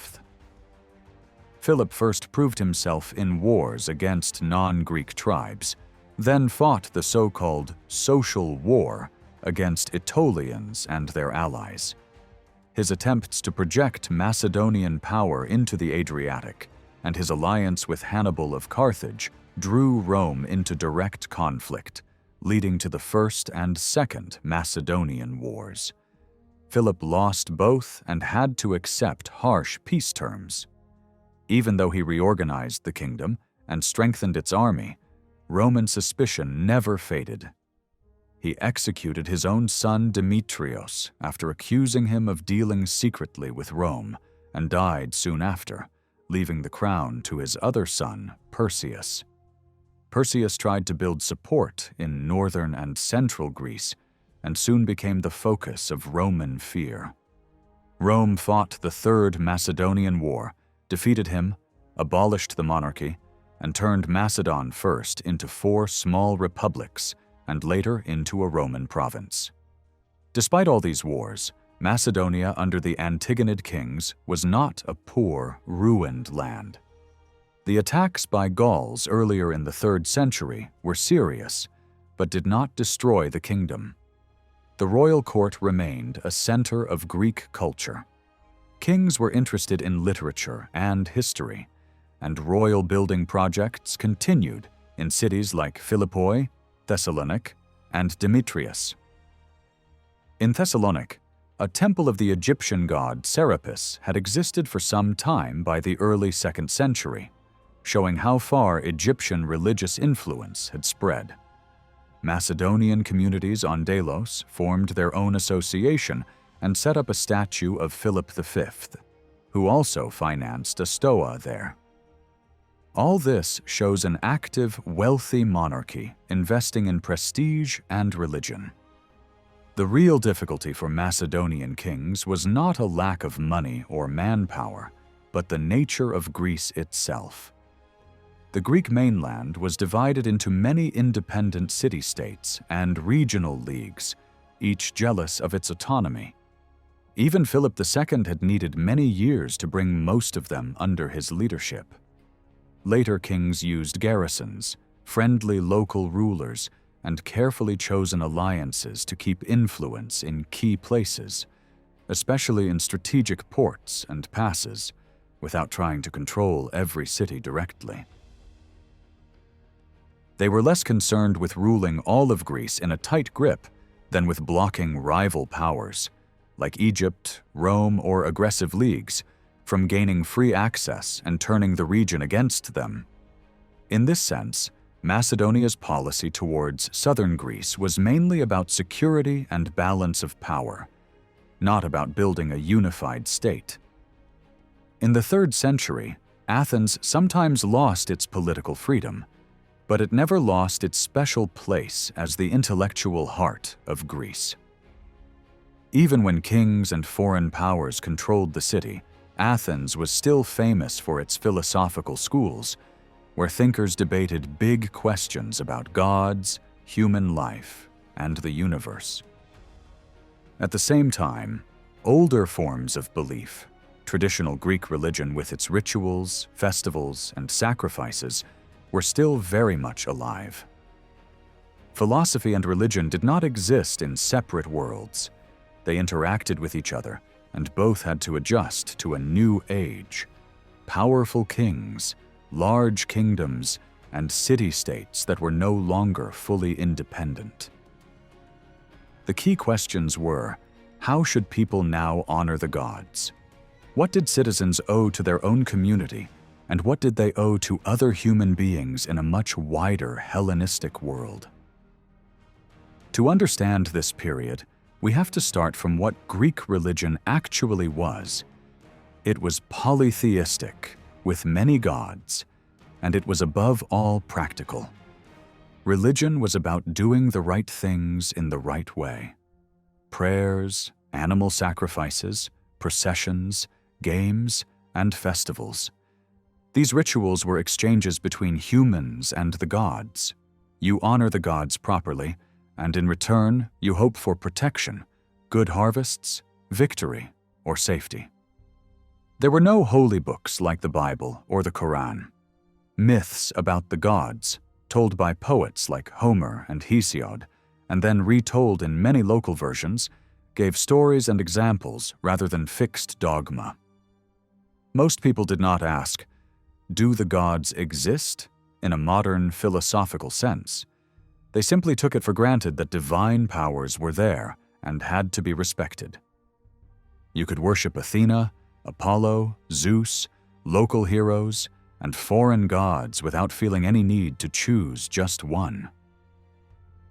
Philip first proved himself in wars against non-Greek tribes, then fought the so-called social war against Aetolians and their allies. His attempts to project Macedonian power into the Adriatic and his alliance with Hannibal of Carthage drew Rome into direct conflict, leading to the First and Second Macedonian Wars. Philip lost both and had to accept harsh peace terms. Even though he reorganized the kingdom and strengthened its army, Roman suspicion never faded. He executed his own son Demetrios after accusing him of dealing secretly with Rome, and died soon after, leaving the crown to his other son, Perseus. Perseus tried to build support in northern and central Greece, and soon became the focus of Roman fear. Rome fought the Third Macedonian War, defeated him, abolished the monarchy, and turned Macedon first into 4 small republics and later into a Roman province. Despite all these wars, Macedonia under the Antigonid kings was not a poor, ruined land. The attacks by Gauls earlier in the 3rd century were serious, but did not destroy the kingdom. The royal court remained a center of Greek culture. Kings were interested in literature and history, and royal building projects continued in cities like Philippi, Thessalonica, and Demetrius. In Thessalonica, a temple of the Egyptian god Serapis had existed for some time by the early 2nd century, showing how far Egyptian religious influence had spread. Macedonian communities on Delos formed their own association and set up a statue of Philip V, who also financed a stoa there. All this shows an active, wealthy monarchy investing in prestige and religion. The real difficulty for Macedonian kings was not a lack of money or manpower, but the nature of Greece itself. The Greek mainland was divided into many independent city-states and regional leagues, each jealous of its autonomy. Even Philip II had needed many years to bring most of them under his leadership. Later kings used garrisons, friendly local rulers, and carefully chosen alliances to keep influence in key places, especially in strategic ports and passes, without trying to control every city directly. They were less concerned with ruling all of Greece in a tight grip than with blocking rival powers, like Egypt, Rome, or aggressive leagues, from gaining free access and turning the region against them. In this sense, Macedonia's policy towards southern Greece was mainly about security and balance of power, not about building a unified state. In the 3rd century, Athens sometimes lost its political freedom, but it never lost its special place as the intellectual heart of Greece. Even when kings and foreign powers controlled the city, Athens was still famous for its philosophical schools, where thinkers debated big questions about gods, human life, and the universe. At the same time, older forms of belief, traditional Greek religion with its rituals, festivals, and sacrifices, were still very much alive. Philosophy and religion did not exist in separate worlds. They interacted with each other, and both had to adjust to a new age. Powerful kings, large kingdoms, and city-states that were no longer fully independent. The key questions were, how should people now honor the gods? What did citizens owe to their own community, and what did they owe to other human beings in a much wider Hellenistic world? To understand this period, we have to start from what Greek religion actually was. It was polytheistic, with many gods, and it was above all practical. Religion was about doing the right things in the right way. Prayers, animal sacrifices, processions, games, and festivals. These rituals were exchanges between humans and the gods. You honor the gods properly, and in return, you hope for protection, good harvests, victory, or safety. There were no holy books like the Bible or the Quran. Myths about the gods, told by poets like Homer and Hesiod, and then retold in many local versions, gave stories and examples rather than fixed dogma. Most people did not ask, do the gods exist in a modern philosophical sense? They simply took it for granted that divine powers were there and had to be respected. You could worship Athena, Apollo, Zeus, local heroes, and foreign gods without feeling any need to choose just one.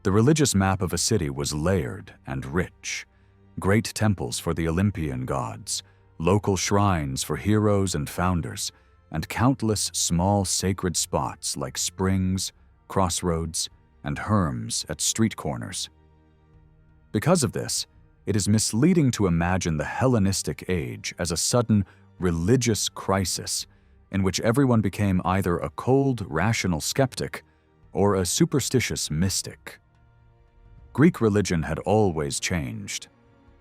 The religious map of a city was layered and rich. Great temples for the Olympian gods, local shrines for heroes and founders, and countless small sacred spots like springs, crossroads, and herms at street corners. Because of this, it is misleading to imagine the Hellenistic age as a sudden religious crisis in which everyone became either a cold, rational skeptic or a superstitious mystic. Greek religion had always changed,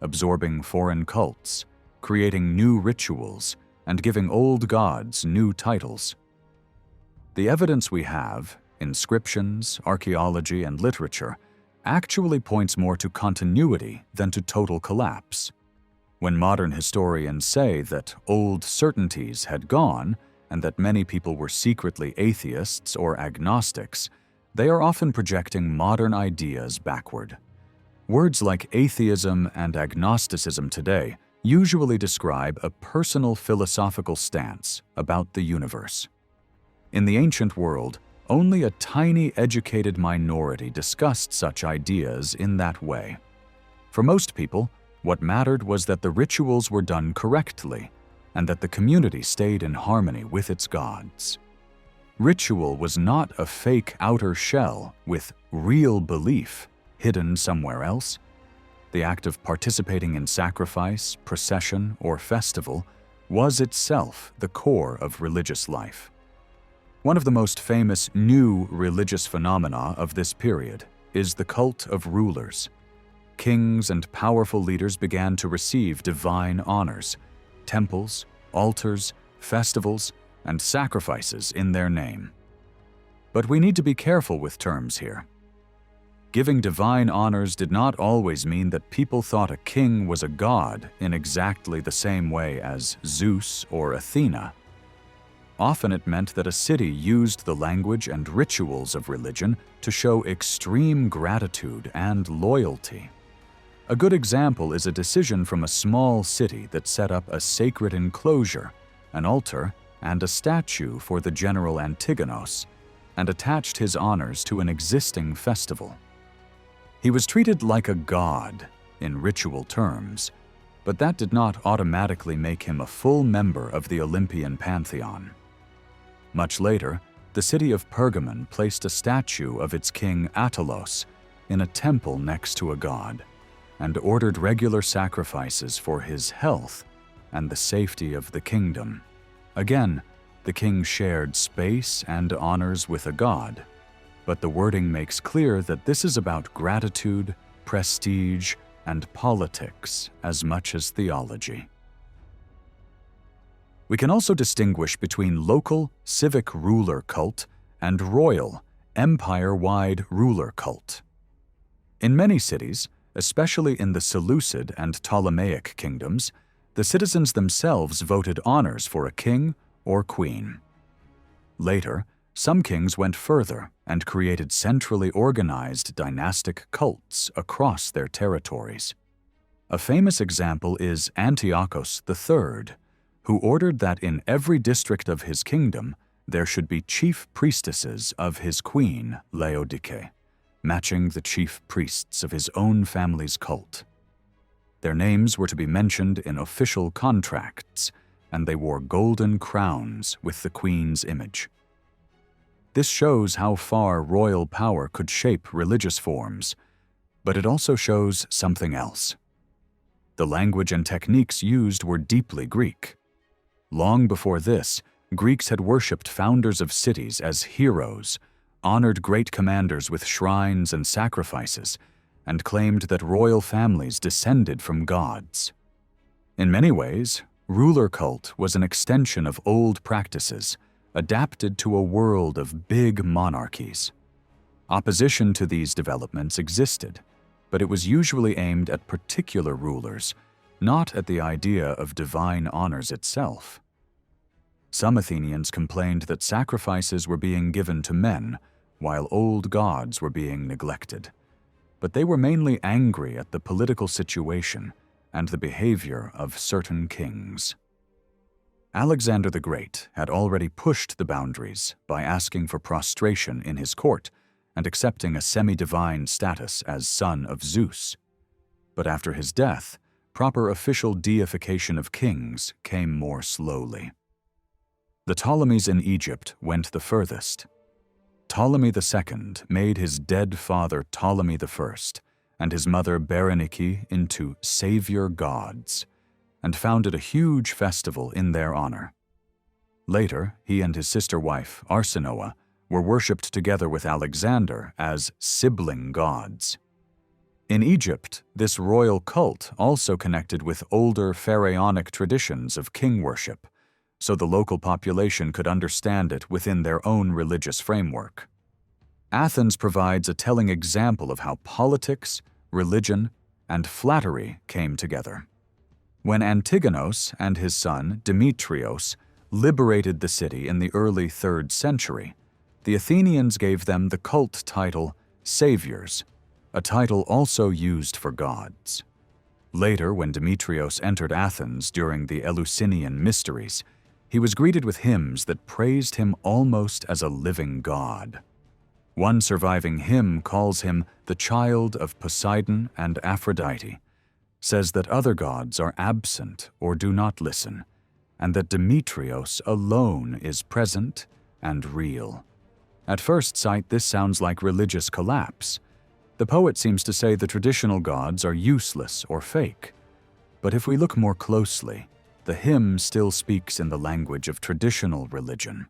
absorbing foreign cults, creating new rituals, and giving old gods new titles. The evidence we have, inscriptions, archaeology, and literature, actually points more to continuity than to total collapse. When modern historians say that old certainties had gone and that many people were secretly atheists or agnostics, they are often projecting modern ideas backward. Words like atheism and agnosticism today usually describe a personal philosophical stance about the universe. In the ancient world, only a tiny educated minority discussed such ideas in that way. For most people, what mattered was that the rituals were done correctly and that the community stayed in harmony with its gods. Ritual was not a fake outer shell with real belief hidden somewhere else. The act of participating in sacrifice, procession, or festival was itself the core of religious life. One of the most famous new religious phenomena of this period is the cult of rulers. Kings and powerful leaders began to receive divine honors, temples, altars, festivals, and sacrifices in their name. But we need to be careful with terms here. Giving divine honors did not always mean that people thought a king was a god in exactly the same way as Zeus or Athena. Often it meant that a city used the language and rituals of religion to show extreme gratitude and loyalty. A good example is a decision from a small city that set up a sacred enclosure, an altar, and a statue for the general Antigonid, and attached his honors to an existing festival. He was treated like a god in ritual terms, but that did not automatically make him a full member of the Olympian pantheon. Much later, the city of Pergamon placed a statue of its king Attilos in a temple next to a god, and ordered regular sacrifices for his health and the safety of the kingdom. Again, the king shared space and honors with a god, but the wording makes clear that this is about gratitude, prestige, and politics as much as theology. We can also distinguish between local, civic ruler cult and royal, empire-wide ruler cult. In many cities, especially in the Seleucid and Ptolemaic kingdoms, the citizens themselves voted honors for a king or queen. Later, some kings went further and created centrally organized dynastic cults across their territories. A famous example is Antiochus III, who ordered that in every district of his kingdom there should be chief priestesses of his queen, Laodice, matching the chief priests of his own family's cult. Their names were to be mentioned in official contracts, and they wore golden crowns with the queen's image. This shows how far royal power could shape religious forms, but it also shows something else. The language and techniques used were deeply Greek. Long before this, Greeks had worshipped founders of cities as heroes, honored great commanders with shrines and sacrifices, and claimed that royal families descended from gods. In many ways, ruler cult was an extension of old practices, adapted to a world of big monarchies. Opposition to these developments existed, but it was usually aimed at particular rulers, not at the idea of divine honors itself. Some Athenians complained that sacrifices were being given to men, while old gods were being neglected. But they were mainly angry at the political situation and the behavior of certain kings. Alexander the Great had already pushed the boundaries by asking for prostration in his court and accepting a semi-divine status as son of Zeus. But after his death, proper official deification of kings came more slowly. The Ptolemies in Egypt went the furthest. Ptolemy II made his dead father Ptolemy I and his mother Berenike into savior gods, and founded a huge festival in their honor. Later, he and his sister wife, Arsinoe, were worshipped together with Alexander as sibling gods. In Egypt, this royal cult also connected with older pharaonic traditions of king worship, so the local population could understand it within their own religious framework. Athens provides a telling example of how politics, religion, and flattery came together. When Antigonos and his son Demetrios liberated the city in the early 3rd century, the Athenians gave them the cult title saviors, a title also used for gods. Later, when Demetrios entered Athens during the Eleusinian Mysteries, he was greeted with hymns that praised him almost as a living god. One surviving hymn calls him the child of Poseidon and Aphrodite, says that other gods are absent or do not listen, and that Demetrios alone is present and real. At first sight, this sounds like religious collapse. The poet seems to say the traditional gods are useless or fake. But if we look more closely, the hymn still speaks in the language of traditional religion.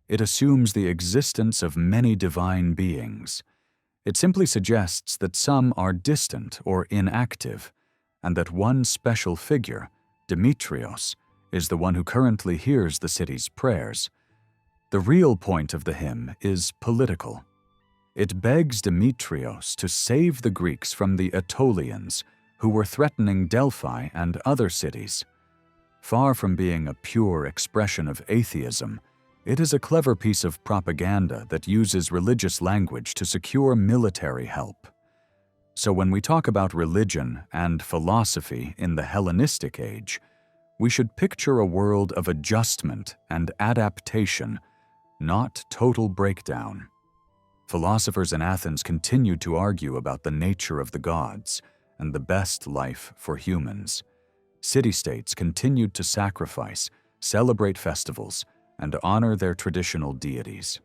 It assumes the existence of many divine beings. It simply suggests that some are distant or inactive, and that one special figure, Demetrios, is the one who currently hears the city's prayers. The real point of the hymn is political. It begs Demetrios to save the Greeks from the Aetolians, who were threatening Delphi and other cities. Far from being a pure expression of atheism, it is a clever piece of propaganda that uses religious language to secure military help. So when we talk about religion and philosophy in the Hellenistic age, we should picture a world of adjustment and adaptation, not total breakdown. Philosophers in Athens continued to argue about the nature of the gods and the best life for humans. City-states continued to sacrifice, celebrate festivals, and honor their traditional deities.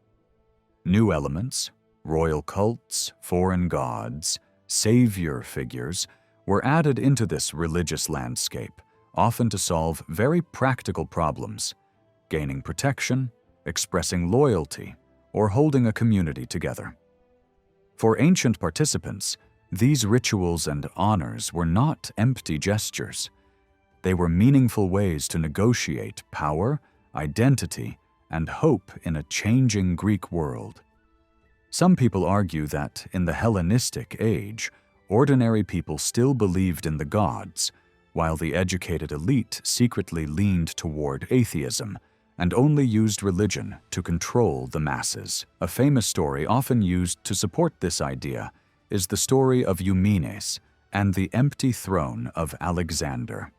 New elements, royal cults, foreign gods, savior figures, were added into this religious landscape, often to solve very practical problems: gaining protection, expressing loyalty, or holding a community together. For ancient participants, these rituals and honors were not empty gestures. They were meaningful ways to negotiate power, identity, and hope in a changing Greek world. Some people argue that, in the Hellenistic age, ordinary people still believed in the gods, while the educated elite secretly leaned toward atheism and only used religion to control the masses. A famous story often used to support this idea is the story of Eumenes and the empty throne of Alexander.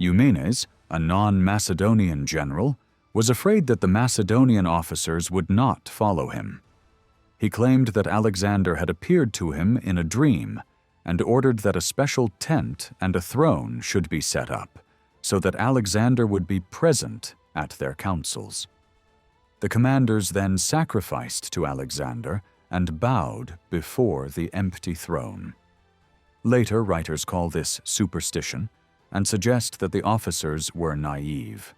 Eumenes, a non-Macedonian general, was afraid that the Macedonian officers would not follow him. He claimed that Alexander had appeared to him in a dream and ordered that a special tent and a throne should be set up, so that Alexander would be present at their councils. The commanders then sacrificed to Alexander and bowed before the empty throne. Later, writers call this superstition and suggest that the officers were naive.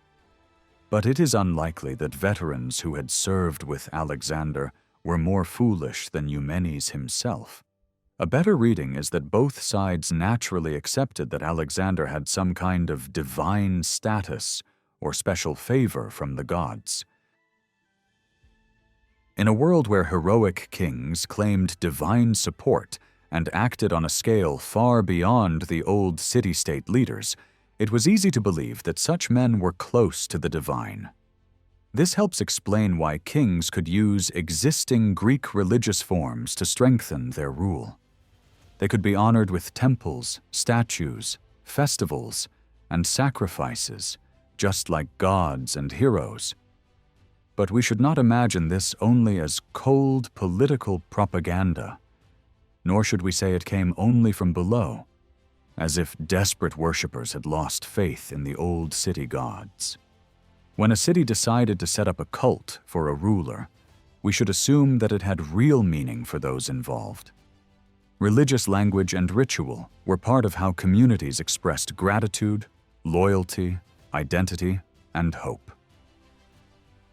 But it is unlikely that veterans who had served with Alexander were more foolish than Eumenes himself. A better reading is that both sides naturally accepted that Alexander had some kind of divine status or special favor from the gods. In a world where heroic kings claimed divine support and acted on a scale far beyond the old city-state leaders, it was easy to believe that such men were close to the divine. This helps explain why kings could use existing Greek religious forms to strengthen their rule. They could be honored with temples, statues, festivals, and sacrifices, just like gods and heroes. But we should not imagine this only as cold political propaganda, nor should we say it came only from below, as if desperate worshippers had lost faith in the old city gods. When a city decided to set up a cult for a ruler, we should assume that it had real meaning for those involved. Religious language and ritual were part of how communities expressed gratitude, loyalty, identity, and hope.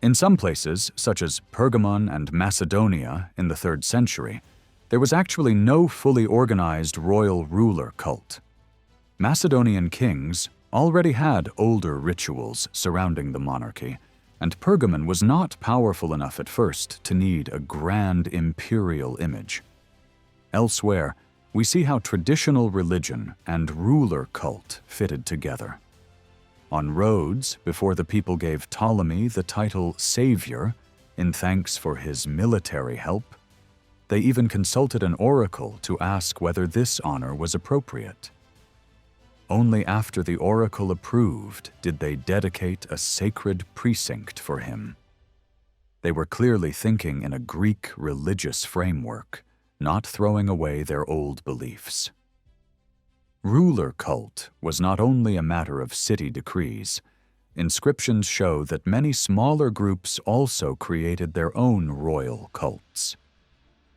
In some places, such as Pergamon and Macedonia in the 3rd century, there was actually no fully organized royal ruler cult. Macedonian kings already had older rituals surrounding the monarchy, and Pergamon was not powerful enough at first to need a grand imperial image. Elsewhere, we see how traditional religion and ruler cult fitted together. On Rhodes, before the people gave Ptolemy the title Savior in thanks for his military help, they even consulted an oracle to ask whether this honor was appropriate. Only after the oracle approved did they dedicate a sacred precinct for him. They were clearly thinking in a Greek religious framework, not throwing away their old beliefs. Ruler cult was not only a matter of city decrees. Inscriptions show that many smaller groups also created their own royal cults.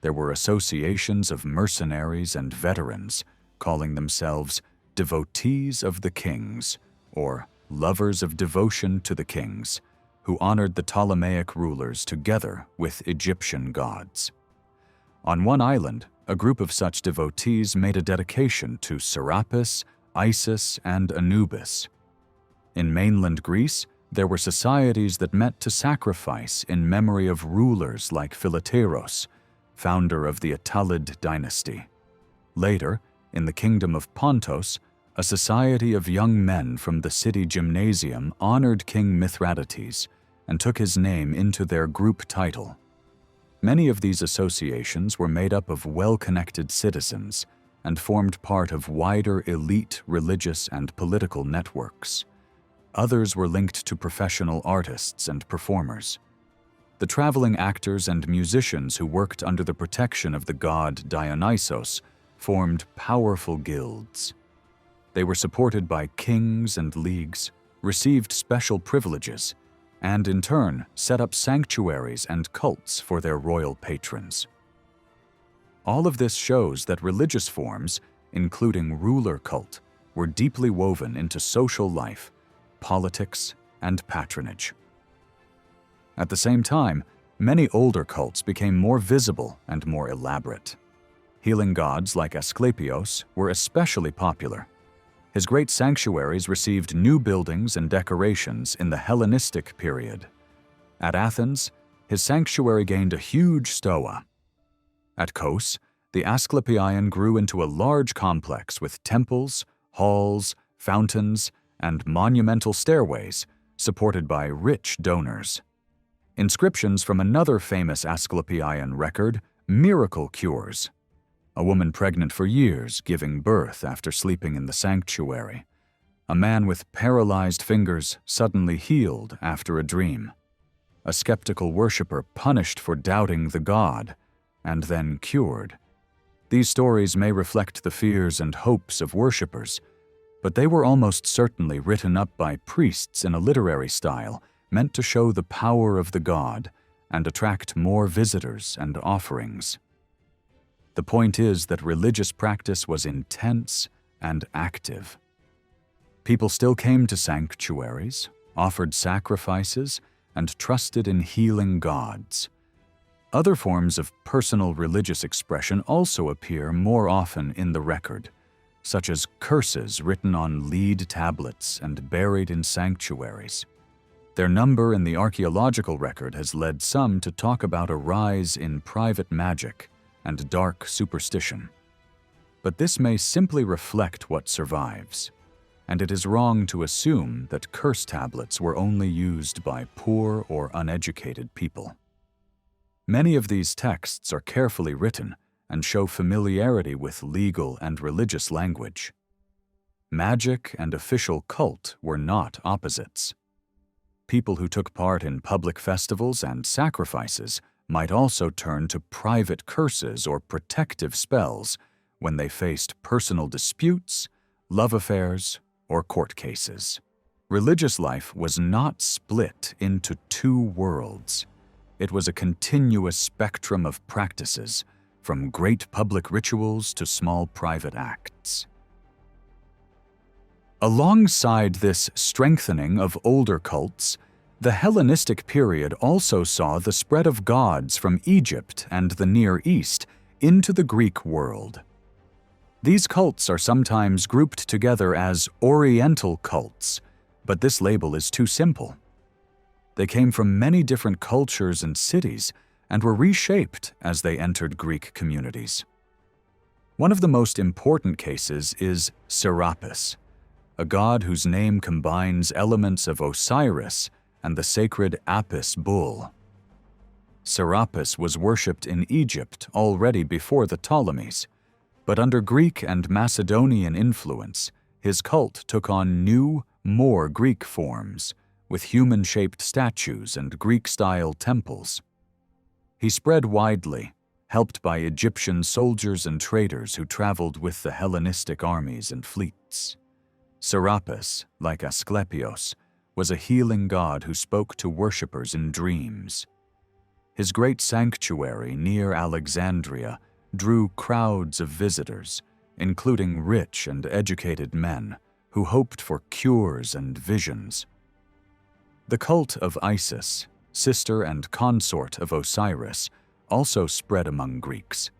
There were associations of mercenaries and veterans calling themselves devotees of the kings, or lovers of devotion to the kings, who honored the Ptolemaic rulers together with Egyptian gods. On one island, a group of such devotees made a dedication to Serapis, Isis, and Anubis. In mainland Greece, there were societies that met to sacrifice in memory of rulers like Philoteros, founder of the Attalid dynasty. Later, in the kingdom of Pontus, a society of young men from the city gymnasium honored King Mithridates and took his name into their group title. Many of these associations were made up of well-connected citizens and formed part of wider elite religious and political networks. Others were linked to professional artists and performers. The traveling actors and musicians who worked under the protection of the god Dionysos formed powerful guilds. They were supported by kings and leagues, received special privileges, and in turn set up sanctuaries and cults for their royal patrons. All of this shows that religious forms, including ruler cult, were deeply woven into social life, politics, and patronage. At the same time, many older cults became more visible and more elaborate. Healing gods like Asclepios were especially popular. His great sanctuaries received new buildings and decorations in the Hellenistic period. At Athens, his sanctuary gained a huge stoa. At Kos, the Asclepieion grew into a large complex with temples, halls, fountains, and monumental stairways supported by rich donors. Inscriptions from another famous Asclepieion record, miracle cures. A woman pregnant for years giving birth after sleeping in the sanctuary. A man with paralyzed fingers suddenly healed after a dream. A skeptical worshiper punished for doubting the god and then cured. These stories may reflect the fears and hopes of worshippers, but they were almost certainly written up by priests in a literary style meant to show the power of the god and attract more visitors and offerings. The point is that religious practice was intense and active. People still came to sanctuaries, offered sacrifices, and trusted in healing gods. Other forms of personal religious expression also appear more often in the record, such as curses written on lead tablets and buried in sanctuaries. Their number in the archaeological record has led some to talk about a rise in private magic and dark superstition. But this may simply reflect what survives, and it is wrong to assume that curse tablets were only used by poor or uneducated people. Many of these texts are carefully written and show familiarity with legal and religious language. Magic and official cult were not opposites. People who took part in public festivals and sacrifices might also turn to private curses or protective spells when they faced personal disputes, love affairs, or court cases. Religious life was not split into two worlds. It was a continuous spectrum of practices, from great public rituals to small private acts. Alongside this strengthening of older cults, the Hellenistic period also saw the spread of gods from Egypt and the Near East into the Greek world. These cults are sometimes grouped together as Oriental cults, but this label is too simple. They came from many different cultures and cities and were reshaped as they entered Greek communities. One of the most important cases is Serapis, a god whose name combines elements of Osiris and the sacred Apis bull. Serapis was worshipped in Egypt already before the Ptolemies, but under Greek and Macedonian influence, his cult took on new, more Greek forms, with human-shaped statues and Greek-style temples. He spread widely, helped by Egyptian soldiers and traders who traveled with the Hellenistic armies and fleets. Serapis, like Asclepios, was a healing god who spoke to worshippers in dreams. His great sanctuary near Alexandria drew crowds of visitors, including rich and educated men who hoped for cures and visions. The cult of Isis, sister and consort of Osiris, also spread among Greeks,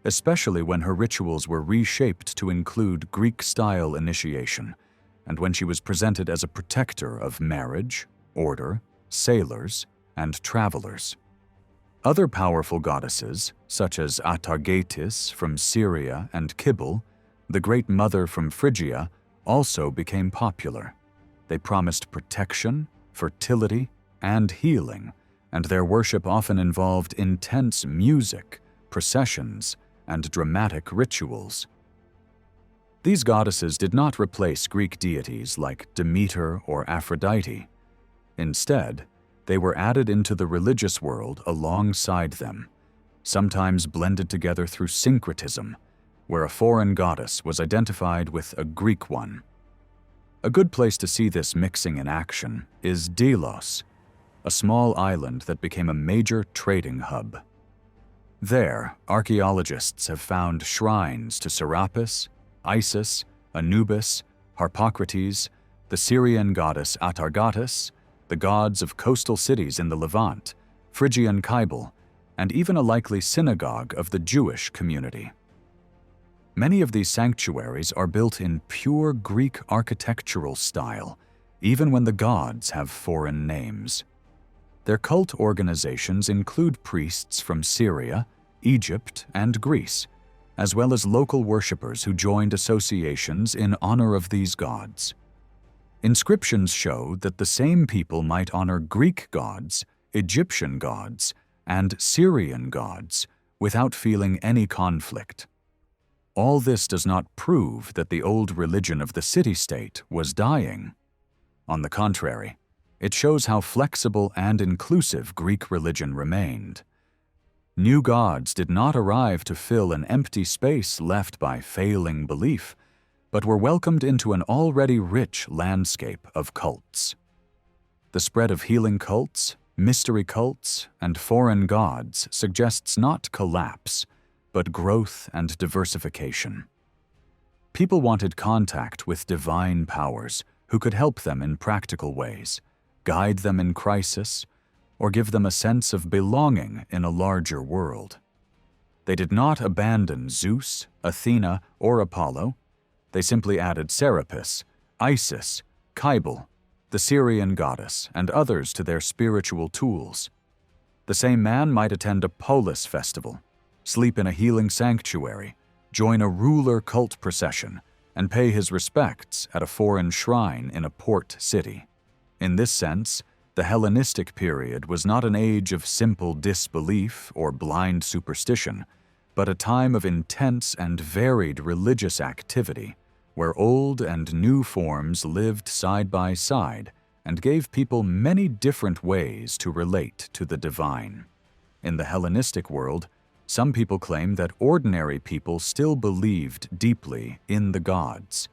especially when her rituals were reshaped to include Greek-style initiation, and when she was presented as a protector of marriage, order, sailors, and travelers. Other powerful goddesses, such as Atargatis from Syria and Kybele, the Great Mother from Phrygia, also became popular. They promised protection, fertility, and healing, and their worship often involved intense music, processions, and dramatic rituals. These goddesses did not replace Greek deities like Demeter or Aphrodite. Instead, they were added into the religious world alongside them, sometimes blended together through syncretism, where a foreign goddess was identified with a Greek one. A good place to see this mixing in action is Delos, a small island that became a major trading hub. There, archaeologists have found shrines to Serapis, Isis, Anubis, Harpocrates, the Syrian goddess Atargatis, the gods of coastal cities in the Levant, Phrygian Kybele, and even a likely synagogue of the Jewish community. Many of these sanctuaries are built in pure Greek architectural style, even when the gods have foreign names. Their cult organizations include priests from Syria, Egypt, and Greece, as well as local worshippers who joined associations in honor of these gods. Inscriptions show that the same people might honor Greek gods, Egyptian gods, and Syrian gods without feeling any conflict. All this does not prove that the old religion of the city-state was dying. On the contrary, it shows how flexible and inclusive Greek religion remained. New gods did not arrive to fill an empty space left by failing belief, but were welcomed into an already rich landscape of cults. The spread of healing cults, mystery cults, and foreign gods suggests not collapse, but growth and diversification. People wanted contact with divine powers who could help them in practical ways, guide them in crisis, or give them a sense of belonging in a larger world. They did not abandon Zeus, Athena, or Apollo. They simply added Serapis, Isis, Kybele, the Syrian goddess, and others to their spiritual tools. The same man might attend a polis festival, sleep in a healing sanctuary, join a ruler cult procession, and pay his respects at a foreign shrine in a port city. In this sense, the Hellenistic period was not an age of simple disbelief or blind superstition, but a time of intense and varied religious activity, where old and new forms lived side by side and gave people many different ways to relate to the divine. In the Hellenistic world, some people claim that ordinary people still believed deeply in the gods,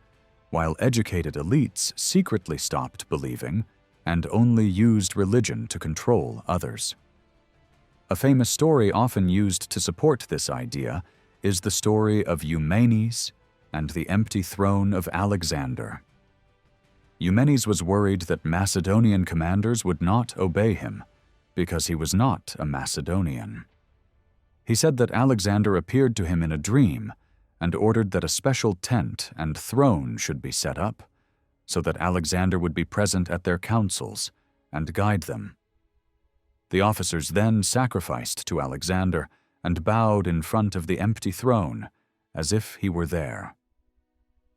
while educated elites secretly stopped believing and only used religion to control others. A famous story often used to support this idea is the story of Eumenes and the empty throne of Alexander. Eumenes was worried that Macedonian commanders would not obey him because he was not a Macedonian. He said that Alexander appeared to him in a dream and ordered that a special tent and throne should be set up so that Alexander would be present at their councils and guide them. The officers then sacrificed to Alexander and bowed in front of the empty throne as if he were there.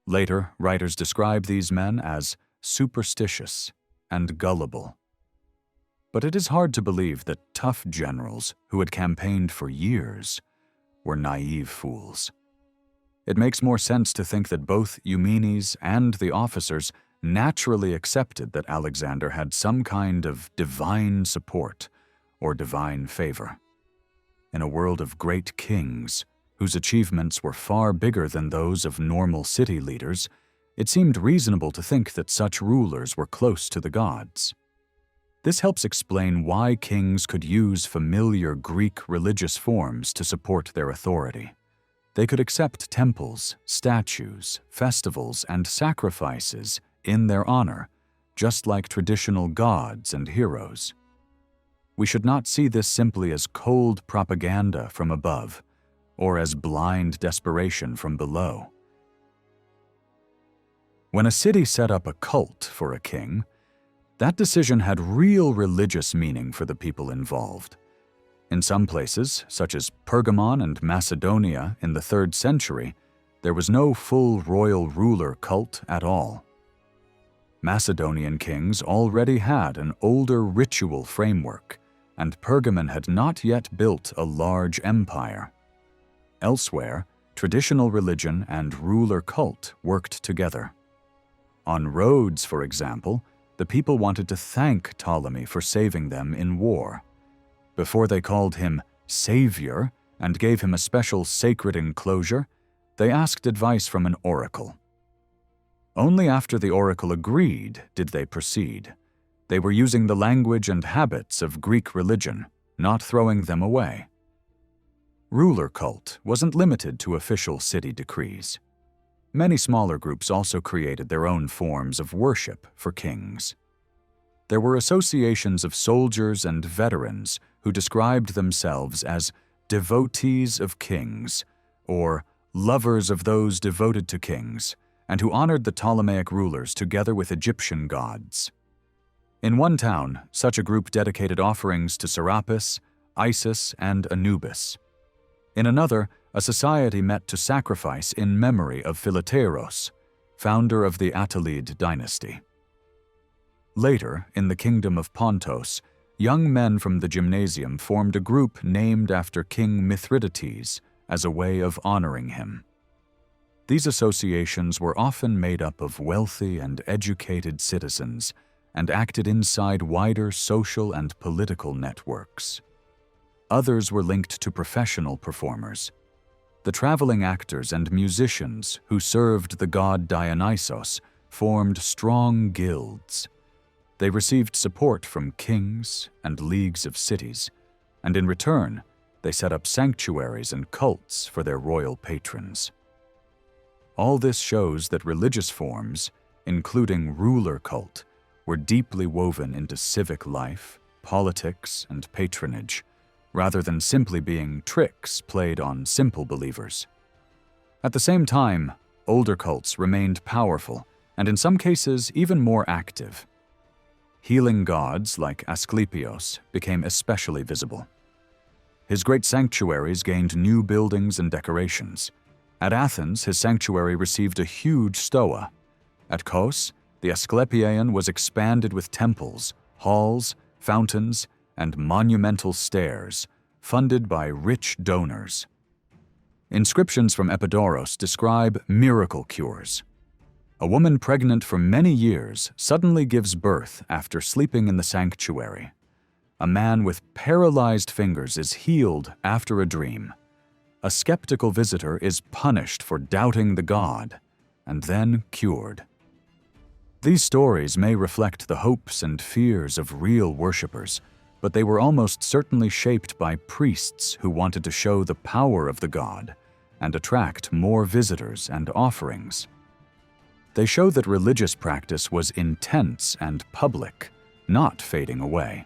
Later, writers describe these men as superstitious and gullible. But it is hard to believe that tough generals who had campaigned for years were naive fools. It makes more sense to think that both Eumenes and the officers naturally accepted that Alexander had some kind of divine support or divine favor. In a world of great kings, whose achievements were far bigger than those of normal city leaders, it seemed reasonable to think that such rulers were close to the gods. This helps explain why kings could use familiar Greek religious forms to support their authority. They could accept temples, statues, festivals, and sacrifices in their honor, just like traditional gods and heroes. We should not see this simply as cold propaganda from above, or as blind desperation from below. When a city set up a cult for a king, that decision had real religious meaning for the people involved. In some places, such as Pergamon and Macedonia in the 3rd century, there was no full royal ruler cult at all. Macedonian kings already had an older ritual framework, and Pergamon had not yet built a large empire. Elsewhere, traditional religion and ruler cult worked together. On Rhodes, for example, the people wanted to thank Ptolemy for saving them in war. Before they called him savior and gave him a special sacred enclosure, they asked advice from an oracle. Only after the oracle agreed did they proceed. They were using the language and habits of Greek religion, not throwing them away. Ruler cult wasn't limited to official city decrees. Many smaller groups also created their own forms of worship for kings. There were associations of soldiers and veterans who described themselves as devotees of kings, or lovers of those devoted to kings, and who honored the Ptolemaic rulers together with Egyptian gods. In one town, such a group dedicated offerings to Serapis, Isis, and Anubis. In another, a society met to sacrifice in memory of Philoteros, founder of the Attalid dynasty. Later, in the kingdom of Pontos, young men from the gymnasium formed a group named after King Mithridates as a way of honoring him. These associations were often made up of wealthy and educated citizens and acted inside wider social and political networks. Others were linked to professional performers. The traveling actors and musicians who served the god Dionysos formed strong guilds. They received support from kings and leagues of cities, and in return, they set up sanctuaries and cults for their royal patrons. All this shows that religious forms, including ruler cult, were deeply woven into civic life, politics, and patronage, rather than simply being tricks played on simple believers. At the same time, older cults remained powerful and in some cases even more active. Healing gods like Asclepios became especially visible. His great sanctuaries gained new buildings and decorations. At Athens, his sanctuary received a huge stoa. At Kos, the Asclepieion was expanded with temples, halls, fountains, and monumental stairs, funded by rich donors. Inscriptions from Epidaurus describe miracle cures. A woman pregnant for many years suddenly gives birth after sleeping in the sanctuary. A man with paralyzed fingers is healed after a dream. A skeptical visitor is punished for doubting the god, and then cured. These stories may reflect the hopes and fears of real worshippers, but they were almost certainly shaped by priests who wanted to show the power of the god and attract more visitors and offerings. They show that religious practice was intense and public, not fading away.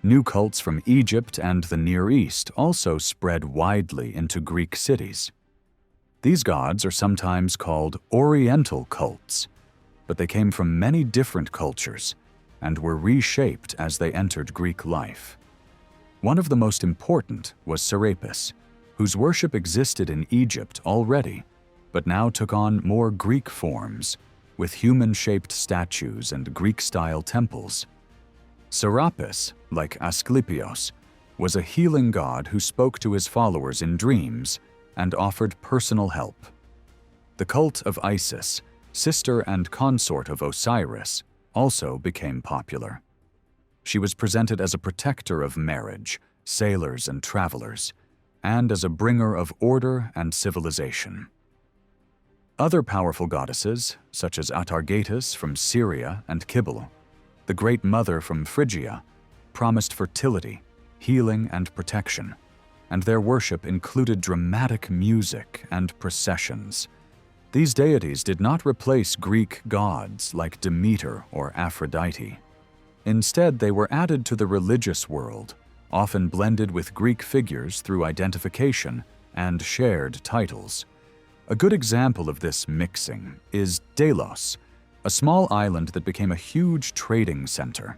New cults from Egypt and the Near East also spread widely into Greek cities. These gods are sometimes called Oriental cults, but they came from many different cultures and were reshaped as they entered Greek life. One of the most important was Serapis, whose worship existed in Egypt already, but now took on more Greek forms, with human-shaped statues and Greek-style temples. Serapis, like Asclepios, was a healing god who spoke to his followers in dreams and offered personal help. The cult of Isis, sister and consort of Osiris, also became popular. She was presented as a protector of marriage, sailors and travelers, and as a bringer of order and civilization. Other powerful goddesses, such as Atargatis from Syria and Cybele, the Great Mother from Phrygia, promised fertility, healing, and protection, and their worship included dramatic music and processions. These deities did not replace Greek gods like Demeter or Aphrodite. Instead, they were added to the religious world, often blended with Greek figures through identification and shared titles. A good example of this mixing is Delos, a small island that became a huge trading center.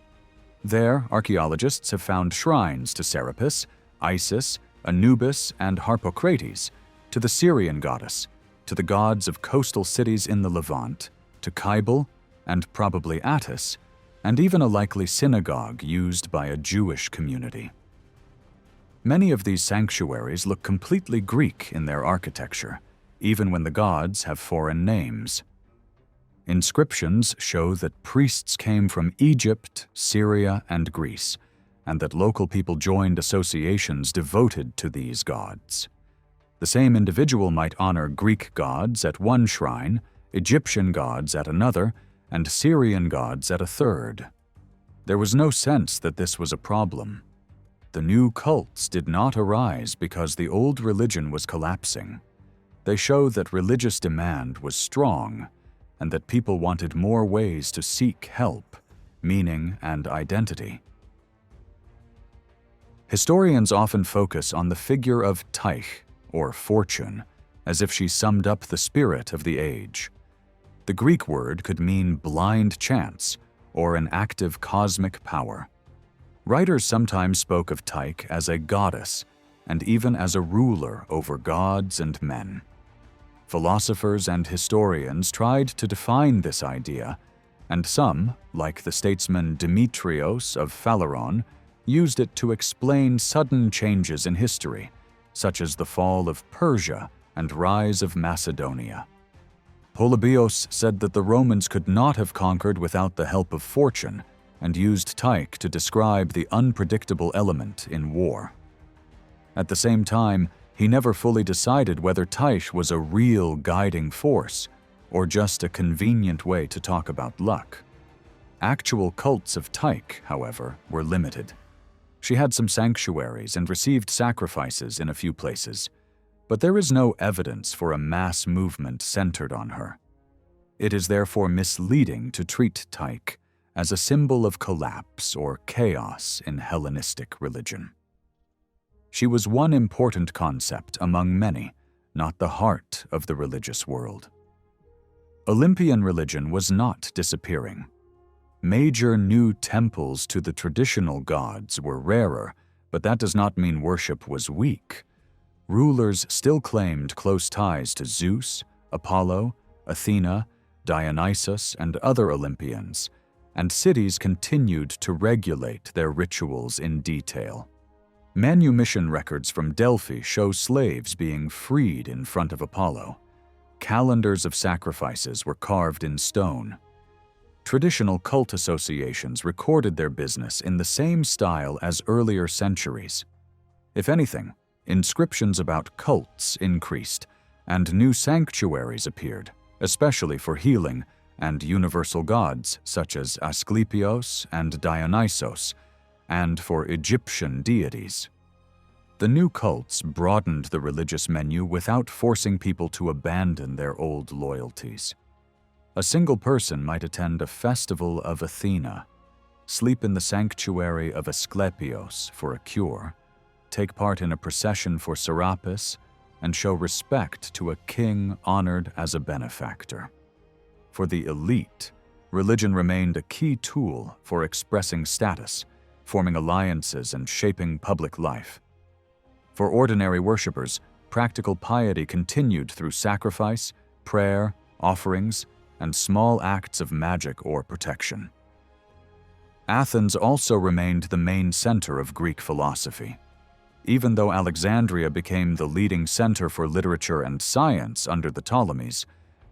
There, archaeologists have found shrines to Serapis, Isis, Anubis, and Harpocrates, to the Syrian goddess, to the gods of coastal cities in the Levant, to Cybele, and probably Attis, and even a likely synagogue used by a Jewish community. Many of these sanctuaries look completely Greek in their architecture, even when the gods have foreign names. Inscriptions show that priests came from Egypt, Syria, and Greece, and that local people joined associations devoted to these gods. The same individual might honor Greek gods at one shrine, Egyptian gods at another, and Syrian gods at a third. There was no sense that this was a problem. The new cults did not arise because the old religion was collapsing. They show that religious demand was strong, and that people wanted more ways to seek help, meaning, and identity. Historians often focus on the figure of Tyche, or fortune, as if she summed up the spirit of the age. The Greek word could mean blind chance, or an active cosmic power. Writers sometimes spoke of Tyche as a goddess, and even as a ruler over gods and men. Philosophers and historians tried to define this idea, and some, like the statesman Demetrios of Phaleron, used it to explain sudden changes in history, such as the fall of Persia and rise of Macedonia. Polybios said that the Romans could not have conquered without the help of fortune, and used Tyche to describe the unpredictable element in war. At the same time, he never fully decided whether Tyche was a real guiding force or just a convenient way to talk about luck. Actual cults of Tyche, however, were limited. She had some sanctuaries and received sacrifices in a few places, but there is no evidence for a mass movement centered on her. It is therefore misleading to treat Tyche as a symbol of collapse or chaos in Hellenistic religion. She was one important concept among many, not the heart of the religious world. Olympian religion was not disappearing. Major new temples to the traditional gods were rarer, but that does not mean worship was weak. Rulers still claimed close ties to Zeus, Apollo, Athena, Dionysus, and other Olympians, and cities continued to regulate their rituals in detail. Manumission records from Delphi show slaves being freed in front of Apollo. Calendars of sacrifices were carved in stone. Traditional cult associations recorded their business in the same style as earlier centuries. If anything, inscriptions about cults increased, and new sanctuaries appeared, especially for healing and universal gods such as Asclepios and Dionysos, and for Egyptian deities. The new cults broadened the religious menu without forcing people to abandon their old loyalties. A single person might attend a festival of Athena, sleep in the sanctuary of Asclepios for a cure, take part in a procession for Serapis, and show respect to a king honored as a benefactor. For the elite, religion remained a key tool for expressing status, forming alliances, and shaping public life. For ordinary worshippers, practical piety continued through sacrifice, prayer, offerings, and small acts of magic or protection. Athens also remained the main center of Greek philosophy. Even though Alexandria became the leading center for literature and science under the Ptolemies,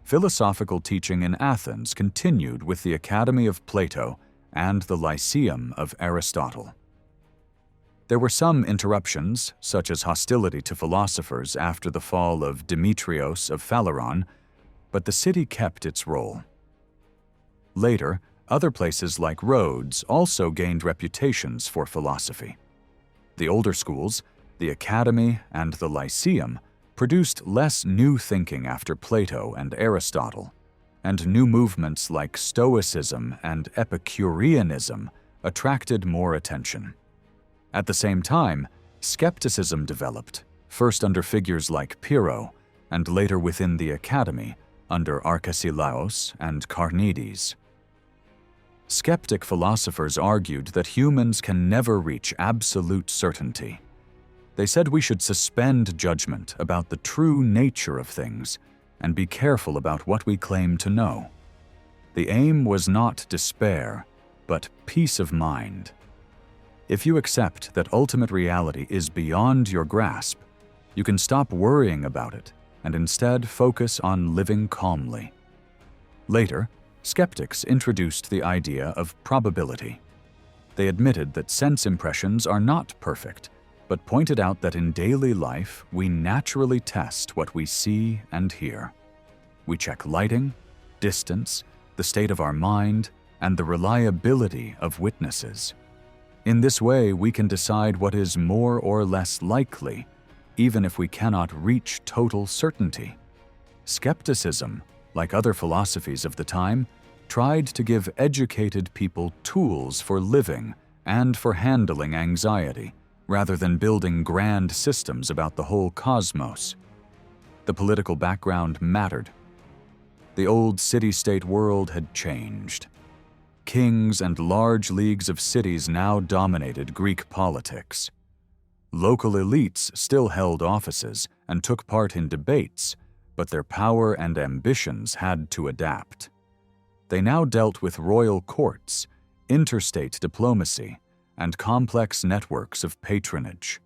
philosophical teaching in Athens continued with the Academy of Plato and the Lyceum of Aristotle. There were some interruptions, such as hostility to philosophers after the fall of Demetrios of Phaleron, but the city kept its role. Later, other places like Rhodes also gained reputations for philosophy. The older schools, the Academy and the Lyceum, produced less new thinking after Plato and Aristotle, and new movements like Stoicism and Epicureanism attracted more attention. At the same time, skepticism developed, first under figures like Pyrrho, and later within the Academy under Arcesilaus and Carneades. Skeptic philosophers argued that humans can never reach absolute certainty. They said we should suspend judgment about the true nature of things and be careful about what we claim to know. The aim was not despair, but peace of mind. If you accept that ultimate reality is beyond your grasp, you can stop worrying about it and instead focus on living calmly. Later, skeptics introduced the idea of probability. They admitted that sense impressions are not perfect, but pointed out that in daily life we naturally test what we see and hear. We check lighting, distance, the state of our mind, and the reliability of witnesses. In this way, we can decide what is more or less likely, even if we cannot reach total certainty. Skepticism, like other philosophies of the time, tried to give educated people tools for living and for handling anxiety, rather than building grand systems about the whole cosmos. The political background mattered. The old city-state world had changed. Kings and large leagues of cities now dominated Greek politics. Local elites still held offices and took part in debates, but their power and ambitions had to adapt. They now dealt with royal courts, interstate diplomacy, and complex networks of patronage.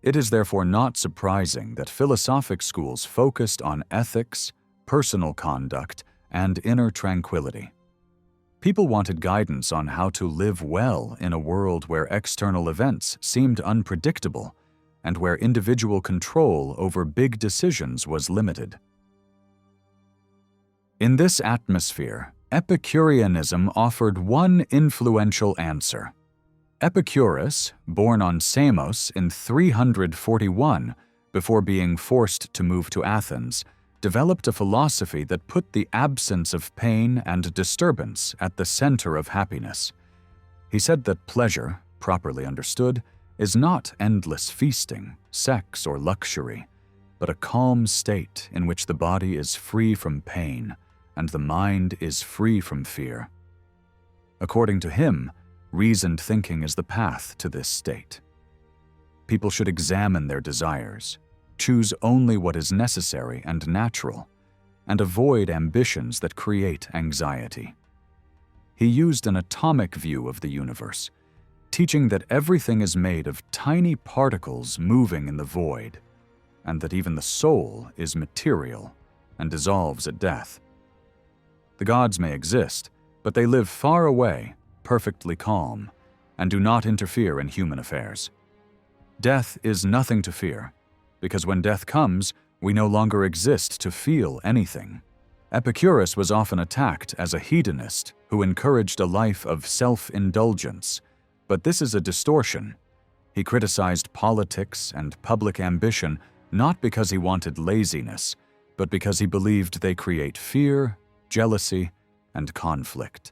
It is therefore not surprising that philosophic schools focused on ethics, personal conduct, and inner tranquility. People wanted guidance on how to live well in a world where external events seemed unpredictable and where individual control over big decisions was limited. In this atmosphere, Epicureanism offered one influential answer. Epicurus, born on Samos in 341 before being forced to move to Athens, developed a philosophy that put the absence of pain and disturbance at the center of happiness. He said that pleasure, properly understood, is not endless feasting, sex, or luxury, but a calm state in which the body is free from pain and the mind is free from fear. According to him, reasoned thinking is the path to this state. People should examine their desires, choose only what is necessary and natural, and avoid ambitions that create anxiety. He used an atomic view of the universe, teaching that everything is made of tiny particles moving in the void, and that even the soul is material and dissolves at death. The gods may exist, but they live far away, perfectly calm, and do not interfere in human affairs. Death is nothing to fear, because when death comes, we no longer exist to feel anything. Epicurus was often attacked as a hedonist who encouraged a life of self-indulgence, But this is a distortion. He criticized politics and public ambition not because he wanted laziness, but because he believed they create fear, jealousy, and conflict.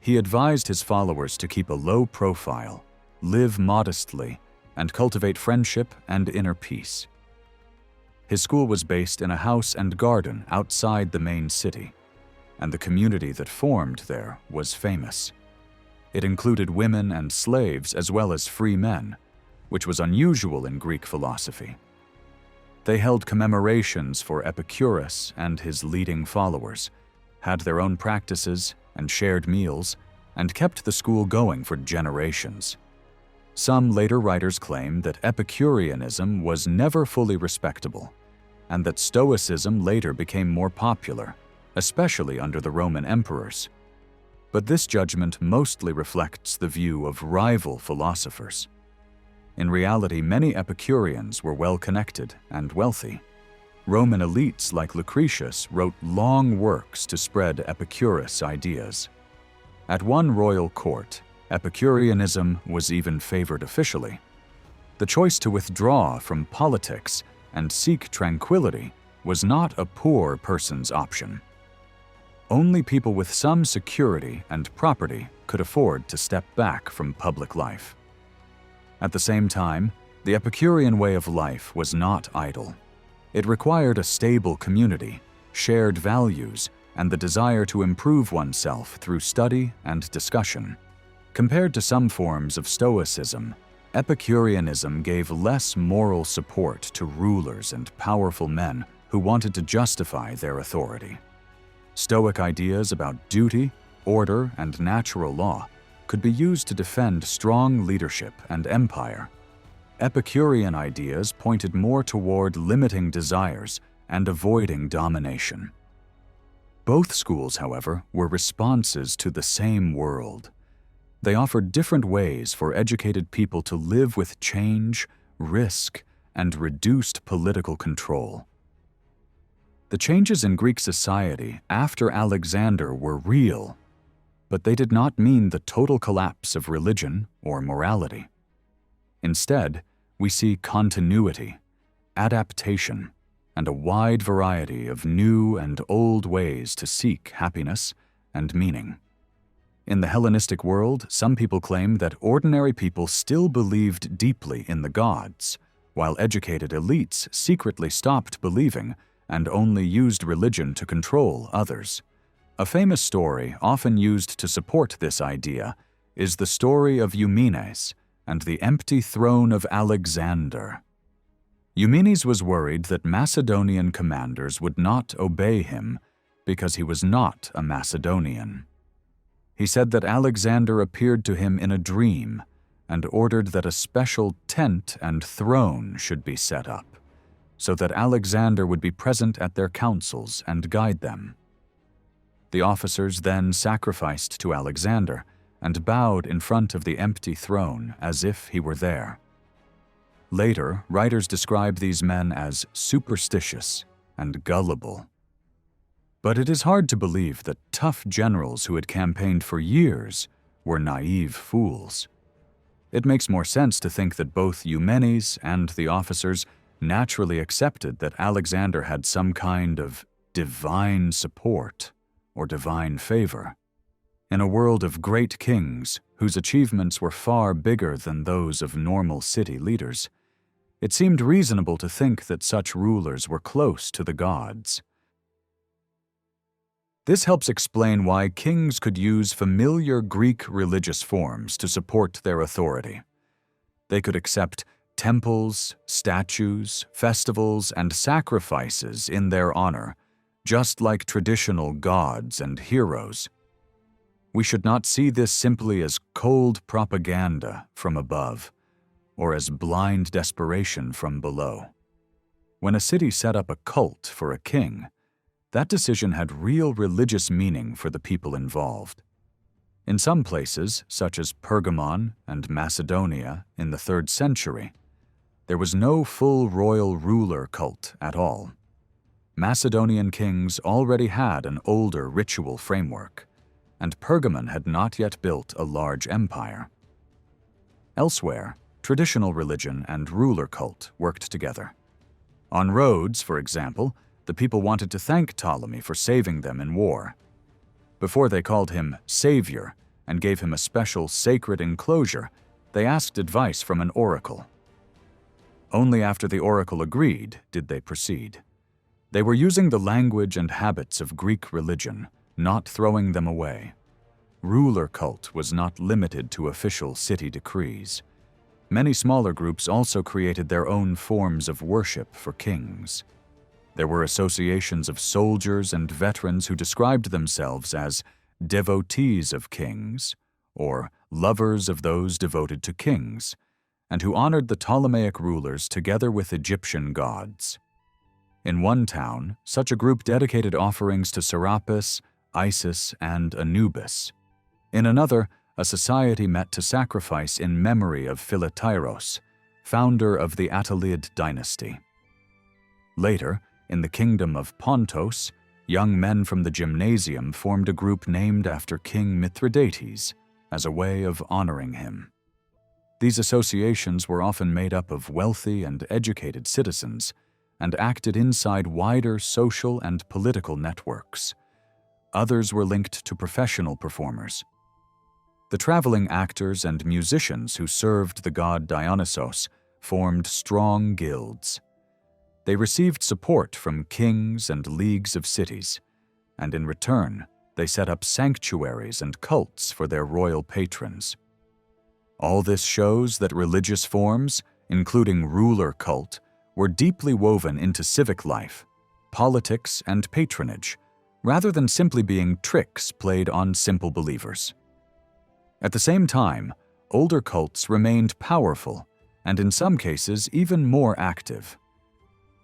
He advised his followers to keep a low profile, live modestly, and cultivate friendship and inner peace. His school was based in a house and garden outside the main city, and the community that formed there was famous. It included women and slaves as well as free men, which was unusual in Greek philosophy. They held commemorations for Epicurus and his leading followers, had their own practices and shared meals, and kept the school going for generations. Some later writers claim that Epicureanism was never fully respectable, and that Stoicism later became more popular, especially under the Roman emperors. But this judgment mostly reflects the view of rival philosophers. In reality, many Epicureans were well-connected and wealthy. Roman elites like Lucretius wrote long works to spread Epicurus ideas. At one royal court, Epicureanism was even favored officially. The choice to withdraw from politics and seek tranquility was not a poor person's option. Only people with some security and property could afford to step back from public life. At the same time, the Epicurean way of life was not idle. It required a stable community, shared values, and the desire to improve oneself through study and discussion. Compared to some forms of Stoicism, Epicureanism gave less moral support to rulers and powerful men who wanted to justify their authority. Stoic ideas about duty, order, and natural law could be used to defend strong leadership and empire. Epicurean ideas pointed more toward limiting desires and avoiding domination. Both schools, however, were responses to the same world. They offered different ways for educated people to live with change, risk, and reduced political control. The changes in Greek society after Alexander were real, but they did not mean the total collapse of religion or morality. Instead, we see continuity, adaptation, and a wide variety of new and old ways to seek happiness and meaning. In the Hellenistic world, some people claim that ordinary people still believed deeply in the gods, while educated elites secretly stopped believing and only used religion to control others. A famous story often used to support this idea is the story of Eumenes and the empty throne of Alexander. Eumenes was worried that Macedonian commanders would not obey him because he was not a Macedonian. He said that Alexander appeared to him in a dream and ordered that a special tent and throne should be set up, so that Alexander would be present at their councils and guide them. The officers then sacrificed to Alexander and bowed in front of the empty throne as if he were there. Later, writers describe these men as superstitious and gullible. But it is hard to believe that tough generals who had campaigned for years were naive fools. It makes more sense to think that both Eumenes and the officers naturally accepted that Alexander had some kind of divine support or divine favor. In a world of great kings whose achievements were far bigger than those of normal city leaders, it seemed reasonable to think that such rulers were close to the gods. This helps explain why kings could use familiar Greek religious forms to support their authority. They could accept temples, statues, festivals, and sacrifices in their honor, just like traditional gods and heroes. We should not see this simply as cold propaganda from above, or as blind desperation from below. When a city set up a cult for a king, that decision had real religious meaning for the people involved. In some places, such as Pergamon and Macedonia in the 3rd century, there was no full royal ruler cult at all. Macedonian kings already had an older ritual framework. and Pergamon had not yet built a large empire. Elsewhere, traditional religion and ruler cult worked together. On Rhodes, for example, the people wanted to thank Ptolemy for saving them in war. Before they called him savior and gave him a special sacred enclosure, they asked advice from an oracle. Only after the oracle agreed did they proceed. They were using the language and habits of Greek religion, not throwing them away. Ruler cult was not limited to official city decrees. Many smaller groups also created their own forms of worship for kings. There were associations of soldiers and veterans who described themselves as devotees of kings, or lovers of those devoted to kings, and who honored the Ptolemaic rulers together with Egyptian gods. In one town, such a group dedicated offerings to Serapis, Isis, and Anubis. In another, a society met to sacrifice in memory of Philotyros, founder of the Attalid dynasty. Later, in the kingdom of Pontos, young men from the gymnasium formed a group named after King Mithridates as a way of honoring him. These associations were often made up of wealthy and educated citizens and acted inside wider social and political networks. Others were linked to professional performers. The traveling actors and musicians who served the god Dionysos formed strong guilds. They received support from kings and leagues of cities, and in return, they set up sanctuaries and cults for their royal patrons. All this shows that religious forms, including ruler cult, were deeply woven into civic life, politics, and patronage, rather than simply being tricks played on simple believers. At the same time, older cults remained powerful, and in some cases even more active.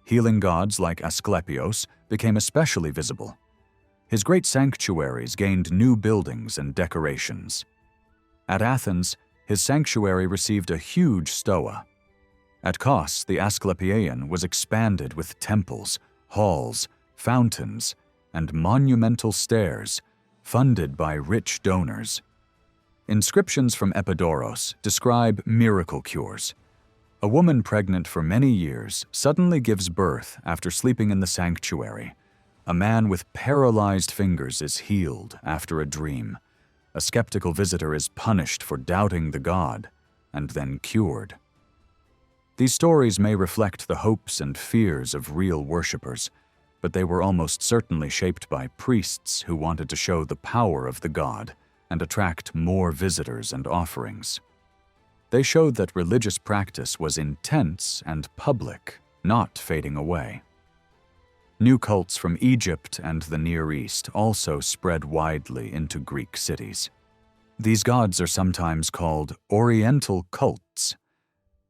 Healing gods like Asclepios became especially visible. His great sanctuaries gained new buildings and decorations. At Athens, his sanctuary received a huge stoa. At Kos, the Asclepieion was expanded with temples, halls, fountains, and monumental stairs, funded by rich donors. Inscriptions from Epidaurus describe miracle cures. A woman pregnant for many years suddenly gives birth after sleeping in the sanctuary. A man with paralyzed fingers is healed after a dream. A skeptical visitor is punished for doubting the god, and then cured. These stories may reflect the hopes and fears of real worshippers, but they were almost certainly shaped by priests who wanted to show the power of the god and attract more visitors and offerings. They showed that religious practice was intense and public, not fading away. New cults from Egypt and the Near East also spread widely into Greek cities. These gods are sometimes called Oriental cults,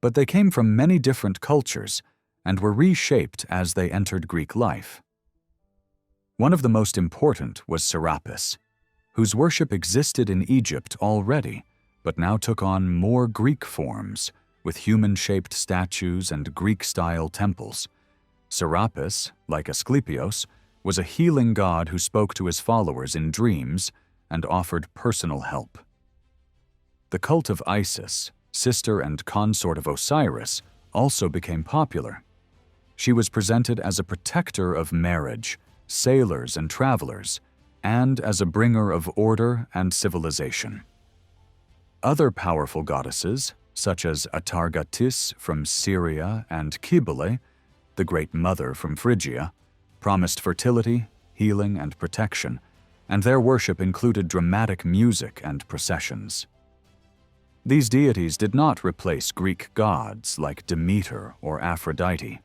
but they came from many different cultures and were reshaped as they entered Greek life. One of the most important was Serapis, whose worship existed in Egypt already, but now took on more Greek forms, with human-shaped statues and Greek-style temples. Serapis, like Asclepios, was a healing god who spoke to his followers in dreams and offered personal help. The cult of Isis, sister and consort of Osiris, also became popular. She was presented as a protector of marriage, sailors and travelers, and as a bringer of order and civilization. Other powerful goddesses, such as Atargatis from Syria and Cybele, the Great Mother from Phrygia, promised fertility, healing, and protection, and their worship included dramatic music and processions. These deities did not replace Greek gods like Demeter or Aphrodite.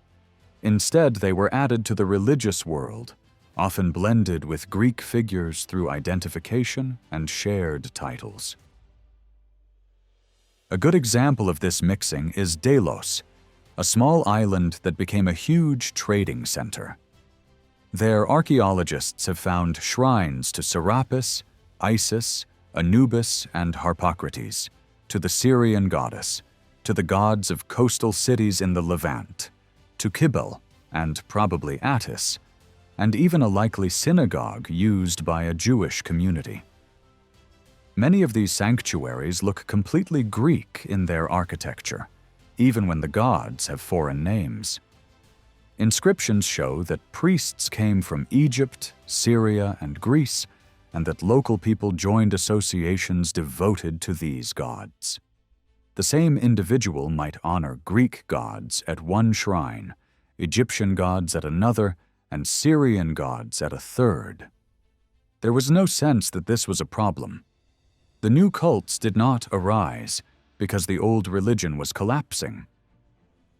Instead, they were added to the religious world, often blended with Greek figures through identification and shared titles. A good example of this mixing is Delos, a small island that became a huge trading center. There, archaeologists have found shrines to Serapis, Isis, Anubis, and Harpocrates, to the Syrian goddess, to the gods of coastal cities in the Levant, to Cybele, and probably Attis, and even a likely synagogue used by a Jewish community. Many of these sanctuaries look completely Greek in their architecture, even when the gods have foreign names. Inscriptions show that priests came from Egypt, Syria, and Greece, and that local people joined associations devoted to these gods. The same individual might honor Greek gods at one shrine, Egyptian gods at another, and Syrian gods at a third. There was no sense that this was a problem. The new cults did not arise because the old religion was collapsing.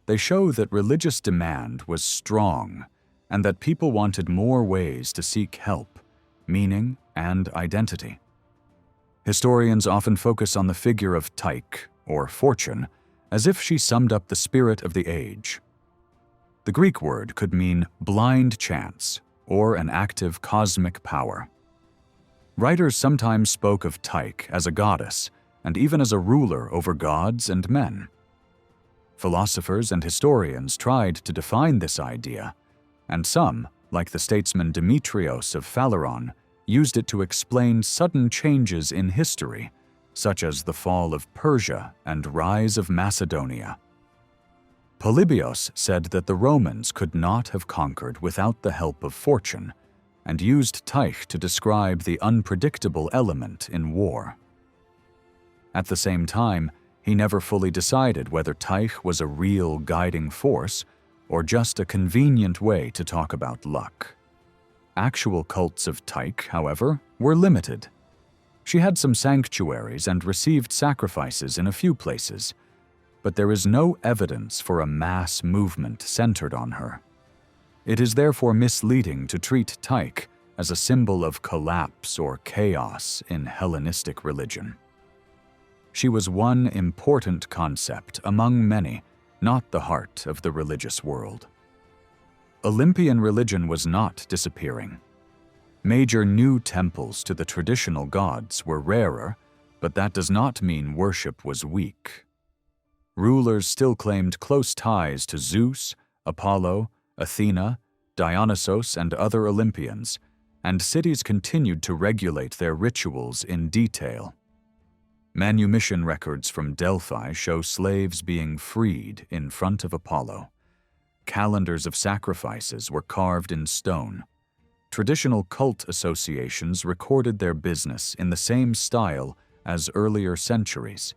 They show that religious demand was strong and that people wanted more ways to seek help, meaning, and identity. Historians often focus on the figure of Tyche, or Fortune, as if she summed up the spirit of the age. The Greek word could mean blind chance or an active cosmic power. Writers sometimes spoke of Tyche as a goddess and even as a ruler over gods and men. Philosophers and historians tried to define this idea, and some, like the statesman Demetrios of Phaleron, used it to explain sudden changes in history, such as the fall of Persia and rise of Macedonia. Polybios said that the Romans could not have conquered without the help of fortune, and used Tyche to describe the unpredictable element in war. At the same time, he never fully decided whether Tyche was a real guiding force or just a convenient way to talk about luck. Actual cults of Tyche, however, were limited. She had some sanctuaries and received sacrifices in a few places, but there is no evidence for a mass movement centered on her. It is therefore misleading to treat Tyche as a symbol of collapse or chaos in Hellenistic religion. She was one important concept among many, not the heart of the religious world. Olympian religion was not disappearing. Major new temples to the traditional gods were rarer, but that does not mean worship was weak. Rulers still claimed close ties to Zeus, Apollo, Athena, Dionysos, and other Olympians, and cities continued to regulate their rituals in detail. Manumission records from Delphi show slaves being freed in front of Apollo. Calendars of sacrifices were carved in stone. Traditional cult associations recorded their business in the same style as earlier centuries.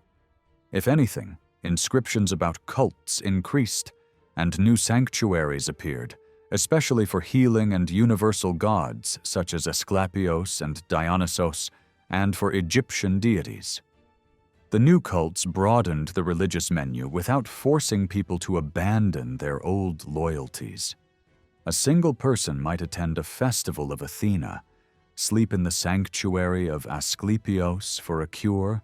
If anything, inscriptions about cults increased, and new sanctuaries appeared, especially for healing and universal gods such as Asclepios and Dionysos, and for Egyptian deities. The new cults broadened the religious menu without forcing people to abandon their old loyalties. A single person might attend a festival of Athena, sleep in the sanctuary of Asclepios for a cure,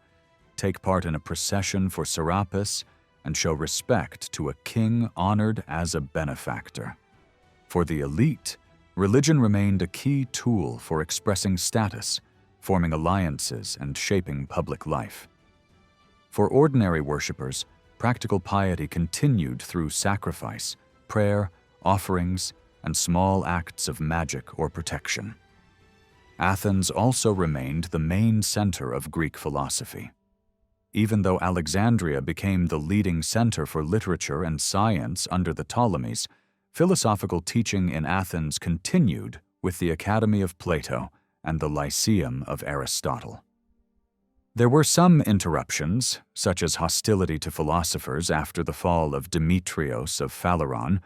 take part in a procession for Serapis, and show respect to a king honored as a benefactor. For the elite, religion remained a key tool for expressing status, forming alliances, and shaping public life. For ordinary worshippers, practical piety continued through sacrifice, prayer, offerings, and small acts of magic or protection. Athens also remained the main center of Greek philosophy. Even though Alexandria became the leading center for literature and science under the Ptolemies, philosophical teaching in Athens continued with the Academy of Plato and the Lyceum of Aristotle. There were some interruptions, such as hostility to philosophers after the fall of Demetrios of Phaleron,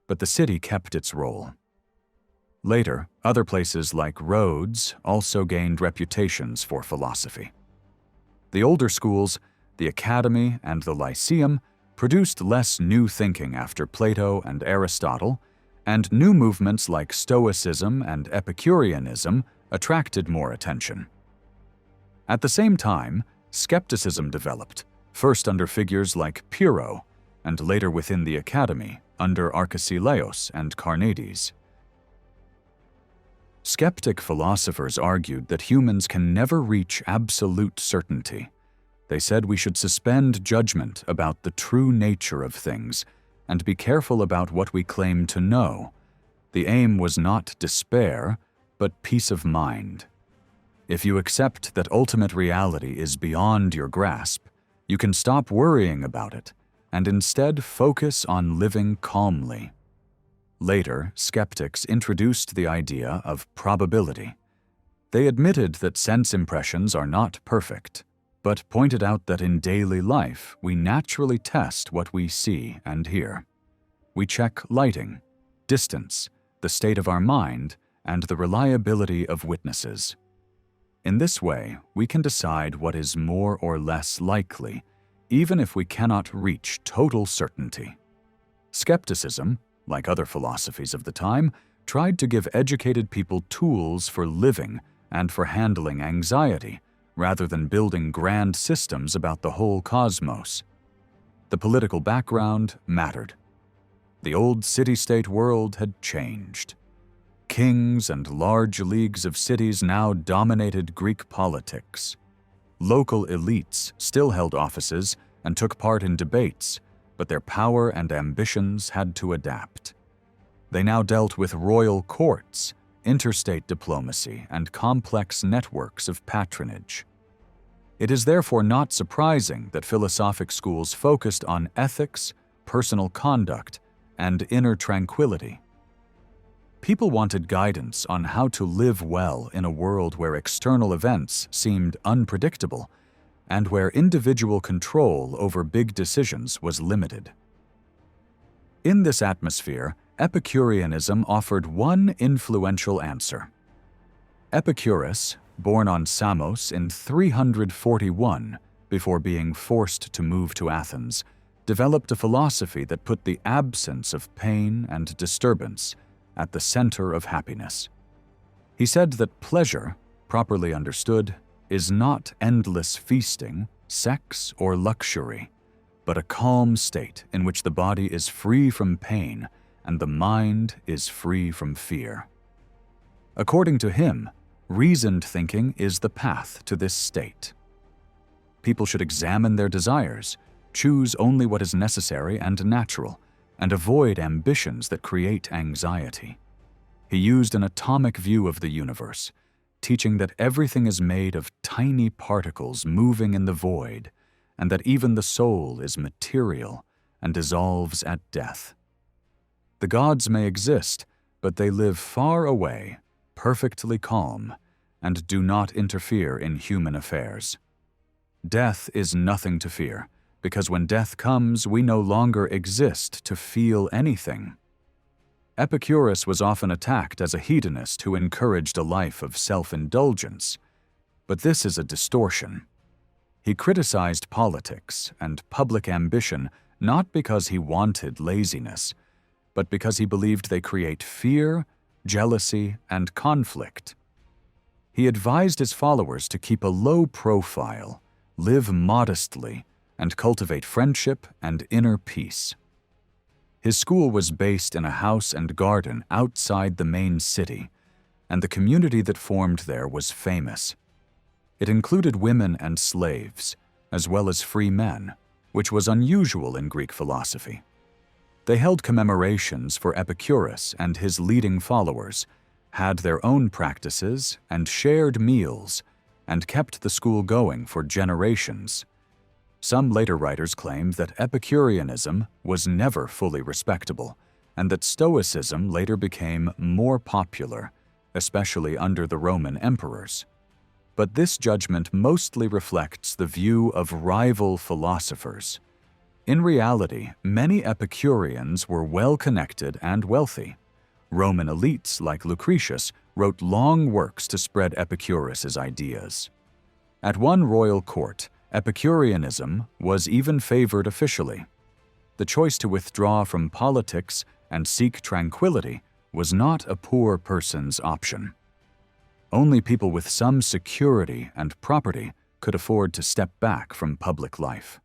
but the city kept its role. Later, other places like Rhodes also gained reputations for philosophy. The older schools, the Academy and the Lyceum, produced less new thinking after Plato and Aristotle, and new movements like Stoicism and Epicureanism attracted more attention. At the same time, skepticism developed, first under figures like Pyrrho, and later within the Academy under Arcesilaus and Carneades. Skeptic philosophers argued that humans can never reach absolute certainty. They said we should suspend judgment about the true nature of things and be careful about what we claim to know. The aim was not despair, but peace of mind. If you accept that ultimate reality is beyond your grasp, you can stop worrying about it and instead focus on living calmly. Later, skeptics introduced the idea of probability. They admitted that sense impressions are not perfect, but pointed out that in daily life we naturally test what we see and hear. We check lighting, distance, the state of our mind, and the reliability of witnesses. In this way, we can decide what is more or less likely, even if we cannot reach total certainty. Skepticism, like other philosophies of the time, tried to give educated people tools for living and for handling anxiety, rather than building grand systems about the whole cosmos. The political background mattered. The old city-state world had changed. Kings and large leagues of cities now dominated Greek politics. Local elites still held offices and took part in debates, but their power and ambitions had to adapt. They now dealt with royal courts, interstate diplomacy, and complex networks of patronage. It is therefore not surprising that philosophic schools focused on ethics, personal conduct, and inner tranquility. People wanted guidance on how to live well in a world where external events seemed unpredictable and where individual control over big decisions was limited. In this atmosphere, Epicureanism offered one influential answer. Epicurus, born on Samos in 341 before being forced to move to Athens, developed a philosophy that put the absence of pain and disturbance at the center of happiness. He said that pleasure, properly understood, is not endless feasting, sex, or luxury, but a calm state in which the body is free from pain and the mind is free from fear. According to him, reasoned thinking is the path to this state. People should examine their desires, choose only what is necessary and natural, and avoid ambitions that create anxiety. He used an atomic view of the universe, teaching that everything is made of tiny particles moving in the void, and that even the soul is material and dissolves at death. The gods may exist, but they live far away, perfectly calm, and do not interfere in human affairs. Death is nothing to fear, because when death comes, we no longer exist to feel anything. Epicurus was often attacked as a hedonist who encouraged a life of self-indulgence, but this is a distortion. He criticized politics and public ambition not because he wanted laziness, but because he believed they create fear, jealousy, and conflict. He advised his followers to keep a low profile, live modestly, and cultivate friendship and inner peace. His school was based in a house and garden outside the main city, and the community that formed there was famous. It included women and slaves, as well as free men, which was unusual in Greek philosophy. They held commemorations for Epicurus and his leading followers, had their own practices and shared meals, and kept the school going for generations. Some later writers claimed that Epicureanism was never fully respectable, and that Stoicism later became more popular, especially under the Roman emperors. But this judgment mostly reflects the view of rival philosophers. In reality, many Epicureans were well-connected and wealthy. Roman elites like Lucretius wrote long works to spread Epicurus's ideas. At one royal court, Epicureanism was even favored officially. The choice to withdraw from politics and seek tranquility was not a poor person's option. Only people with some security and property could afford to step back from public life.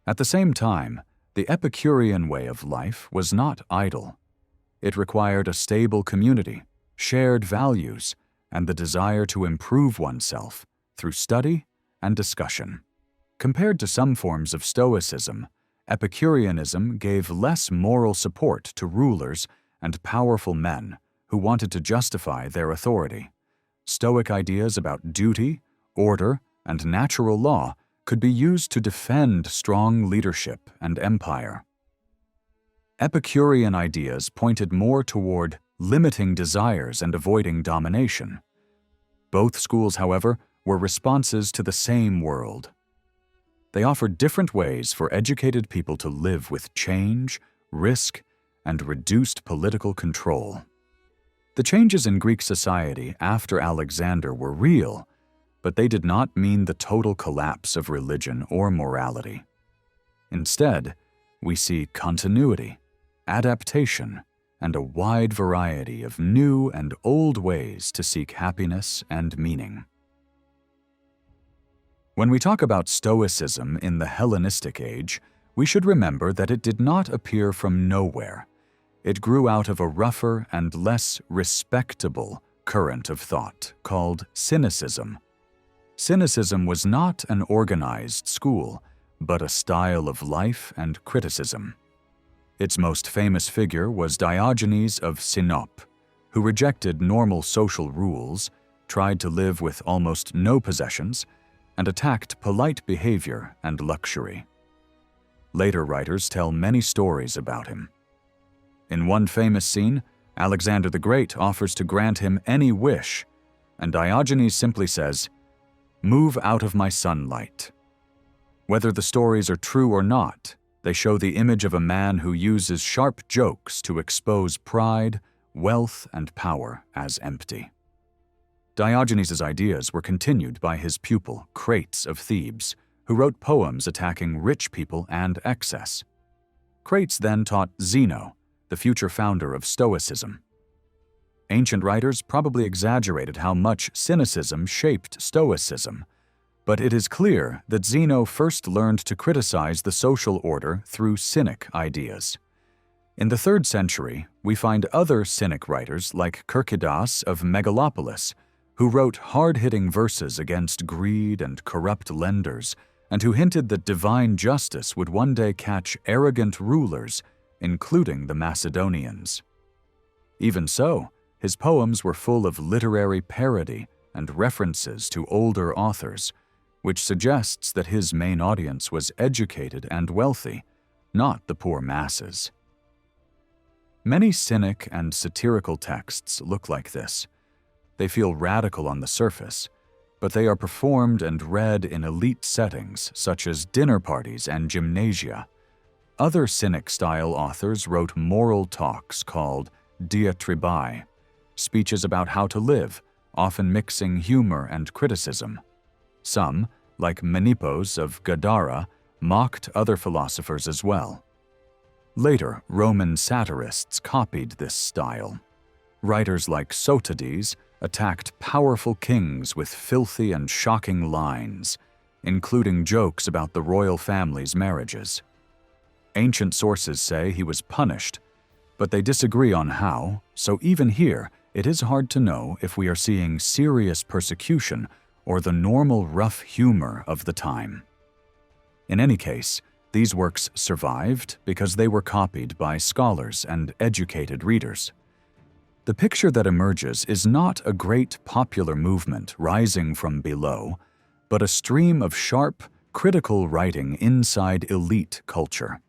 At the same time, the Epicurean way of life was not idle. It required a stable community, shared values, and the desire to improve oneself through study and discussion. Compared to some forms of Stoicism, Epicureanism gave less moral support to rulers and powerful men who wanted to justify their authority. Stoic ideas about duty, order, and natural law could be used to defend strong leadership and empire. Epicurean ideas pointed more toward limiting desires and avoiding domination. Both schools, however, were responses to the same world. They offered different ways for educated people to live with change, risk, and reduced political control. The changes in Greek society after Alexander were real, but they did not mean the total collapse of religion or morality. Instead, we see continuity, adaptation, and a wide variety of new and old ways to seek happiness and meaning. When we talk about Stoicism in the Hellenistic age, we should remember that it did not appear from nowhere. It grew out of a rougher and less respectable current of thought called Cynicism. Cynicism was not an organized school, but a style of life and criticism. Its most famous figure was Diogenes of Sinope, who rejected normal social rules, tried to live with almost no possessions, and attacked polite behavior and luxury. Later writers tell many stories about him. In one famous scene, Alexander the Great offers to grant him any wish, and Diogenes simply says, "Move out of my sunlight." Whether the stories are true or not, they show the image of a man who uses sharp jokes to expose pride, wealth, and power as empty. Diogenes' ideas were continued by his pupil, Crates of Thebes, who wrote poems attacking rich people and excess. Crates then taught Zeno, the future founder of Stoicism. Ancient writers probably exaggerated how much cynicism shaped Stoicism, but it is clear that Zeno first learned to criticize the social order through Cynic ideas. In the 3rd century, we find other Cynic writers like Kyrkidas of Megalopolis, who wrote hard-hitting verses against greed and corrupt lenders, and who hinted that divine justice would one day catch arrogant rulers, including the Macedonians. Even so, his poems were full of literary parody and references to older authors, which suggests that his main audience was educated and wealthy, not the poor masses. Many Cynic and satirical texts look like this. They feel radical on the surface, but they are performed and read in elite settings such as dinner parties and gymnasia. Other Cynic-style authors wrote moral talks called diatribae, speeches about how to live, often mixing humor and criticism. Some, like Menippos of Gadara, mocked other philosophers as well. Later, Roman satirists copied this style. Writers like Sotades attacked powerful kings with filthy and shocking lines, including jokes about the royal family's marriages. Ancient sources say he was punished, but they disagree on how, so even here, it is hard to know if we are seeing serious persecution or the normal rough humor of the time. In any case, these works survived because they were copied by scholars and educated readers. The picture that emerges is not a great popular movement rising from below, but a stream of sharp, critical writing inside elite culture.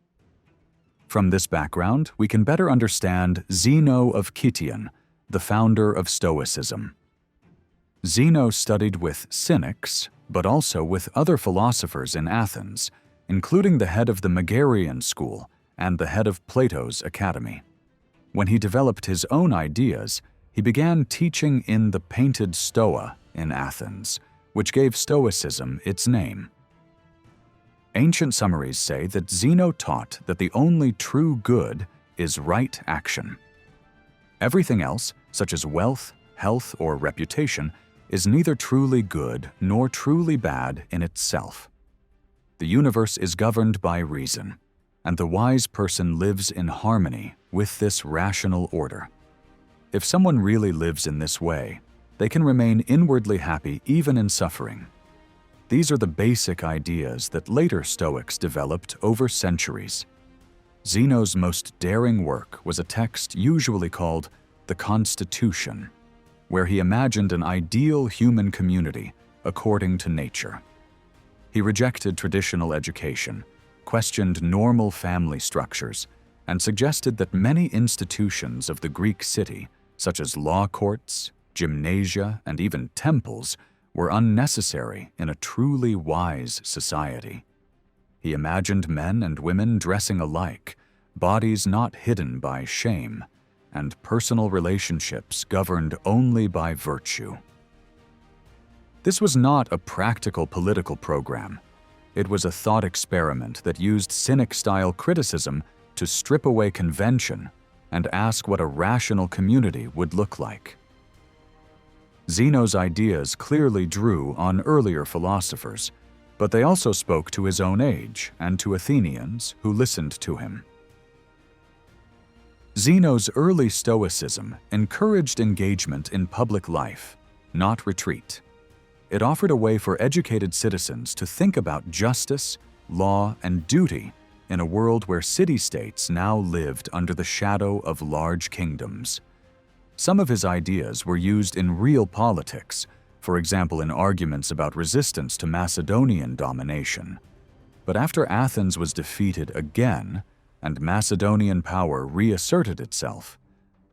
From this background, we can better understand Zeno of Citium, the founder of Stoicism. Zeno studied with Cynics, but also with other philosophers in Athens, including the head of the Megarian school and the head of Plato's academy. When he developed his own ideas, he began teaching in the Painted Stoa in Athens, which gave Stoicism its name. Ancient summaries say that Zeno taught that the only true good is right action. Everything else, such as wealth, health, or reputation, is neither truly good nor truly bad in itself. The universe is governed by reason, and the wise person lives in harmony with this rational order. If someone really lives in this way, they can remain inwardly happy even in suffering. These are the basic ideas that later Stoics developed over centuries. Zeno's most daring work was a text usually called the Constitution, where he imagined an ideal human community according to nature. He rejected traditional education, questioned normal family structures, and suggested that many institutions of the Greek city, such as law courts, gymnasia, and even temples, were unnecessary in a truly wise society. He imagined men and women dressing alike, bodies not hidden by shame, and personal relationships governed only by virtue. This was not a practical political program. It was a thought experiment that used Cynic-style criticism to strip away convention and ask what a rational community would look like. Zeno's ideas clearly drew on earlier philosophers, but they also spoke to his own age and to Athenians who listened to him. Zeno's early Stoicism encouraged engagement in public life, not retreat. It offered a way for educated citizens to think about justice, law, and duty in a world where city-states now lived under the shadow of large kingdoms. Some of his ideas were used in real politics, for example in arguments about resistance to Macedonian domination. But after Athens was defeated again, and Macedonian power reasserted itself,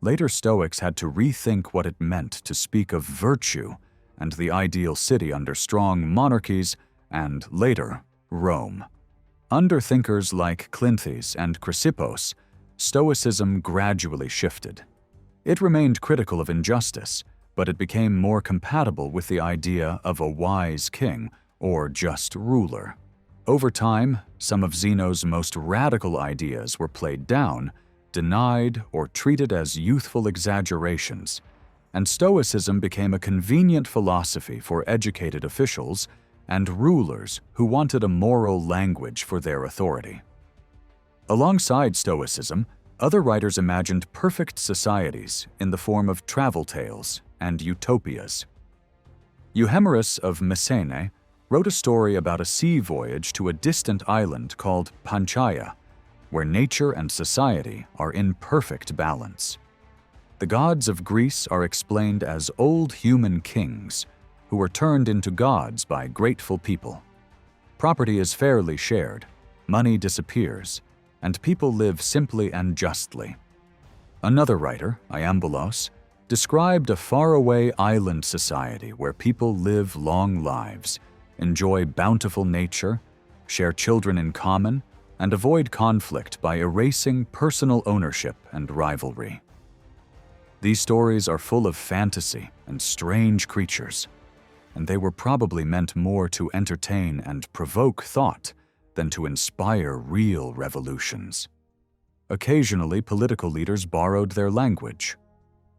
later Stoics had to rethink what it meant to speak of virtue and the ideal city under strong monarchies and, later, Rome. Under thinkers like Clynthes and Chrysippos, Stoicism gradually shifted. It remained critical of injustice, but it became more compatible with the idea of a wise king or just ruler. Over time, some of Zeno's most radical ideas were played down, denied, or treated as youthful exaggerations, and Stoicism became a convenient philosophy for educated officials and rulers who wanted a moral language for their authority. Alongside Stoicism, other writers imagined perfect societies in the form of travel tales and utopias. Euhemerus of Messene wrote a story about a sea voyage to a distant island called Panchaia, where nature and society are in perfect balance. The gods of Greece are explained as old human kings who were turned into gods by grateful people. Property is fairly shared, money disappears, and people live simply and justly. Another writer, Iambulos, described a faraway island society where people live long lives, enjoy bountiful nature, share children in common, and avoid conflict by erasing personal ownership and rivalry. These stories are full of fantasy and strange creatures, and they were probably meant more to entertain and provoke thought than to inspire real revolutions. Occasionally, political leaders borrowed their language.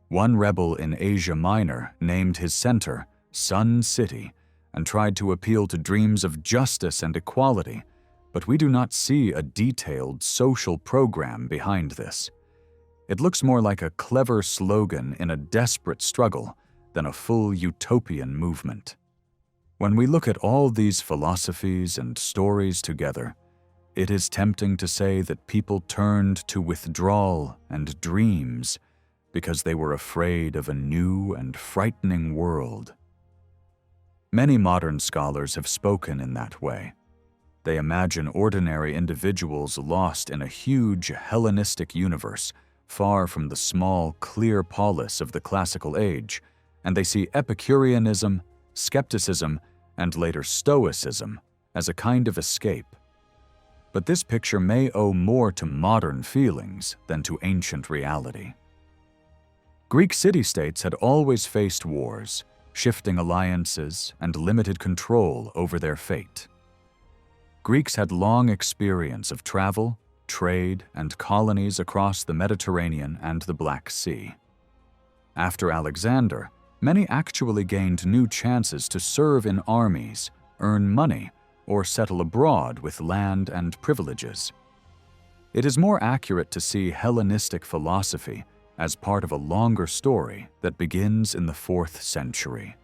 One rebel in Asia Minor named his center Sun City and tried to appeal to dreams of justice and equality, but we do not see a detailed social program behind this. It looks more like a clever slogan in a desperate struggle than a full utopian movement. When we look at all these philosophies and stories together, it is tempting to say that people turned to withdrawal and dreams because they were afraid of a new and frightening world. Many modern scholars have spoken in that way. They imagine ordinary individuals lost in a huge Hellenistic universe, far from the small, clear polis of the classical age, and they see Epicureanism, skepticism, and later Stoicism as a kind of escape. But this picture may owe more to modern feelings than to ancient reality. Greek city-states had always faced wars, shifting alliances, and limited control over their fate. Greeks had long experience of travel, trade, and colonies across the Mediterranean and the Black Sea. After Alexander, many actually gained new chances to serve in armies, earn money, or settle abroad with land and privileges. It is more accurate to see Hellenistic philosophy as part of a longer story that begins in the 4th century.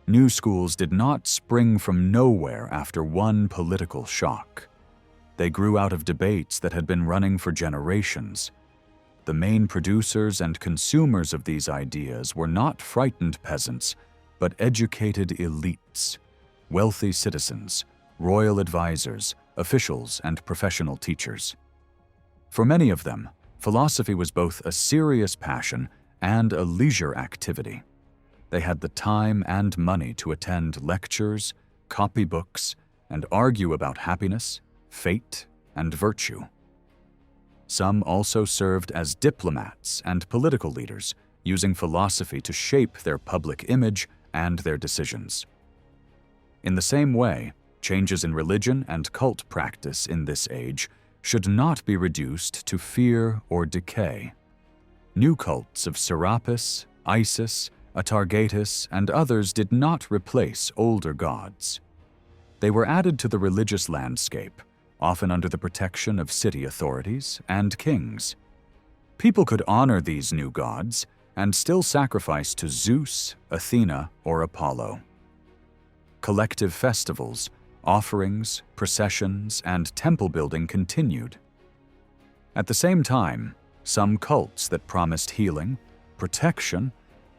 New schools did not spring from nowhere after one political shock. They grew out of debates that had been running for generations. the main producers and consumers of these ideas were not frightened peasants, but educated elites, wealthy citizens, royal advisors, officials, and professional teachers. For many of them, philosophy was both a serious passion and a leisure activity. They had the time and money to attend lectures, copy books, and argue about happiness, fate, and virtue. Some also served as diplomats and political leaders, using philosophy to shape their public image and their decisions. In the same way, changes in religion and cult practice in this age should not be reduced to fear or decay. New cults of Serapis, Isis, Atargatis, and others did not replace older gods. They were added to the religious landscape, often under the protection of city authorities and kings. People could honor these new gods and still sacrifice to Zeus, Athena, or Apollo. Collective festivals, offerings, processions, and temple building continued. At the same time, some cults that promised healing, protection,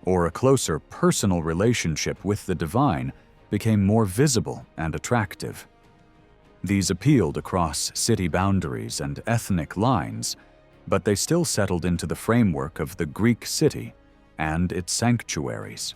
or a closer personal relationship with the divine became more visible and attractive. These appealed across city boundaries and ethnic lines, but they still settled into the framework of the Greek city and its sanctuaries.